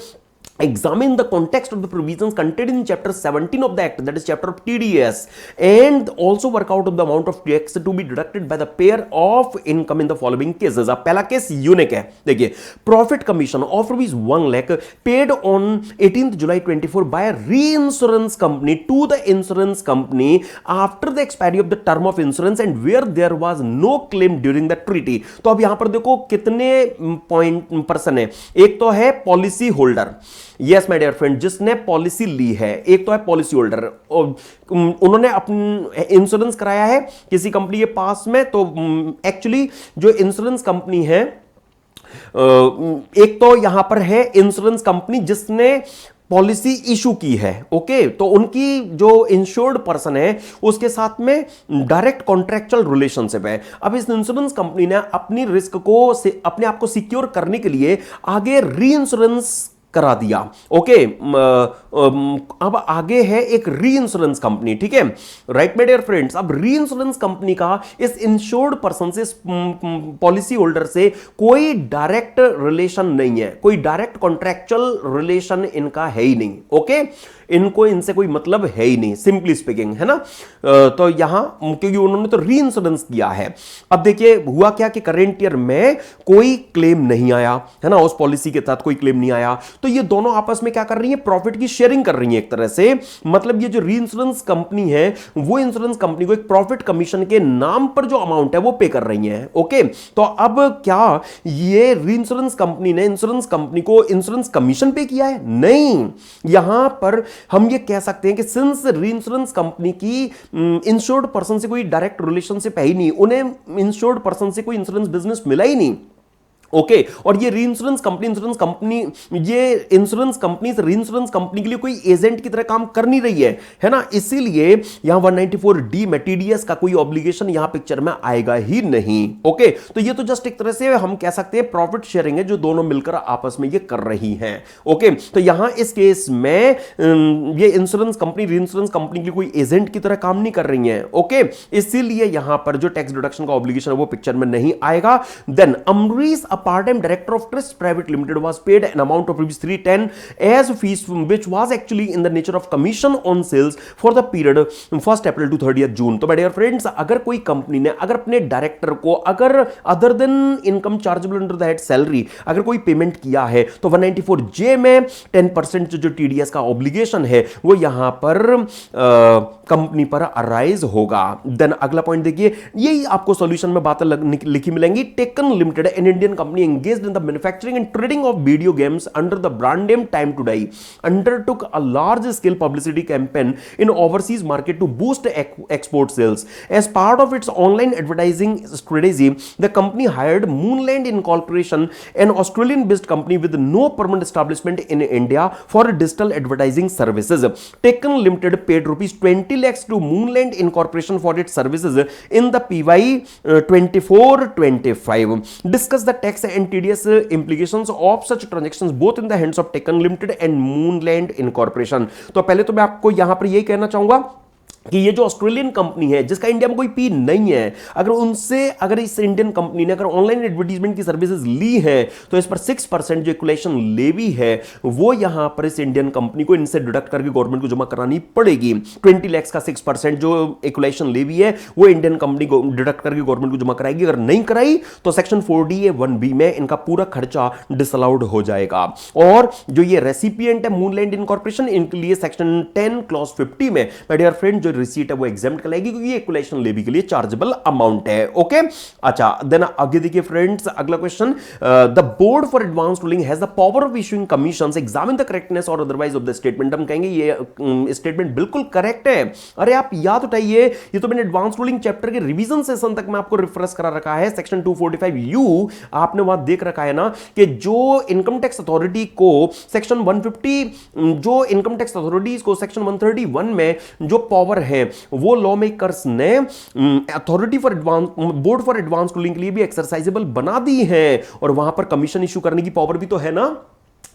Examine the context of the provisions contained in chapter 17 of the act, that is chapter of TDS, and also work out of the amount of tax to be deducted by the payer of income in the following cases। अब पहला case unique है, देखिए, profit commission of ₹1 lakh paid on 18th July 24 by a reinsurance company to the insurance company after the expiry of the term of insurance and where there was no claim during the treaty। तो अब यहां पर देखो कितने point person है, एक तो है policy holder, yes my dear friend, जिसने पॉलिसी ली है, एक तो है पॉलिसी होल्डर, उन्होंने अपना इंश्योरेंस कराया है किसी कंपनी के पास में, तो एक्चुअली जो इंश्योरेंस कंपनी है, एक तो यहां पर है इंश्योरेंस कंपनी जिसने पॉलिसी इशू की है, ओके, तो उनकी जो इंश्योर्ड पर्सन है उसके साथ में डायरेक्ट कॉन्ट्रैक्चुअल रिलेशनशिप है। अब इस इंश्योरेंस कंपनी ने अपनी रिस्क को अपने आप को सिक्योर करने के लिए आगे री इंश्योरेंस करा दिया, ओके। अब आगे है एक री इंश्योरेंस कंपनी, ठीक है, राइट माय डियर फ्रेंड्स। अब री इंश्योरेंस कंपनी का इस इंश्योर्ड पर्सन से, पॉलिसी होल्डर से कोई डायरेक्ट रिलेशन नहीं है, कोई डायरेक्ट कॉन्ट्रैक्चुअल रिलेशन इनका है ही नहीं, ओके, इनको इनसे कोई मतलब है ही नहीं, सिंपली स्पीकिंग, है ना। तो यहां क्योंकि उन्होंने तो री इंश्योरेंस किया है। अब देखिए हुआ क्या कि करेंट ईयर में कोई क्लेम नहीं आया, है ना, उस पॉलिसी के तहत कोई क्लेम नहीं आया, तो ये दोनों आपस में क्या कर रही है, प्रॉफिट की शेयरिंग कर रही है एक तरह से। मतलब ये जो री इंश्योरेंस कंपनी है वो इंश्योरेंस कंपनी को एक प्रॉफिट कमीशन के नाम पर जो अमाउंट है वो पे कर रही है, ओके। तो अब क्या ये री इंश्योरेंस कंपनी ने इंश्योरेंस कंपनी को इंश्योरेंस कमीशन पे किया है? नहीं, यहां पर हम ये कह सकते हैं कि सिंस री इंश्योरेंस कंपनी की इंश्योर्ड पर्सन से कोई डायरेक्ट रिलेशनशिप है ही नहीं, उन्हें इंश्योर्ड पर्सन से कोई इंश्योरेंस बिजनेस मिला ही नहीं, ओके। और ये री इंश्योरेंस कंपनी ये इंश्योरेंस कंपनी री इंश्योरेंस कंपनी के लिए कोई एजेंट की तरह काम कर नहीं रही है ना, इसीलिए यहां 194D में टीडीएस का कोई ऑब्लिगेशन यहां पिक्चर में आएगा ही नहीं, ओके। तो ये तो जस्ट एक तरह से हम कह सकते हैं प्रॉफिट शेयरिंग है जो दोनों मिलकर आपस में ये कर रही हैं, ओके। तो यहां इस केस में ये इंश्योरेंस कंपनी री इंश्योरेंस कंपनी की कोई एजेंट की तरह काम नहीं कर रही है, ओके, इसीलिए यहां पर जो टैक्स डिडक्शन का ऑब्लिगेशन है वो पिक्चर में नहीं आएगा। Then Amrish part-time director of Trust Private Limited was paid an amount of ₹310 as fees which was actually in the nature of commission on sales for the period 1st April to 30th June। तो dear friends, अगर कोई company ने अगर अपने director को अगर other than income chargeable under the head salary अगर कोई पेमेंट किया है तो 194J में 10% जो टीडीएस का ऑब्लिगेशन है वो यहां पर कंपनी पर अराइज होगा। देन अगला पॉइंट देखिए, यही आपको सॉल्यूशन में बातें लिखी मिलेंगी। Taken limited an Indian company engaged in the manufacturing and trading of video games under the brand name Time to Die undertook a large scale publicity campaign in overseas market to boost export sales. As part of its online advertising strategy, the company hired Moonland Incorporation, an Australian based company with no permanent establishment in India, for digital advertising services. Taken Limited paid ₹20 lakhs to Moonland Incorporation for its services in the PY 24-25. Discuss the tax and TDS implications of such transactions both in the hands of Taken Limited and Moonland Incorporation। तो पहले तो मैं आपको यहां पर यही कहना चाहूंगा कि ये जो ऑस्ट्रेलियन कंपनी है जिसका इंडिया में कोई पी नहीं है, अगर इस इंडियन कंपनी ने अगर ऑनलाइन एडवर्टीजमेंट की सर्विसेज ली है तो इस पर 6% जो इक्वलेशन लेवी है वो यहां पर इस इंडियन कंपनी को इनसे डिडक्ट करके गवर्नमेंट को जमा करानी पड़ेगी। 20 लाख का 6% जो इक्वलेशन लेवी है वो इंडियन कंपनी को डिडक्ट करके गवर्नमेंट को जमा कराएगी। अगर नहीं कराई तो सेक्शन 4DA(1)(b) में इनका पूरा खर्चा डिसअलाउड हो जाएगा। और जो ये रेसिपिएंट है मूनलैंड इनकॉर्पोरेशन, इनके लिए सेक्शन 10 क्लॉज 50 में माय डियर फ्रेंड जो रिसीट है वो एग्जाम्प्ट कराएगी क्योंकि ये इक्वलेशन लेवी के लिए चार्जेबल अमाउंट है। ओके, अच्छा देन आगे देखिए फ्रेंड्स, अगला question, the board for advance ruling has the power of issuing commissions, examine the correctness or otherwise of the statement. हम कहेंगे ये स्टेटमेंट बिल्कुल करेक्ट है। अरे आप याद उठाइए, ये तो मैंने एडवांस रूलिंग चैप्टर के रिवीजन सेशन तक मैं आपको रिफ्रेश करा रखा है। सेक्शन 245U आपने वहां देख रखा है ना कि जो इनकम टैक्स अथॉरिटी को सेक्शन 150, जो इनकम टैक्स अथॉरिटीज को सेक्शन 131 में जो पावर है वो लॉ मेकर्स ने authority for advance, board for advance ruling के लिए भी एक्सरसाइजेबल बना दी है। और वहां पर कमीशन इशू करने की पावर भी तो है ना।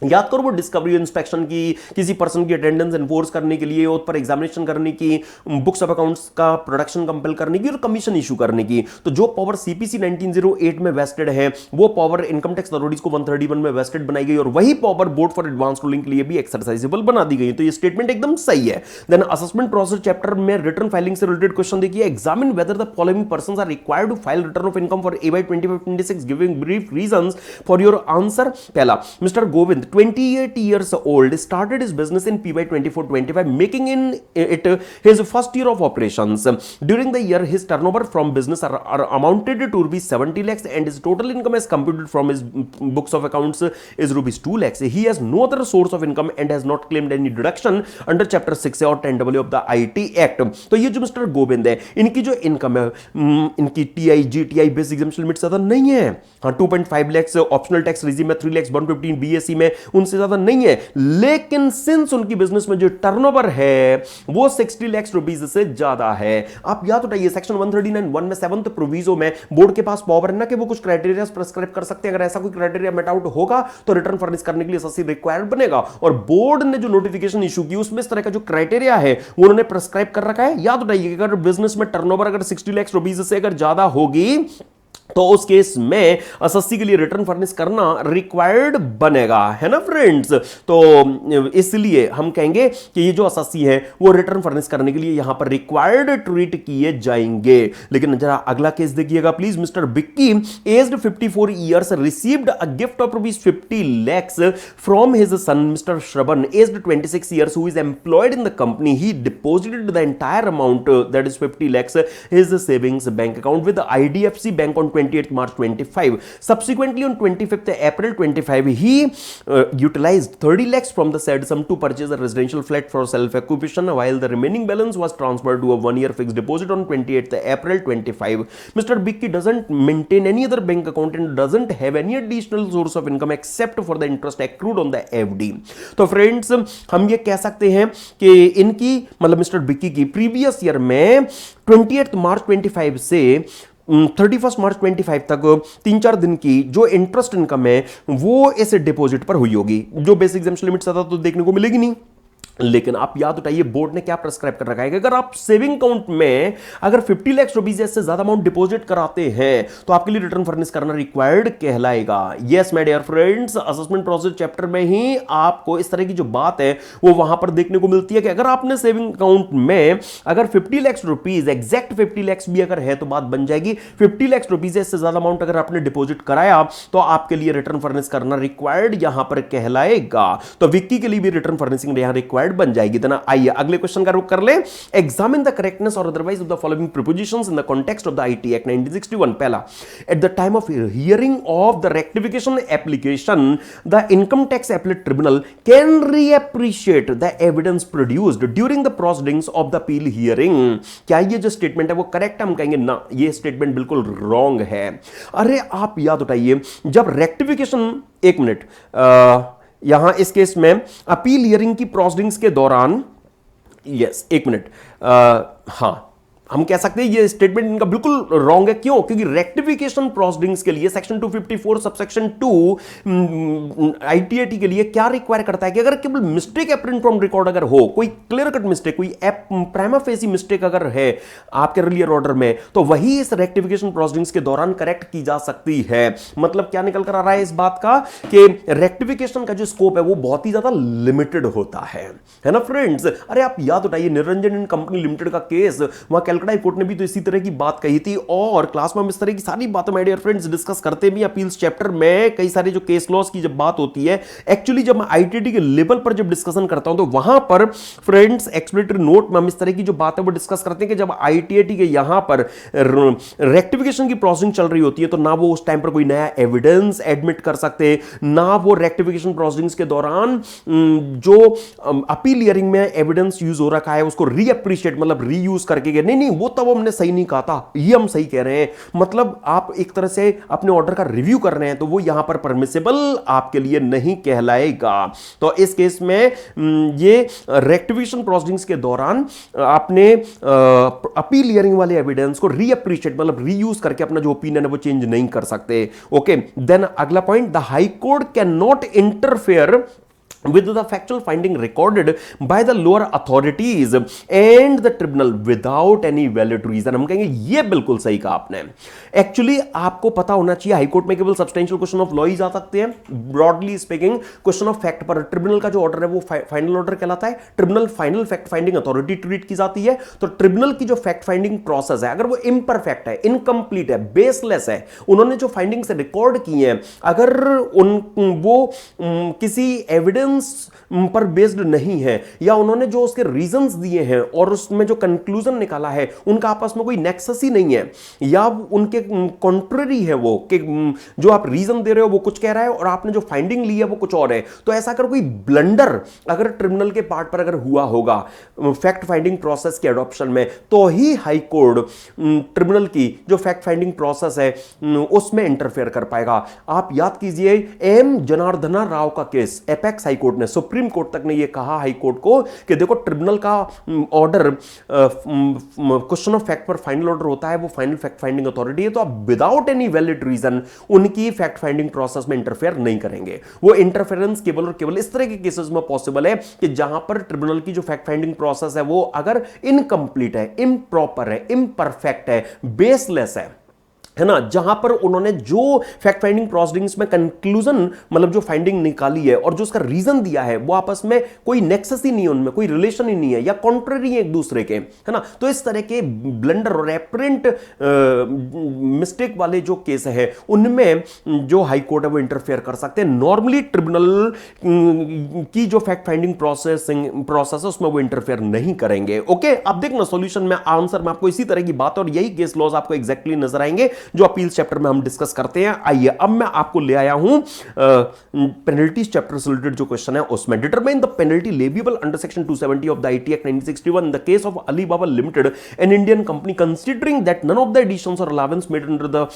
याद करो वो डिस्कवरी इंस्पेक्शन की, किसी पर्सन की अटेंडेंस एनफोर्स करने के लिए, उस पर एग्जामिनेशन करने की, बुक्स ऑफ अकाउंट्स का प्रोडक्शन कंपेल करने की और कमीशन इशू करने की। तो जो पावर सीपीसी 1908 में वेस्टेड है वो पावर इनकम टैक्स अथॉरिटीज को 131 में वेस्टेड बनाई गई और वही power board for advance ruling के लिए भी एक्सरसाइजेबल बना दी गई। तो ये स्टेटमेंट एकदम सही है। देन असेसमेंट प्रोसेस चैप्टर में रिटर्न फाइलिंग से रिलेटेड क्वेश्चन देखिए, examine whether the following persons are required to file return of income for AY 25-26 giving brief reasons for your answer. पहला, Mr Govind 28 years old started his business in PY 24-25 making in it his first year of operations. During the year his turnover from business are amounted to rupees 70 lakhs and his total income as computed from his books of accounts is rupees 2 lakhs. He has no other source of income and has not claimed any deduction under chapter 6 और 10W of the IT Act. तो ये जो mister Govind है इनकी जो income है, इनकी TI GTI basic examination limit ज्यादा नहीं है। हाँ 2.5 lakhs ऑप्शनल टैक्स रिजीम में 3 lakhs 115 BSE में उनसे ज्यादा नहीं है। लेकिन सिंस उनकी बिजनेस में जो टर्नओवर है वो 60 लाख रुपीस से ज्यादा है। आप याद उठाइए सेक्शन 139(1) में 7th प्रोविजो में बोर्ड के पास पावर है ना कि वो कुछ क्राइटेरिया प्रिस्क्राइब कर सकते हैं। अगर ऐसा कोई क्राइटेरिया मेट आउट होगा तो रिटर्न फर्निश करने के लिए एसएससी रिक्वायर्ड बनेगा। और बोर्ड ने जो नोटिफिकेशन इशू की उसमें इस तरह का जो क्राइटेरिया है वो उन्होंने प्रिस्क्राइब कर रखा है। याद उठाइए अगर बिजनेस में टर्नओवर अगर 60 लाख रुपीस से अगर ज्यादा होगी तो उस केस में एसएससी के लिए रिटर्न फर्निश करना रिक्वायर्ड बनेगा, है ना फ्रेंड्स। तो इसलिए हम कहेंगे कि ये जो एसएससी है वो रिटर्न फर्निश करने के लिए यहां पर रिक्वायर्ड ट्रीट किए जाएंगे। लेकिन जरा अगला केस देखिएगा please, Mr Bikki aged 54 years received a gift of rupees 50 lakhs from his son Mr Shravan aged 26 years who is employed in the company. He deposited the entire amount that is 50 lakhs his savings bank account with IDFC bank on 28th March 25. Subsequently, on 25th April 25, he utilized 30 lakhs from the said sum to purchase a residential flat for self-occupation, while the remaining balance was transferred to a 1-year fixed deposit on 28th April 25. Mr. Bicky doesn't maintain any other bank account and doesn't have any additional source of income except for the interest accrued on the FD. तो friends हम ये कह सकते हैं कि इनकी मतलब mister Bikki की प्रीवियस ईयर में 28th March 25 से 31st March 25 तक 3-4 दिन की जो इंटरेस्ट इनकम है वो इस डिपॉजिट पर हुई होगी। जो बेसिक एग्जामिनेशन लिमिट ज्यादा तो देखने को मिलेगी नहीं। लेकिन आप याद उठाइए बोर्ड ने क्या प्रिस्क्राइब कर रखा है कि अगर आप सेविंग अकाउंट में अगर 50 लाख रुपीस से ज्यादा अमाउंट डिपॉजिट कराते हैं तो आपके लिए रिटर्न फर्निश करना रिक्वायर्ड कहलाएगा। Yes my dear friends, assessment process chapter में ही आपको इस तरह की जो बात है वो वहां पर देखने को मिलती है कि अगर आपने सेविंग अकाउंट में अगर 50 लाख रुपीस एग्जैक्ट 50 लाख भी अगर है तो बात बन जाएगी। 50 लाख रुपीस से ज्यादा अमाउंट अगर आपने डिपॉजिट कराया तो आपके लिए रिटर्न फर्निश करना रिक्वायर्ड यहां पर कहलाएगा। तो विक्की के लिए भी रिटर्न फर्निशिंग यहां रिक्वायर्ड बन जाएगी। तो ना आइए अगले क्वेश्चन का रुख कर ले। Examine the correctness or otherwise of the following propositions in the context of the IT Act 1961। पहला, at the time of hearing of the rectification application the income tax appellate tribunal can reappreciate the evidence produced during the proceedings of the appeal hearing. क्या ये जो statement है वो correct है? हम कहेंगे ना, ये स्टेटमेंट बिल्कुल रॉन्ग है। अरे आप याद उठाइए जब रेक्टिफिकेशन, एक मिनट, यहां इस केस में अपील हियरिंग की प्रोसीडिंग्स के दौरान, यस एक मिनट, हां हम कह सकते हैं ये स्टेटमेंट इनका बिल्कुल रॉन्ग है। क्यों? क्योंकि रेक्टिफिकेशन प्रोसीडिंग्स के लिए सेक्शन 254 सबसेक्शन 2 आईटीएटी के लिए क्या रिक्वायर करता है कि अगर केवल मिस्टेक एपरेंट फ्रॉम रिकॉर्ड अगर हो, कोई क्लियर कट मिस्टेक, कोई प्राइमा फेसी मिस्टेक अगर है आपके अर्लियर ऑर्डर में, तो वही इस रेक्टिफिकेशन प्रोसीडिंग्स के दौरान करेक्ट की जा सकती है। मतलब क्या निकल कर आ रहा है इस बात का कि रेक्टिफिकेशन का जो स्कोप है वो बहुत ही ज्यादा लिमिटेड होता है ना फ्रेंड्स। अरे आप याद उठाइए निरंजन एंड कंपनी लिमिटेड का केस, वहां कलकत्ता हाई कोर्ट ने भी तो इसी तरह की बात कही थी, और क्लास में हम इस तरह की सारी बातें माय डियर फ्रेंड्स डिस्कस करते भी अपील्स चैप्टर में। कई सारे जो केस लॉस की जब बात होती है, एक्चुअली जब मैं आईटीटी के लेवल पर जब डिस्कशन करता हूं तो वहां पर फ्रेंड्स एक्सप्लेनेटरी नोट में हम इस तरह की जो बात है वो डिस्कस करते हैं कि जब आईटीटी के यहां पर रेक्टिफिकेशन की प्रोसेसिंग चल रही होती है तो ना वो उस टाइम पर कोई नया एविडेंस एडमिट कर सकते, ना वो रेक्टिफिकेशन प्रोसीडिंग्स के दौरान जो अपील हियरिंग में एविडेंस यूज हो रखा है उसको रीअप्रिशिएट मतलब रीयूज करके नहीं वो तब हमने सही नहीं कहा था, ये हम सही कह रहे हैं। मतलब आप एक तरह से अपने ऑर्डर का रिव्यू कर रहे हैं तो वो यहां पर परमिसिबल आपके लिए नहीं कहलाएगा। तो इस केस में ये रेक्टिफिकेशन प्रोसीडिंग्स के दौरान आपने अपील हियरिंग वाले एविडेंस को रीअप्रिशिएट मतलब रीयूज करके अपना जो ओपिनियन है वो चेंज नहीं कर सकते। ओके, देन अगला point, the high court can not interfere with the factual finding recorded by the lower authorities and the tribunal without any valid reason। हम कहेंगे ये बिल्कुल सही कहा आपने। एक्चुअली आपको पता होना चाहिए हाई कोर्ट में केवल सब्सटेंशियल क्वेश्चन ऑफ लॉ ही जा सकते हैं, broadly speaking question of fact पर ट्रिब्यूनल का जो ऑर्डर है वो फाइनल ऑर्डर कहलाता है। Tribunal final fact finding authority treat की जाती है। तो ट्रिब्यूनल की जो फैक्ट फाइंडिंग प्रोसेस है अगर वो इम्परफेक्ट है, इनकंप्लीट है, बेसलेस है, उन्होंने जो फाइंडिंग्स रिकॉर्ड की हैं अगर वो किसी एविडेंस पर बेस्ड नहीं है या उन्होंने जो उसके रीजंस दिए हैं और उसमें जो कंक्लूजन निकाला है उनका आपस में कोई नेक्सस ही नहीं है या उनके कॉन्ट्ररी है वो कि जो आप रीजन दे रहे हो वो कुछ कह रहा है और आपने जो फाइंडिंग ली है वो कुछ और है, तो ऐसा अगर कोई ब्लंडर अगर ट्रिब्यूनल के पार्ट पर अगर हुआ होगा फैक्ट फाइंडिंग प्रोसेस के एडॉप्शन में तो ही हाई कोर्ट ट्रिब्यूनल की जो फैक्ट फाइंडिंग प्रोसेस है उसमें इंटरफेयर कर पाएगा। आप याद कीजिए एम जनार्दना राव का केस एपेक्स हाई कोर्ट ने, सुप्रीम कोर्ट तक ने यह कहा हाई कोर्ट को कि देखो ट्रिब्यूनल का ऑर्डर क्वेश्चन ऑफ फैक्ट पर फाइनल ऑर्डर होता है, वो फाइनल फैक्ट फाइंडिंग अथॉरिटी है, तो आप विदाउट एनी वैलिड रीजन उनकी फैक्ट फाइंडिंग प्रोसेस में इंटरफेयर नहीं करेंगे। वो इंटरफेरेंस केवल और केवल इस तरह के केसेस में पॉसिबल है कि जहां पर ट्रिब्यूनल की जो फैक्ट फाइंडिंग प्रोसेस है वो अगर इनकंप्लीट है, इम्प्रॉपर है, इम्परफेक्ट है, बेसलेस है ना, जहां पर उन्होंने जो फैक्ट फाइंडिंग प्रोसीडिंग्स में कंक्लूजन मतलब जो फाइंडिंग निकाली है और जो उसका रीजन दिया है वो आपस में कोई नेक्सस ही नहीं है, उनमें कोई रिलेशन ही नहीं है या कॉन्ट्ररी है एक दूसरे के, है ना। तो इस तरह के ब्लंडर और एपरेंट मिस्टेक वाले जो केस है उनमें जो हाई कोर्ट है वो इंटरफेयर कर सकते हैं। नॉर्मली ट्रिब्यूनल की जो फैक्ट फाइंडिंग प्रोसेस है उसमें वो इंटरफेयर नहीं करेंगे। ओके, अब देखना सॉल्यूशन में आंसर में आपको इसी तरह की बात और यही केस लॉज आपको एग्जैक्टली नजर आएंगे जो अपील्स चैप्टर में हम डिस्कस करते हैं। आइए अब मैं आपको ले आया हूं पेनल्टीज चैप्टर से रिलेटेड जो क्वेश्चन है उसमें। Determine the penalty leviable under section 270 of the IT Act 1961 in the case of Alibaba limited an Indian company considering that none of the additions or allowances made under the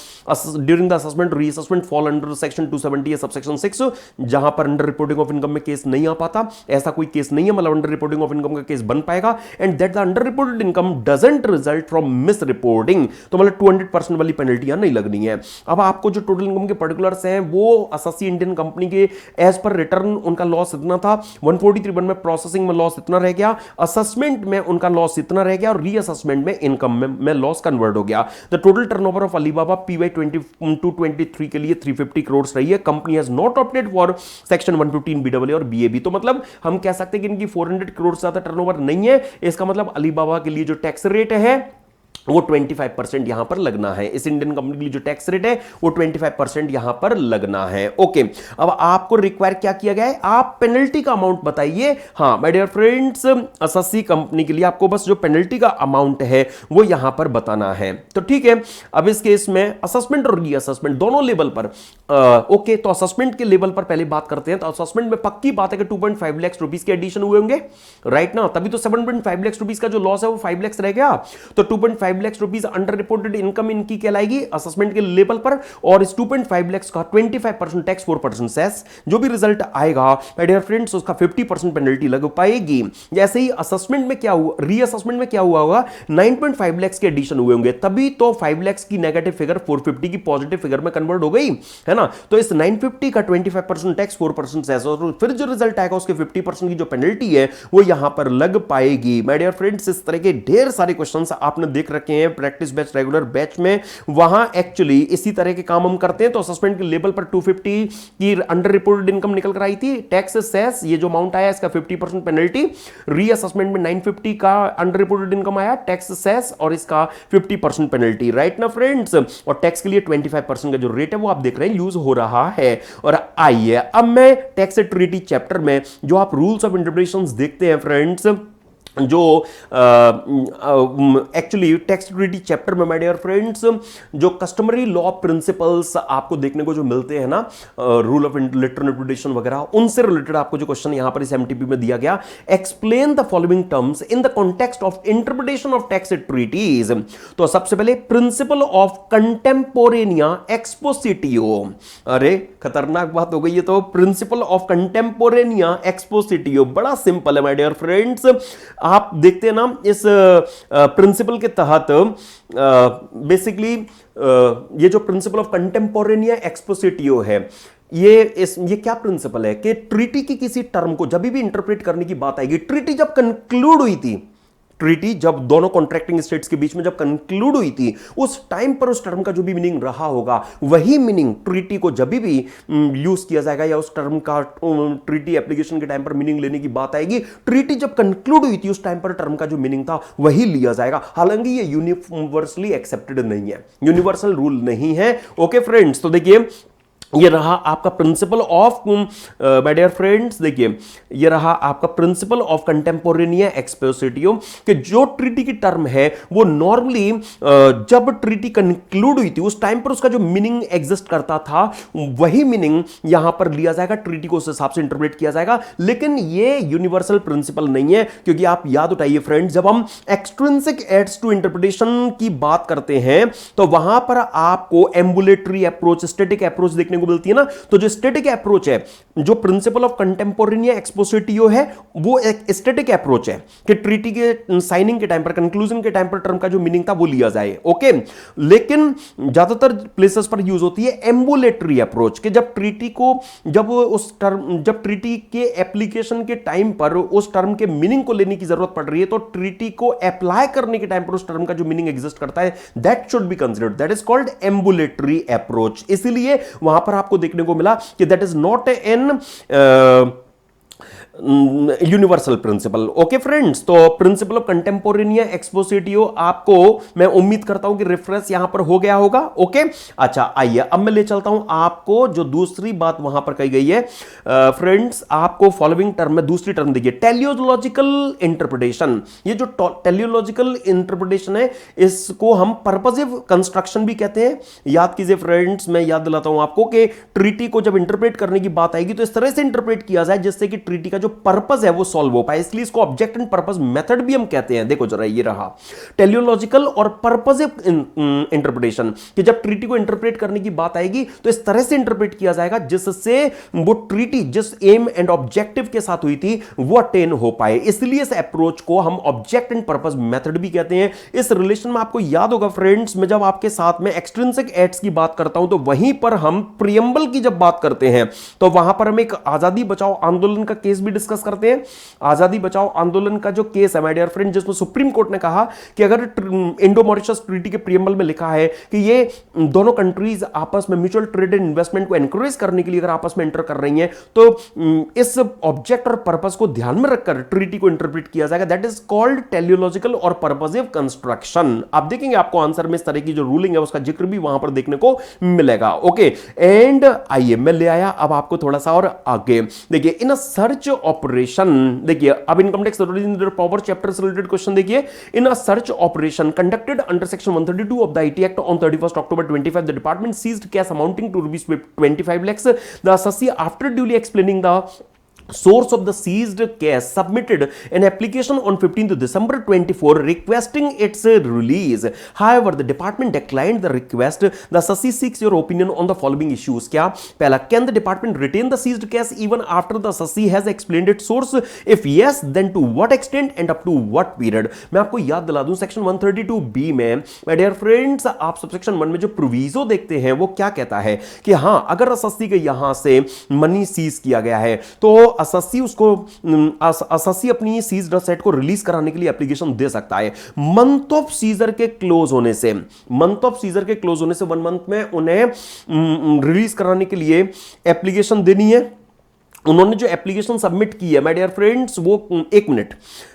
during the assessment reassessment fall under section 270 subsection 6। जहां पर under reporting of income में case नहीं आ पाता, ऐसा कोई case नहीं है, मतलब अंडर रिपोर्टिंग ऑफ इनकम का केस बन पाएगा। And that the under reported income doesn't result from miss reporting, तो मतलब 200% वाली पेनल्टी नहीं लगनी है। अब आपको जो टोटल इनकम के पर्टिकुलर्स हैं वो असेसी इंडियन कंपनी के एज पर रिटर्न उनका लॉस इतना था, 143(1) में प्रोसेसिंग में लॉस इतना रह गया, असेसमेंट में उनका लॉस इतना रह गया और रीअसेसमेंट में इनकम में लॉस कन्वर्ट हो गया। The total turnover of Alibaba PY 22-23 के लिए 350 करोड़ रही है। Company has not opted for section 115 BAA और BAB, तो मतलब हम कह सकते हैं कि इनकी 400 करोड़ से ज्यादा टर्नओवर नहीं है। इसका मतलब अलीबाबा के लिए जो टैक्स रेट है वो 25% यहां पर लगना है। इस इंडियन कंपनी के लिए जो टैक्स रेट है वो 25% यहां पर लगना है। ओके, अब आपको रिक्वायर क्या किया गया है, आप पेनल्टी का अमाउंट बताइए। हाँ my dear friends, assessee company के लिए आपको बस जो पेनल्टी का अमाउंट है वो यहां पर बताना है। तो ठीक है, अब इस केस में असेसमेंट और रीअसेसमेंट दोनों लेवल पर ओके, तो असेसमेंट के लेवल पर पहले बात करते हैं। तो असेसमेंट में पक्की बात है कि 2.5 लाख रुपीस के एडिशन हुए होंगे, राइट ना, तभी तो 7.5 लाख रुपीस का जो लॉस है वो 5 लाख रह गया। तो 2.5 5 lakh rupees under reported income इनकी कहलाएगी असेसमेंट के लेवल पर, और इस 2.5 लाख का 25% टैक्स 4% सेस, जो भी रिजल्ट आएगा माय डियर फ्रेंड्स उसका 50% पेनल्टी लग पाएगी। जैसे ही असेसमेंट में क्या हुआ, रीअसेसमेंट में क्या हुआ होगा, 9.5 लाख के एडिशन हुए होंगे, तभी तो 5 लाख की नेगेटिव फिगर 450 की पॉजिटिव फिगर में कन्वर्ट हो गई, है ना। तो इस 950 का 25% टैक्स 4% सेस, और फिर जो रिजल्ट आएगा उसके 50% की जो पेनल्टी है वो यहां पर लग पाएगी। माय डियर फ्रेंड्स, इस तरह के ढेर सारे क्वेश्चंस आपने देख रखे हैं प्रैक्टिस बैच, रेगुलर बैच में, वहां एक्चुअली इसी तरह के काम हम करते हैं। तो असेसमेंट के लेवल पर 250 की अंडर रिपोर्टेड इनकम निकल कर आई थी, टैक्स सेस ये जो अमाउंट आया इसका 50% पेनल्टी, रीअसेसमेंट में 950 का अंडर रिपोर्टेड इनकम आया, टैक्स सेस और इसका 50% पेनल्टी, राइट ना फ्रेंड्स। और टैक्स के लिए 25% का जो रेट है वो आप देख रहे हैं यूज हो रहा है। और आइए अब मैं टैक्स ट्रीटी चैप्टर में जो आप रूल्स ऑफ इंटरप्रिटेशंस देखते हैं फ्रेंड्स, जो एक्चुअली टैक्स ट्रीटी चैप्टर में माय डियर फ्रेंड्स जो कस्टमरी लॉ प्रिंसिपल्स आपको देखने को जो मिलते हैं ना, रूल ऑफ इंटरप्रिटेशन वगैरह, उनसे रिलेटेड आपको जो क्वेश्चन यहां पर इस एमटीपी में दिया गया, explain the following terms in the context of interpretation of tax treaties. तो सबसे पहले प्रिंसिपल ऑफ कंटेम्पोरेनिया एक्सपोसिटियो, अरे खतरनाक बात हो गई है। तो प्रिंसिपल ऑफ कंटेम्पोरेनिया एक्सपोसिटियो बड़ा सिंपल है माय डियर फ्रेंड्स। आप देखते हैं ना इस प्रिंसिपल के तहत बेसिकली ये जो प्रिंसिपल ऑफ कंटेम्पोरेनिया एक्सपोसिटियो है, ये क्या प्रिंसिपल है कि ट्रीटी की किसी टर्म को जब भी इंटरप्रेट करने की बात आएगी, ट्रीटी जब कंक्लूड हुई थी, ट्रीटी जब दोनों कॉन्ट्रैक्टिंग स्टेट्स के बीच में जब कंक्लूड हुई थी, उस टाइम पर उस टर्म का जो भी मीनिंग रहा होगा वही मीनिंग ट्रीटी को जब भी यूज किया जाएगा, या उस टर्म का ट्रीटी एप्लीकेशन के टाइम पर मीनिंग लेने की बात आएगी, ट्रीटी जब कंक्लूड हुई थी उस टाइम पर टर्म का जो मीनिंग था वही लिया जाएगा। हालांकि ये यूनिवर्सली एक्सेप्टेड नहीं है, यूनिवर्सल रूल नहीं है। ओके फ्रेंड्स, तो देखिए ये रहा आपका principle of my dear friends, देखिए ये रहा आपका प्रिंसिपल ऑफ कंटेम्पोरेनिया एक्सपोसिटियो, कि जो ट्रीटी की टर्म है वो नॉर्मली जब ट्रीटी कंक्लूड हुई थी उस टाइम पर उसका जो मीनिंग एग्जिस्ट करता था वही मीनिंग यहां पर लिया जाएगा, ट्रीटी को उस हिसाब से इंटरप्रेट किया जाएगा। लेकिन ये यूनिवर्सल प्रिंसिपल नहीं है, क्योंकि आप याद उठाइए फ्रेंड्स, जब हम एक्सट्रिंसिक एड्स टू इंटरप्रिटेशन की बात करते हैं तो वहां पर आपको एम्बुलेटरी अप्रोच, स्टैटिक अप्रोच देखने को मिलती है ना। तो जो स्टैटिक अप्रोच है, जो प्रिंसिपल ऑफ कंटेम्पोरेनिया एक्सपोसिटियो है, वो एक स्टैटिक अप्रोच है कि ट्रीटी के साइनिंग के टाइम पर, कंक्लूजन के टाइम पर टर्म का जो मीनिंग था वो लिया जाए। ओके, लेकिन ज्यादातर प्लेसेस पर यूज होती है एम्बुलेटरी अप्रोच, कि जब ट्रीटी को जब ट्रीटी के एप्लीकेशन के टाइम पर उस टर्म के मीनिंग को लेने की जरूरत पड़ रही है, तो ट्रीटी को अप्लाई करने के टाइम पर उस टर्म का जो मीनिंग एग्जिस्ट करता है, that should be considered, that is called ambulatory approach. इसलिए वहां पर आपको देखने को मिला कि that is not an universal principle. Okay friends, तो प्रिंसिपल ऑफ कंटेम्पोरेनिया एक्सपोसिटियो आपको मैं उम्मीद करता हूं कि रेफरेंस यहां पर हो गया होगा। ओके, अच्छा आइए अब मैं ले चलता हूं आपको जो दूसरी बात वहां पर कही गई है फ्रेंड्स, आपको फॉलोइंग टर्म में दूसरी टर्म देखिए, टेलियोलॉजिकल इंटरप्रिटेशन। ये जो टेलियोलॉजिकल इंटरप्रिटेशन है इसको हम पर्पसिव कंस्ट्रक्शन भी कहते हैं। याद कीजिए फ्रेंड्स, मैं याद दिलाता हूं आपको कि ट्रीटी को जब इंटरप्रेट करने की बात आएगी तो इस तरह से इंटरप्रेट किया जाए जिससे कि ट्रीटी का जो पर्पस है वो सॉल्व हो पाए, इसलिए इसको ऑब्जेक्ट एंड पर्पस मेथड भी हम कहते हैं। देखो जरा, ये रहा टेलियोलॉजिकल और पर्पसिव इंटरप्रिटेशन, कि जब ट्रीटी को इंटरप्रेट करने की बात आएगी तो इस तरह से इंटरप्रेट किया जाएगा जिससे वो ट्रीटी जिस एम एंड ऑब्जेक्टिव के साथ हुई थी वो अटेन हो पाए, इसलिए इस अप्रोच को हम ऑब्जेक्ट एंड पर्पस मेथड भी कहते हैं। इस रिलेशन में आपको याद होगा फ्रेंड्स, मैं जब आपके साथ में एक्सट्रिंसिक एक्ट्स की बात करता हूं तो वहीं पर हम प्रियम्बल की जब बात करते हैं तो वहां पर हम एक आजादी बचाओ आंदोलन का केस भी डिस्कस करते हैं। आजादी बचाओ आंदोलन का जो केस है माय डियर फ्रेंड, जिसमें सुप्रीम कोर्ट ने कहा कि अगर इंडो मॉरिशस ट्रीटी के प्रियम्बल में लिखा है कि ये दोनों कंट्रीज आपस में म्यूचुअल ट्रेड एंड इन्वेस्टमेंट को एनकरेज करने के लिए अगर आपस में एंटर कर रही हैं तो इस ऑब्जेक्ट और पर्पस को ध्यान में रखकर ट्रीटी को इंटरप्रेट किया जाएगा, दैट इज कॉल्ड टेलियोलॉजिकल और पर्पसिव कंस्ट्रक्शन। आप देखेंगे आपको आंसर में इस तरह की जो रूलिंग है उसका जिक्र भी वहां पर देखने को मिलेगा। ओके, एंड आइए मैं ले आया अब आपको थोड़ा सा और आगे देखिए, इन अ सर्च ऑपरेशन, देखिए अब इनकम टैक्स पावर चैप्टर से रिलेटेड क्वेश्चन देखिए, in a search operation conducted under section 132 of the IT Act on 31st October 25 the department seized cash amounting to ₹25 lakhs। The assessee after duly explaining the source of the seized case submitted an application on 15th December 24 requesting its release. However, the department declined the request. The SASI seeks your opinion on the following issues. क्या पहला, can the department retain the seized case even after the SASI has explained its source? If yes, then to what extent and up to what period? मैं आपको याद दिला दूं, section 132B में my dear friends, आप subsection 1 में जो proviso देखते हैं वो क्या कहता है कि हां, अगर SASI के यहां से मनी सीज किया गया है तो अससी अपनी सीज्ड असेट को रिलीज कराने के लिए एप्लीकेशन दे सकता है। मंथ ऑफ सीजर के क्लोज होने से 1 मंथ में उन्हें रिलीज कराने के लिए एप्लीकेशन देनी है। उन्होंने जो एप्लीकेशन सबमिट की है माय डियर फ्रेंड्स, वो एक मिनट,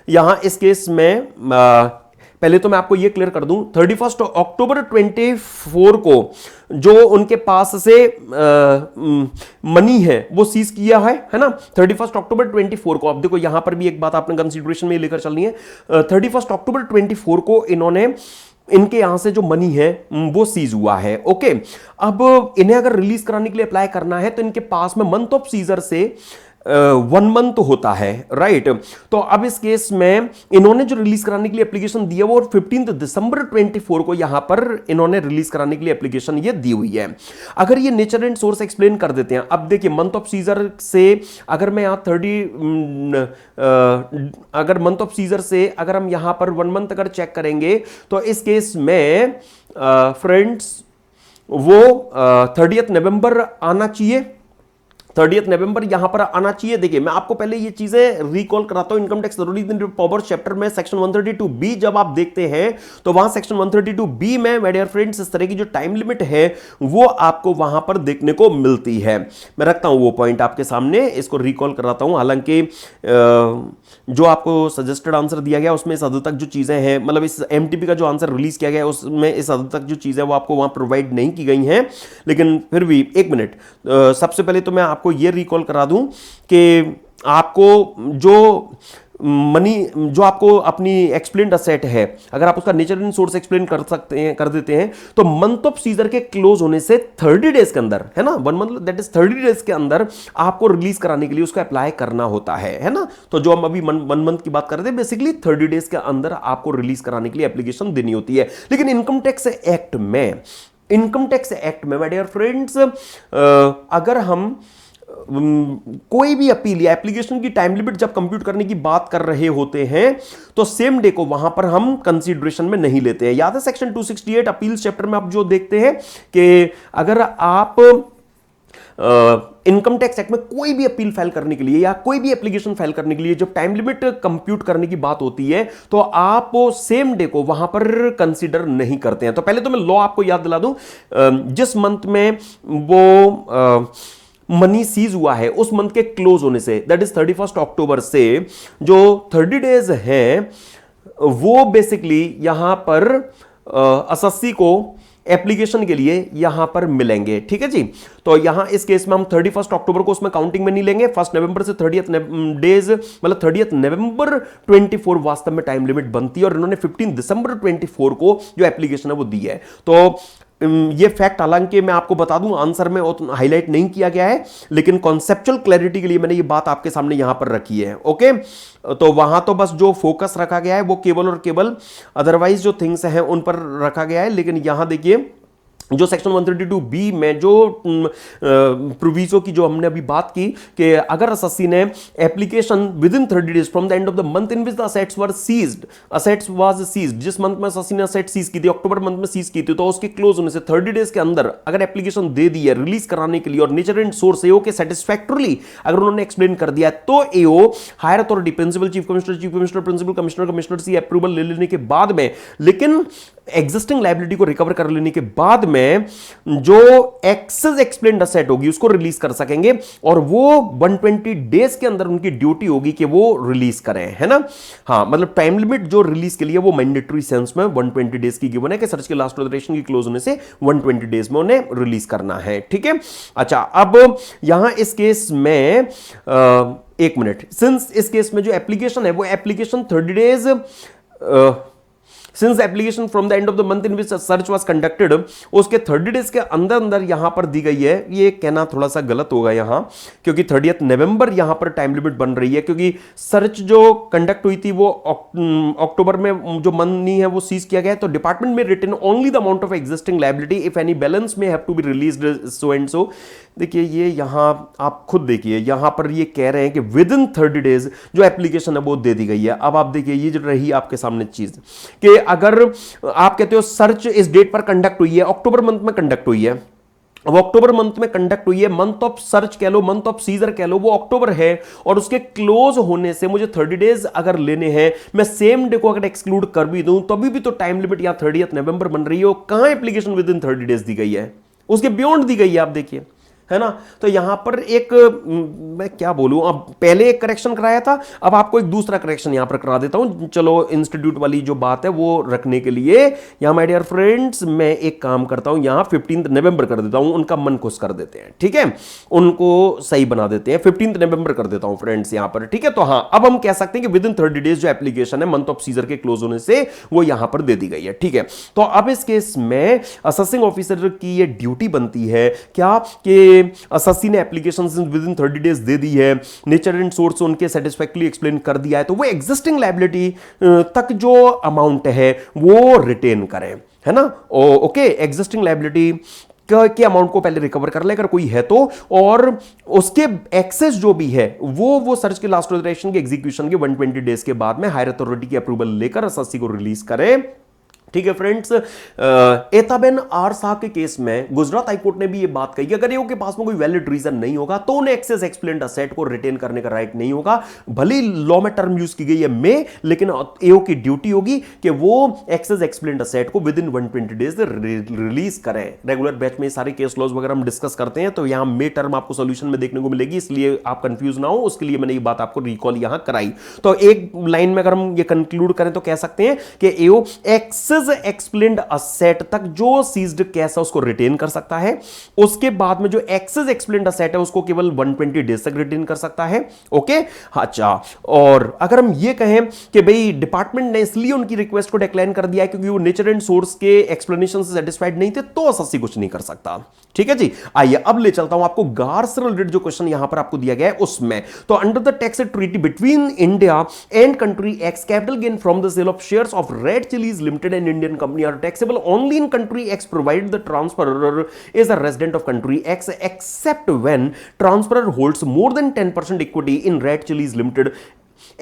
यहां इस केस में पहले तो मैं आपको यह क्लियर कर दूं, 31 अक्टूबर 24 को जो उनके पास से मनी है वो सीज किया है ना, 31 अक्टूबर 24 को। अब देखो यहां पर भी एक बात आपने कंसीडरेशन में लेकर चलनी है, 31 अक्टूबर 24 को इन्होंने इनके यहां से जो मनी है वो सीज हुआ है। ओके, अब इन्हें अगर रिलीज कराने के लिए अप्लाई करना है तो इनके पास में मंथ ऑफ सीजर से 1 मंथ होता है, राइट। तो अब इस केस में इन्होंने जो रिलीज कराने के लिए एप्लीकेशन दी है वो 15 दिसंबर 24 को यहां पर इन्होंने रिलीज कराने के लिए एप्लीकेशन ये दी हुई है। अगर ये नेचर एंड सोर्स एक्सप्लेन कर देते हैं, अब देखिए मंथ ऑफ सीजर से अगर मैं यहां अगर मंथ ऑफ सीजर से अगर हम यहां पर 1 मंथ अगर चेक करेंगे तो इस केस में फ्रेंड्स वो 30 नवंबर आना चाहिए, 30 नवंबर यहां पर आना चाहिए। देखिए मैं आपको पहले ये चीजें रिकॉल कराता हूं, इनकम टैक्स जरूरी पावर चैप्टर में सेक्शन 132B जब आप देखते हैं तो वहां सेक्शन 132B में माय डियर फ्रेंड्स इस तरह की जो टाइम लिमिट है वो आपको वहां पर देखने को मिलती है। मैं रखता हूं वो पॉइंट आपके सामने, इसको रिकॉल कराता हूं। हालांकि जो आपको सजेस्टेड आंसर दिया गया उसमें इस हद तक जो चीजें हैं, मतलब इस एमटीपी का जो आंसर रिलीज किया गया उसमें इस हद तक जो चीजें वो आपको वहां प्रोवाइड नहीं की गई हैं, लेकिन फिर भी एक मिनट, सबसे पहले तो मैं आपको ये रिकॉल करा दूं कि आपको जो मनी जो आपको अपनी एक्सप्लेन्ड असेट है, अगर आप उसका नेचर एंड सोर्स एक्सप्लेन कर देते हैं तो मंथ ऑफ सीजर के क्लोज होने से 30 डेज के अंदर, है ना, 1 मंथ दैट इज 30 डेज के अंदर आपको रिलीज कराने के लिए उसको अप्लाई करना होता है ना। तो जो हम अभी 1 मंथ की बात कर रहे थे, बेसिकली 30 डेज के अंदर आपको रिलीज कराने के लिए एप्लीकेशन देनी होती है। लेकिन इनकम टैक्स एक्ट में माय डियर फ्रेंड्स, अगर हम कोई भी अपील या एप्लीकेशन की टाइम लिमिट जब कंप्यूट करने की बात कर रहे होते हैं तो सेम डे को वहां पर हम कंसीडरेशन में नहीं लेते हैं। याद है सेक्शन 268 अपील्स चैप्टर में आप जो देखते हैं कि अगर आप इनकम टैक्स एक्ट में कोई भी अपील फाइल करने के लिए या कोई भी एप्लीकेशन फाइल करने के लिए जब टाइम लिमिट कंप्यूट करने की बात होती है तो आप सेम डे को वहां पर कंसीडर नहीं करते हैं। तो पहले तो मैं लॉ आपको याद दिला दूं, जिस मंथ में वो मनी सीज हुआ है उस मंथ के क्लोज होने से, दैट इज 31 अक्टूबर से जो 30 डेज हैं वो बेसिकली यहां पर असस्सी को एप्लीकेशन के लिए यहां पर मिलेंगे। ठीक है जी, तो यहां इस केस में हम 31 अक्टूबर को उसमें काउंटिंग में नहीं लेंगे। 1 नवंबर से 30 डेज मतलब 30 नवंबर 24 वास्तव में टाइम लिमिट बनती है और इन्होंने 15 दिसंबर 24 को जो एप्लीकेशन है वो दी है। तो ये फैक्ट हालांकि मैं आपको बता दूं आंसर में हाईलाइट नहीं किया गया है, लेकिन कॉन्सेप्चुअल क्लैरिटी के लिए मैंने ये बात आपके सामने यहां पर रखी है। ओके, तो वहां तो बस जो फोकस रखा गया है वो केवल और केवल अदरवाइज जो थिंग्स हैं उन पर रखा गया है। लेकिन यहां देखिए जो सेक्शन 132B में जो प्रोविजो की जो हमने अभी बात की कि अगर असस्सी ने application within 30 days from the end of the month in which the assets were seized, assets was seized, जिस मंथ में असस्सी ने असेट सीज की थी, अक्टूबर मंथ में सीज की थी, तो उसके क्लोज होने से 30 डेज के अंदर अगर एप्लीकेशन दे दी है रिलीज कराने के लिए और नेचर एंड सोर्स एओ के सेटिस्फैक्टरली अगर उन्होंने एक्सप्लेन कर दिया तो AO higher authority principal chief commissioner principal commissioner से अप्रूवल ले लेने के बाद में, लेकिन एग्जिस्टिंग लायबिलिटी को रिकवर कर लेने के बाद में जो एक्सेस एक्सप्लेन्ड असेट होगी उसको रिलीज कर सकेंगे और वो 120 डेज के अंदर उनकी ड्यूटी होगी कि वो रिलीज करें, है ना। हाँ, मतलब टाइम लिमिट जो रिलीज के लिए वो मैंडेटरी सेंस में 120 डेज की गिवन है कि सर्च के लास्ट ऑथराइजेशन की क्लोज होने से 120 डेज में उन्हें रिलीज करना है। ठीक है, अच्छा, अब यहां इस केस में एक मिनट, सिंस इस केस में जो एप्लीकेशन है वो application 30 days since application from the end of the month in which search was conducted, उसके 30 डेज के अंदर अंदर यहां पर दी गई है। ये कहना थोड़ा सा गलत होगा यहां, क्योंकि 30 नवंबर यहां पर टाइम लिमिट बन रही है, क्योंकि सर्च जो कंडक्ट हुई थी वो अक्टूबर में जो मनी है वो सीज किया गया है। तो डिपार्टमेंट में written only the amount of existing liability if any balance may have to be released so and so. देखिए ये यहां आप खुद देखिए, यहां पर ये कह रहे हैं कि विद इन 30 डेज जो एप्लीकेशन है वो दे दी गई है। अब आप देखिए ये जो रही आपके सामने चीज कि अगर आप कहते हो सर्च इस डेट पर कंडक्ट हुई है, अक्टूबर मंथ में कंडक्ट हुई है, अब अक्टूबर मंथ में कंडक्ट हुई है, मंथ ऑफ सर्च कह लो, मंथ ऑफ सीजर कह लो, वो अक्टूबर है, और उसके क्लोज होने से मुझे 30 डेज अगर लेने हैं, मैं सेम डे को अगर एक्सक्लूड कर भी दूं तभी भी तो टाइम लिमिट यहां 30 नवंबर बन रही है। कहां एप्लीकेशन विद इन 30 डेज दी गई है, उसके बियॉन्ड दी गई है। आप देखिए, है ना। तो यहां पर एक मैं क्या बोलूं, अब पहले एक करेक्शन कराया था, अब आपको एक दूसरा करेक्शन यहां पर करा देता हूं। चलो इंस्टीट्यूट वाली जो बात है वो रखने के लिए यहां माय डियर फ्रेंड्स मैं एक काम करता हूं, यहां 15 नवंबर कर देता हूं, उनका मन खुश कर देते हैं, ठीक है, उनको सही बना देते हैं, 15 नवंबर कर देता हूं फ्रेंड्स यहां पर, ठीक है। तो हां, अब हम कह सकते हैं कि विद इन 30 डेज जो एप्लीकेशन है मंथ ऑफ सीजर के क्लोज होने से वो यहां पर दे दी गई है, ठीक है। तो अब इस केस में असेसिंग ऑफिसर की ये ड्यूटी बनती है क्या कि assessee application within 30 days दे दी है, नेचर एंड सोर्स उनके सेटिस्फैक्टरली एक्सप्लेन कर दिया है, तो वो एग्जिस्टिंग लायबिलिटी तक जो अमाउंट है वो रिटेन करें, है ना। ओके, एग्जिस्टिंग लायबिलिटी के अमाउंट को पहले रिकवर कर ले अगर कोई है तो, और उसके एक्सेस जो भी है वो सर्च के लास्ट ऑथराइजेशन के एग्जीक्यूशन के 120 डेज के बाद में हायर अथॉरिटी की अप्रूवल लेकर असेसी को रिलीज करे, ठीक है फ्रेंड्स। एताबेन आर साहब के केस में गुजरात हाईकोर्ट ने भी ये बात कही कि अगर एओ के पास में कोई वैलिड रीजन नहीं होगा तो उन्हें एक्सेस एक्सप्लेन्ड असेट को रिटेन करने का राइट नहीं होगा। भले लॉ में टर्म यूज की गई है मे, लेकिन एओ की ड्यूटी होगी कि वो एक्सेस एक्सप्लेन्ड असेट को विद इन 120 डेज रिलीज करें। रेगुलर बैच में सारे केस लॉज वगैरह हम डिस्कस करते हैं, तो यहां मे टर्म आपको सोल्यूशन में देखने को मिलेगी, इसलिए आप कंफ्यूज ना हो, उसके लिए मैंने ये बात आपको रिकॉल यहां कराई। तो एक लाइन में अगर हम ये कंक्लूड करें तो कह सकते हैं कि एओ एक्सेस एक्सप्लेन्ड असेट तक जो सीज्ड कैश है उसको रिटेन कर सकता है, उसके बाद में जो एक्सेस एक्सप्लेन्ड असेट है उसको केवल 120 डेज तक रिटेन कर सकता है। ओके, अच्छा, और अगर हम ये कहें कि भाई डिपार्टमेंट ने इसलिए उनकी रिक्वेस्ट को डिक्लाइन कर दिया है क्योंकि वो नेचर एंड सोर्स के एक्सप्लेनेशन से सेटिस्फाइड नहीं थे, तो असेसी कुछ नहीं कर सकता, ठीक है जी। आइए अब ले चलता हूं आपको गार से रिलेटेड जो क्वेश्चन यहां पर आपको दिया गया है उसमें। तो under the tax treaty between India and country X, capital gain from the sale of shares of Red Chillies Limited and Indian company are taxable only in country X provided the transferor is a resident of country X, except when transferor holds more than 10% equity in Red Chillies Limited.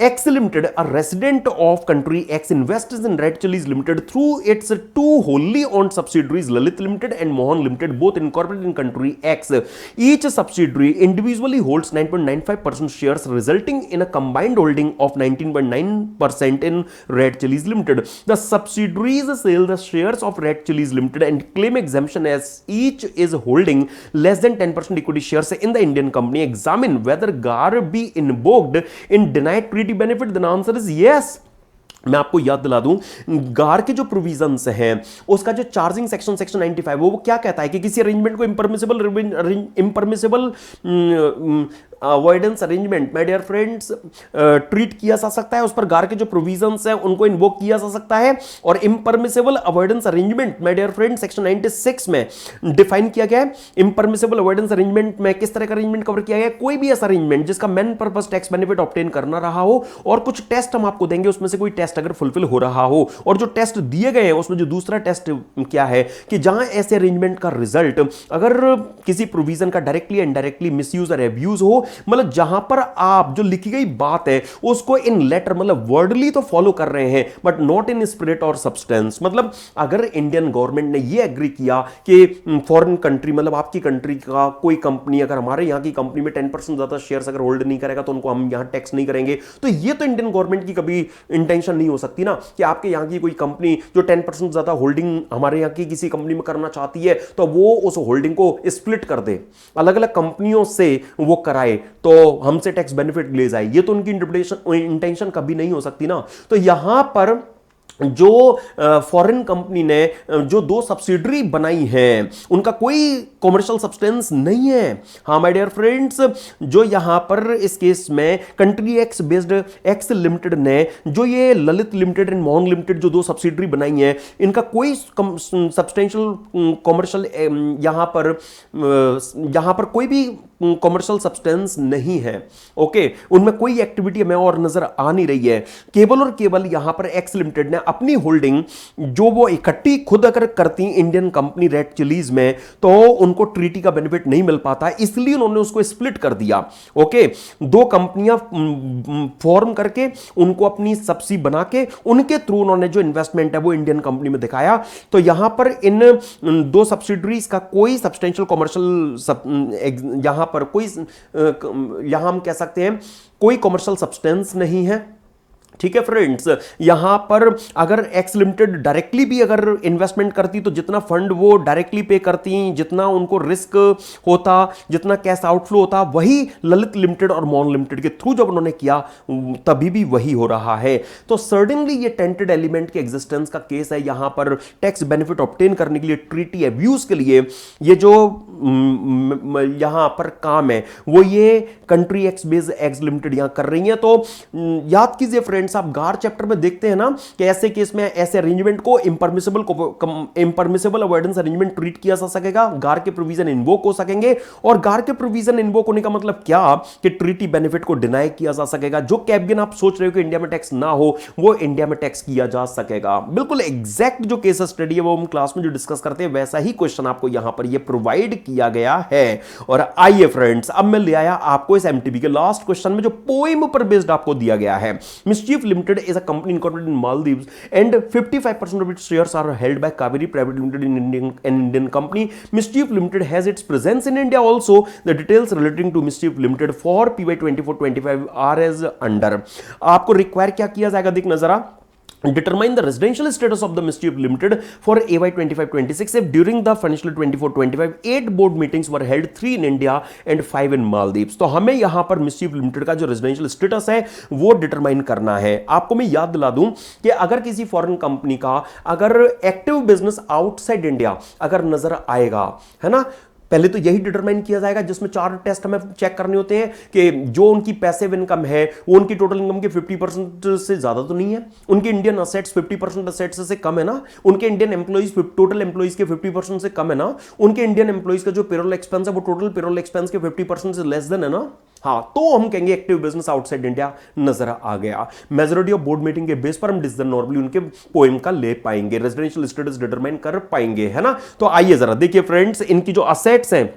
X Limited, a resident of country X, invests in Red Chillies Limited through its two wholly owned subsidiaries Lalit Limited and Mohan Limited, both incorporated in country X. Each subsidiary individually holds 9.95% shares, resulting in a combined holding of 19.9% in Red Chillies Limited. The subsidiaries sell the shares of Red Chillies Limited and claim exemption as each is holding less than 10% equity shares in the Indian company. Examine whether GAR be invoked in denied treaty benefit. The answer is yes. मैं आपको याद दिला दूं, गार के जो provisions हैं उसका जो चार्जिंग सेक्शन 95 वो क्या कहता है कि किसी अरेंजमेंट को impermissible avoidance arrangement my dear friends treat किया जा सकता है, उस पर गार के जो प्रोविजंस हैं उनको इन्वोक किया जा सकता है। और impermissible avoidance arrangement my dear friends section 96 में डिफाइन किया गया है। इम्परमिसिबल अवॉइडेंस अरेंजमेंट में किस तरह का अरेंजमेंट कवर किया गया है, कोई भी ऐसा अरेंजमेंट जिसका main purpose tax benefit obtain करना रहा हो, और कुछ टेस्ट हम आपको देंगे, उसमें से कोई टेस्ट अगर फुलफिल हो रहा हो, और जो टेस्ट दिए गए हैं उसमें जो दूसरा टेस्ट क्या है कि जहां ऐसे अरेंजमेंट का रिजल्ट अगर किसी प्रोविजन का डायरेक्टली इनडायरेक्टली मिसयूज और अब्यूज हो, मतलब जहां पर आप जो लिखी गई बात है उसको इन लेटर मतलब वर्डली तो फॉलो कर रहे हैं बट नॉट इन स्पिरिट और सब्सटेंस। मतलब अगर इंडियन गवर्नमेंट ने यह एग्री किया कि फॉरेन कंट्री मतलब आपकी कंट्री का कोई कंपनी अगर हमारे यहां की कंपनी में 10% ज्यादा शेयर्स अगर होल्ड नहीं करेगा तो उनको हम यहां टैक्स नहीं करेंगे, तो ये तो इंडियन गवर्नमेंट की कभी इंटेंशन नहीं हो सकती ना कि आपके यहां की कोई कंपनी जो 10% ज्यादा होल्डिंग हमारे यहां की किसी कंपनी में करना चाहती है तो वो उस होल्डिंग को स्प्लिट कर दे, अलग अलग कंपनियों से वो कराए तो हमसे टैक्स बेनिफिट ले जाए, ये तो उनकी इंटेंशन कभी नहीं हो सकती ना। तो यहां पर जो फॉरेन कंपनी ने जो दो सब्सिडरी बनाई हैं उनका कोई कॉमर्शियल सब्सटेंस नहीं है। हाँ माय डियर फ्रेंड्स, जो यहां पर इस केस में country x based x limited ने जो ये Lalit limited and Mohan limited जो दो सब्सिडरी बनाई हैं, इनका कोई सब्सटेंशियल कॉमर्शियल यहां पर कोई भी कॉमर्शियल सब्सटेंस नहीं है। ओके, उनमें कोई एक्टिविटी हमें और नजर आ नहीं रही है। केवल और केवल यहां पर एक्स लिमिटेड ने अपनी होल्डिंग जो वो इकट्ठी खुद अगर करती इंडियन कंपनी रेड चिलीज में तो उनको ट्रीटी का बेनिफिट नहीं मिल पाता, इसलिए उन्होंने उसको स्प्लिट कर दिया। ओके, दो कंपनियां फॉर्म करके उनको अपनी सब्सी बना के उनके थ्रू उन्होंने जो इन्वेस्टमेंट है वो इंडियन कंपनी में दिखाया। तो यहां पर इन दो सब्सिडरीज का कोई सब्सटेंशियल कॉमर्शियल यहां पर कोई यहां हम कह सकते हैं कोई कॉमर्शियल सब्सटेंस नहीं है। ठीक है फ्रेंड्स, यहां पर अगर एक्स लिमिटेड डायरेक्टली भी अगर इन्वेस्टमेंट करती तो जितना फंड वो डायरेक्टली पे करती, जितना उनको रिस्क होता, जितना कैश आउटफ्लो होता, वही ललित लिमिटेड और मोहन लिमिटेड के थ्रू जब उन्होंने किया तभी भी वही हो रहा है। तो सर्टेनली ये टेंटेड एलिमेंट के एग्जिस्टेंस का केस है। यहां पर टैक्स बेनिफिट ऑब्टेन करने के लिए, ट्रीटी अब्यूज के लिए ये जो यहां पर काम है वो ये country x based x limited यहां कर रही है। तो याद कीजिए फ्रेंड्स, आप गार चैप्टर में देखते हैं ना कि ऐसे केस में ऐसे अरेंजमेंट को इम्परमिसिबल अवॉइडेंस अरेंजमेंट ट्रीट किया जा सकेगा, गार के प्रोविजन इन्वोक हो सकेंगे। और गार के प्रोविजन इन्वोक होने का मतलब क्या कि ट्रीटी बेनिफिट को डिनाई किया जा सकेगा। जो कैबिन आप सोच रहे हो कि इंडिया में टैक्स ना हो, वो इंडिया में टैक्स किया जा सकेगा। बिल्कुल एग्जैक्ट जो केस स्टडी है वो हम क्लास में जो डिस्कस करते हैं वैसा ही क्वेश्चन आपको यहां पर ये प्रोवाइड किया गया है। और आइए फ्रेंड्स, अब मैं ले आया आपको इस एमटीबी के लास्ट क्वेश्चन में जो पोएम पर बेस्ड आपको दिया गया है। Mischief Limited is a company incorporated in Maldives and 55% of its shares are held by Kaveri Private Limited in an Indian company. Mischief Limited has its presence in India also. The details relating to Mischief Limited for PY 24-25 are as under. आपको require क्या किया जाएगा, देख नजर आ। Determine the residential status of the Mischief Limited for AY 25-26 if during the financial 24-25 8 board meetings were held, 3 in India and 5 in Maldives. तो हमें यहां पर Mischief Limited का जो रेजिडेंशियल स्टेटस है वो डिटरमाइन करना है। आपको मैं याद दिला दूं कि अगर किसी फॉरेन कंपनी का अगर एक्टिव बिजनेस आउटसाइड इंडिया अगर नजर आएगा, है ना, पहले तो यही डिटरमाइन किया जाएगा जिसमें 4 टेस्ट हमें चेक करने होते हैं कि जो उनकी पैसिव इनकम है वो उनकी टोटल इनकम के 50% से ज्यादा तो नहीं है, उनके इंडियन असेट्स 50% असेट्स से कम है ना, उनके इंडियन एम्प्लॉइज टोटल एम्प्लॉइज के 50% से कम है ना, उनके इंडियन एम्प्लॉइज का जो पेरोल एक्सपेंस है वो टोटल पेरोल एक्सपेंस के 50% से लेस देन है ना। हाँ, तो हम कहेंगे एक्टिव बिजनेस आउटसाइड इंडिया नजर आ गया। मेजॉरिटी ऑफ बोर्ड मीटिंग के बेस पर हम डिसीजन नॉर्मली उनके पोएम का ले पाएंगे, रेजिडेंशियल स्टेटस डिटरमाइन कर पाएंगे, है ना। तो आइए जरा देखिए फ्रेंड्स, इनकी जो असेट्स हैं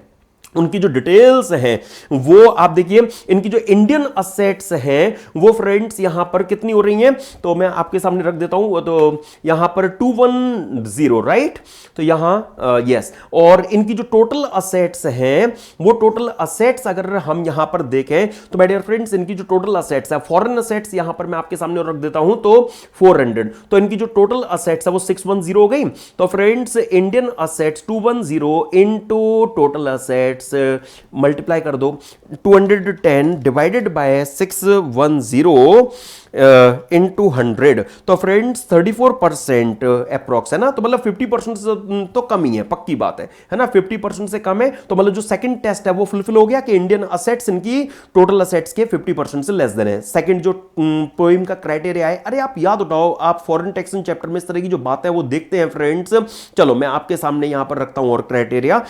उनकी जो डिटेल्स हैं वो आप देखिए। इनकी जो इंडियन असेट्स हैं वो फ्रेंड्स यहां पर कितनी हो रही हैं, तो मैं आपके सामने रख देता हूं। तो यहां पर 210, राइट, तो यहां यस। और इनकी जो टोटल असेट्स हैं वो टोटल असेट्स अगर हम यहां पर देखें तो माय डियर फ्रेंड्स, इनकी जो टोटल असेट्स है, फॉरेन असेट्स यहां पर मैं आपके सामने रख देता हूं तो 400, तो इनकी जो टोटल असेट्स है वो 610 हो गई। तो friends Indian assets 210 into total assets multiply कर दो, 210 डिवाइडेड बाय 610 इनटू 100, तो फ्रेंड्स 34% अप्रॉक्स है ना। तो मतलब 50% से तो कम ही है, पक्की बात है ना, 50% से कम है। तो मतलब जो सेकंड टेस्ट है वो फुलफिल हो गया कि इंडियन असेट्स इनकी टोटल असेट्स के 50% से लेस देन है। सेकंड जो पोएम का क्राइटेरिया है, अरे आप याद उठाओ, आप फॉरेन टैक्सेशन चैप्टर में इस तरह की जो बात है वो देखते हैं फ्रेंड्स। चलो मैं आपके सामने यहां पर रखता हूं और क्राइटेरिया,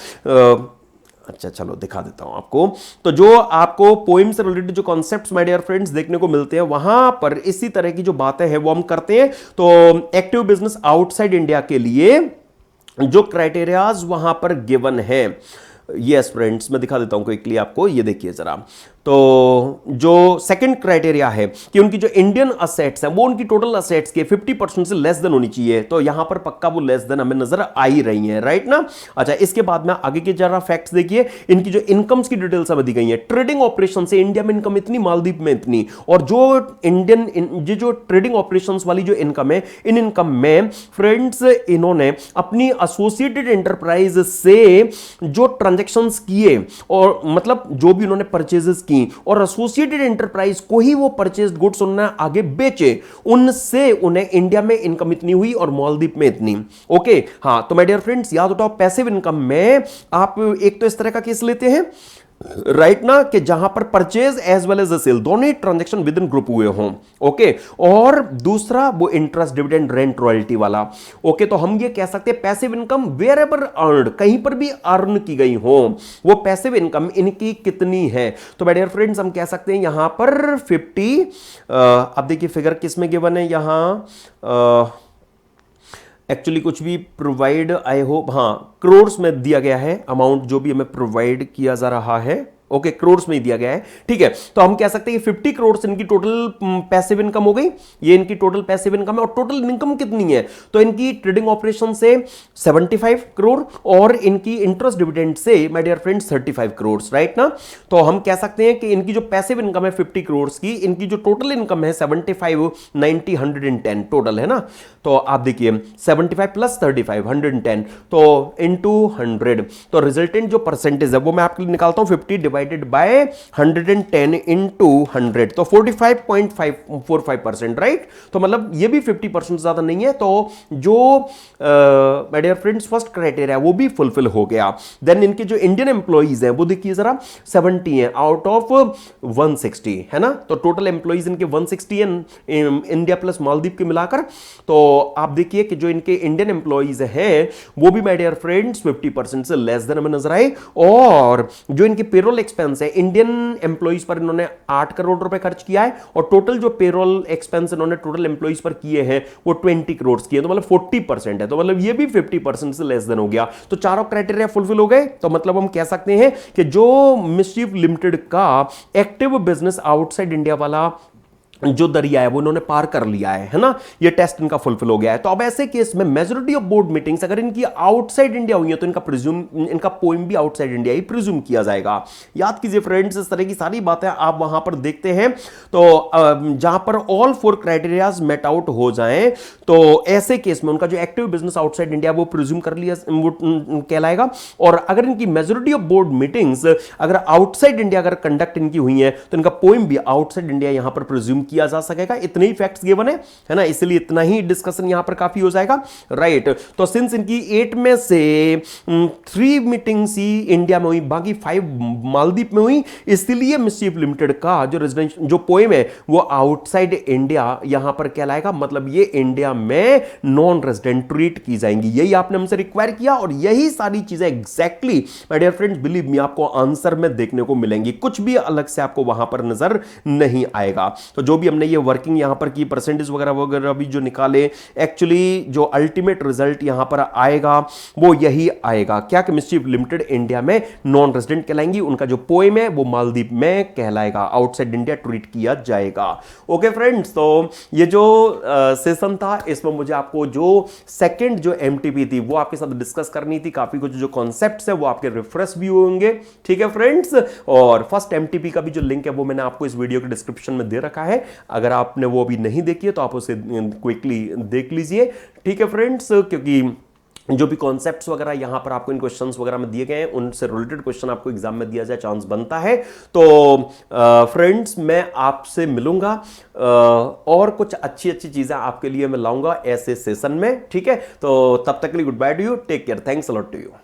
अच्छा चलो दिखा देता हूं आपको। तो जो आपको पोएम से रिलेटेड जो कॉन्सेप्ट्स माय डियर फ्रेंड्स देखने को मिलते हैं वहां पर इसी तरह की जो बातें हैं वो हम करते हैं। तो एक्टिव बिजनेस आउटसाइड इंडिया के लिए जो क्राइटेरियाज वहां पर गिवन है, यस फ्रेंड्स मैं दिखा देता हूं क्विकली आपको, ये देखिए जरा। तो जो सेकंड क्राइटेरिया है कि उनकी जो इंडियन असेट्स है वो उनकी टोटल असेट्स के 50% से लेस देन होनी चाहिए, तो यहां पर पक्का वो लेस देन हमें नजर आ ही रही है, राइट ना। अच्छा, इसके बाद में आगे के जरा फैक्ट्स देखिए। इनकी जो इनकम्स की डिटेल्स हमें दी गई है, ट्रेडिंग ऑपरेशन से इंडिया में इनकम इतनी, मालदीव में इतनी, और जो इंडियन जो ट्रेडिंग ऑपरेशन वाली जो इनकम है, इन इनकम में फ्रेंड्स इन्होंने अपनी एसोसिएटेड एंटरप्राइज से जो ट्रांजेक्शंस किए और मतलब जो भी उन्होंने परचेजेस किए की और एसोसिएटेड एंटरप्राइज को ही वो परचेज्ड गुड्स उन्होंने आगे बेचे, उनसे उन्हें इंडिया में इनकम इतनी हुई और मालदीव में इतनी। ओके, हाँ, तो माय डियर फ्रेंड्स याद उठाओ, पैसिव इनकम में आप एक तो इस तरह का केस लेते हैं राइट ना, कि जहां पर purchase as well as sale दोनों ही ट्रांजैक्शन विद इन ग्रुप हुए हों। ओके, और दूसरा वो इंटरेस्ट, डिविडेंड, रेंट, रॉयल्टी वाला। ओके, तो हम ये कह सकते हैं passive income wherever earned, कहीं पर भी अर्न की गई हो वो पैसिव इनकम इनकी कितनी है। तो माय डियर फ्रेंड्स हम कह सकते हैं यहां पर 50, अब देखिए फिगर किस में गिवन है यहां, एक्चुअली कुछ भी प्रोवाइड, आई होप, हाँ, करोड्स में दिया गया है अमाउंट जो भी हमें प्रोवाइड किया जा रहा है। ओके, करोड्स में ही दिया गया है, ठीक है। तो हम कह सकते हैं 50 करोड़ इनकी टोटल पैसिव इनकम हो गई, ये इनकी टोटल पैसिव इनकम है। और टोटल इनकम कितनी है, तो इनकी ट्रेडिंग ऑपरेशन से 75 करोड़ और इनकी इंटरेस्ट डिविडेंड से my dear friends 35 crore, right ना। तो हम कह सकते हैं कि इनकी जो पैसिव इनकम है 50 करोड़ की, इनकी जो टोटल इनकम है 75, 90, 110 टोटल है ना। तो आप देखिए 75 प्लस 35, 110, तो इंटू 100, तो रिजल्टेंट जो परसेंटेज है वो मैं आपके लिए निकालता हूं, 50 डिवाइडेड बाय 110 इंटू 100, तो 45.45%, राइट। तो मतलब ये भी 50% ज्यादा नहीं है। तो जो my dear friends first criteria वो भी फुलफिल हो गया। देन इनके जो इंडियन एम्प्लॉइज हैं वो देखिए जरा 70 हैं आउट ऑफ 160, है ना। तो टोटल एम्प्लॉइज इनके 160 हैं इंडिया प्लस मालदीव के मिलाकर। तो आप देखिए कि जो इनके इंडियन एम्प्लॉइज हैं वो भी माय डियर फ्रेंड्स 50% से लेस देन हमें नजर आए। और जो इनके पेरोल एक्सपेंस है, इंडियन एम्प्लॉइज पर इन्होंने 8 करोड़ रुपए खर्च किया है और टोटल जो पेरोल एक्सपेंस इन्होंने टोटल एम्प्लॉइज पर किए हैं वो 20 करोड़ किए, तो मतलब 40% है। तो मतलब ये भी 50% से लेस देन हो गया। तो चारों क्राइटेरिया फुलफिल हो गए। तो मतलब हम कह सकते हैं कि जो मिस्चीफ लिमिटेड का एक्टिव बिजनेस आउटसाइड इंडिया वाला जो दरिया है वो इन्होंने पार कर लिया है ना, ये टेस्ट इनका फुलफिल हो गया है। तो अब ऐसे केस में मेजॉरिटी ऑफ बोर्ड मीटिंग्स अगर इनकी आउटसाइड इंडिया हुई है तो इनका पोइम भी आउटसाइड इंडिया ही प्रिज्यूम किया जाएगा। याद कीजिए फ्रेंड्स, इस तरह की सारी बातें आप वहां पर देखते हैं। तो जहां पर ऑल 4 क्राइटेरियाज मेट आउट हो जाएं तो ऐसे केस में उनका जो एक्टिव बिजनेस आउटसाइड इंडिया वो प्रिज्यूम कर लिया, वो कहलाएगा। और अगर इनकी मेजॉरिटी ऑफ बोर्ड मीटिंग्स अगर आउटसाइड इंडिया अगर कंडक्ट इनकी हुई है तो इनका पोइम भी आउटसाइड इंडिया यहां पर प्रिज्यूम किया जा सकेगा। इतने ही फैक्ट्स गिवन है ना, इसलिए इतना ही डिस्कशन यहां पर काफी हो जाएगा, राइट। तो सिंस इनकी 8 में से 3 मीटिंग्स ही इंडिया में हुई, बाकी 5 मालदीव में हुई, इसलिए मिस्चीफ लिमिटेड का जो रेजिडेंशियल जो पोएम है वो आउटसाइड इंडिया यहां पर कहलाएगा। मतलब ये इंडिया में नॉन रेजिडेंट ट्रीट की जाएंगी। यही आपने हमसे रिक्वायर किया और यही सारी चीजें exactly my dear friends believe me आपको आंसर में देखने को मिलेंगी। कुछ भी अलग से आपको वहां पर नजर नहीं आएगा। तो जो भी हमने ये वर्किंग यहां पर की, परसेंटेज वगैरह वगैरह भी जो निकाले, एक्चुअली जो अल्टीमेट रिजल्ट यहां पर आएगा वो यही आएगा, क्या कि मिस्चीफ लिमिटेड इंडिया में नॉन रेजिडेंट कहलाएंगी। उनका जो पोएम है वो मालदीव में कहलाएगा, आउटसाइड इंडिया ट्रीट किया जाएगा। ओके फ्रेंड्स, तो ये जो सेशन था इसमें मुझे आपको जो सेकंड जो एमटीपी थी वो आपके साथ डिस्कस करनी थी। काफी कुछ जो कॉन्सेप्ट्स है वो आपके रिफ्रेश भी होंगे, ठीक है फ्रेंड्स। और फर्स्ट एमटीपी का भी जो लिंक है वो मैंने आपको इस वीडियो के डिस्क्रिप्शन में दे रखा है। अगर आपने वो अभी नहीं देखी है तो आप उसे क्विकली देख लीजिए, ठीक है फ्रेंड्स। क्योंकि जो भी कॉन्सेप्ट्स वगैरह यहां पर आपको इन क्वेश्चंस वगैरह में दिए गए हैं उनसे रिलेटेड क्वेश्चन आपको एग्जाम में दिया जाए चांस बनता है। तो फ्रेंड्स मैं आपसे मिलूंगा और कुछ अच्छी अच्छी चीजें आपके लिए मैं लाऊंगा ऐसे सेशन में, ठीक है। तो तब तक के लिए goodbye to you, take care, thanks a lot to you.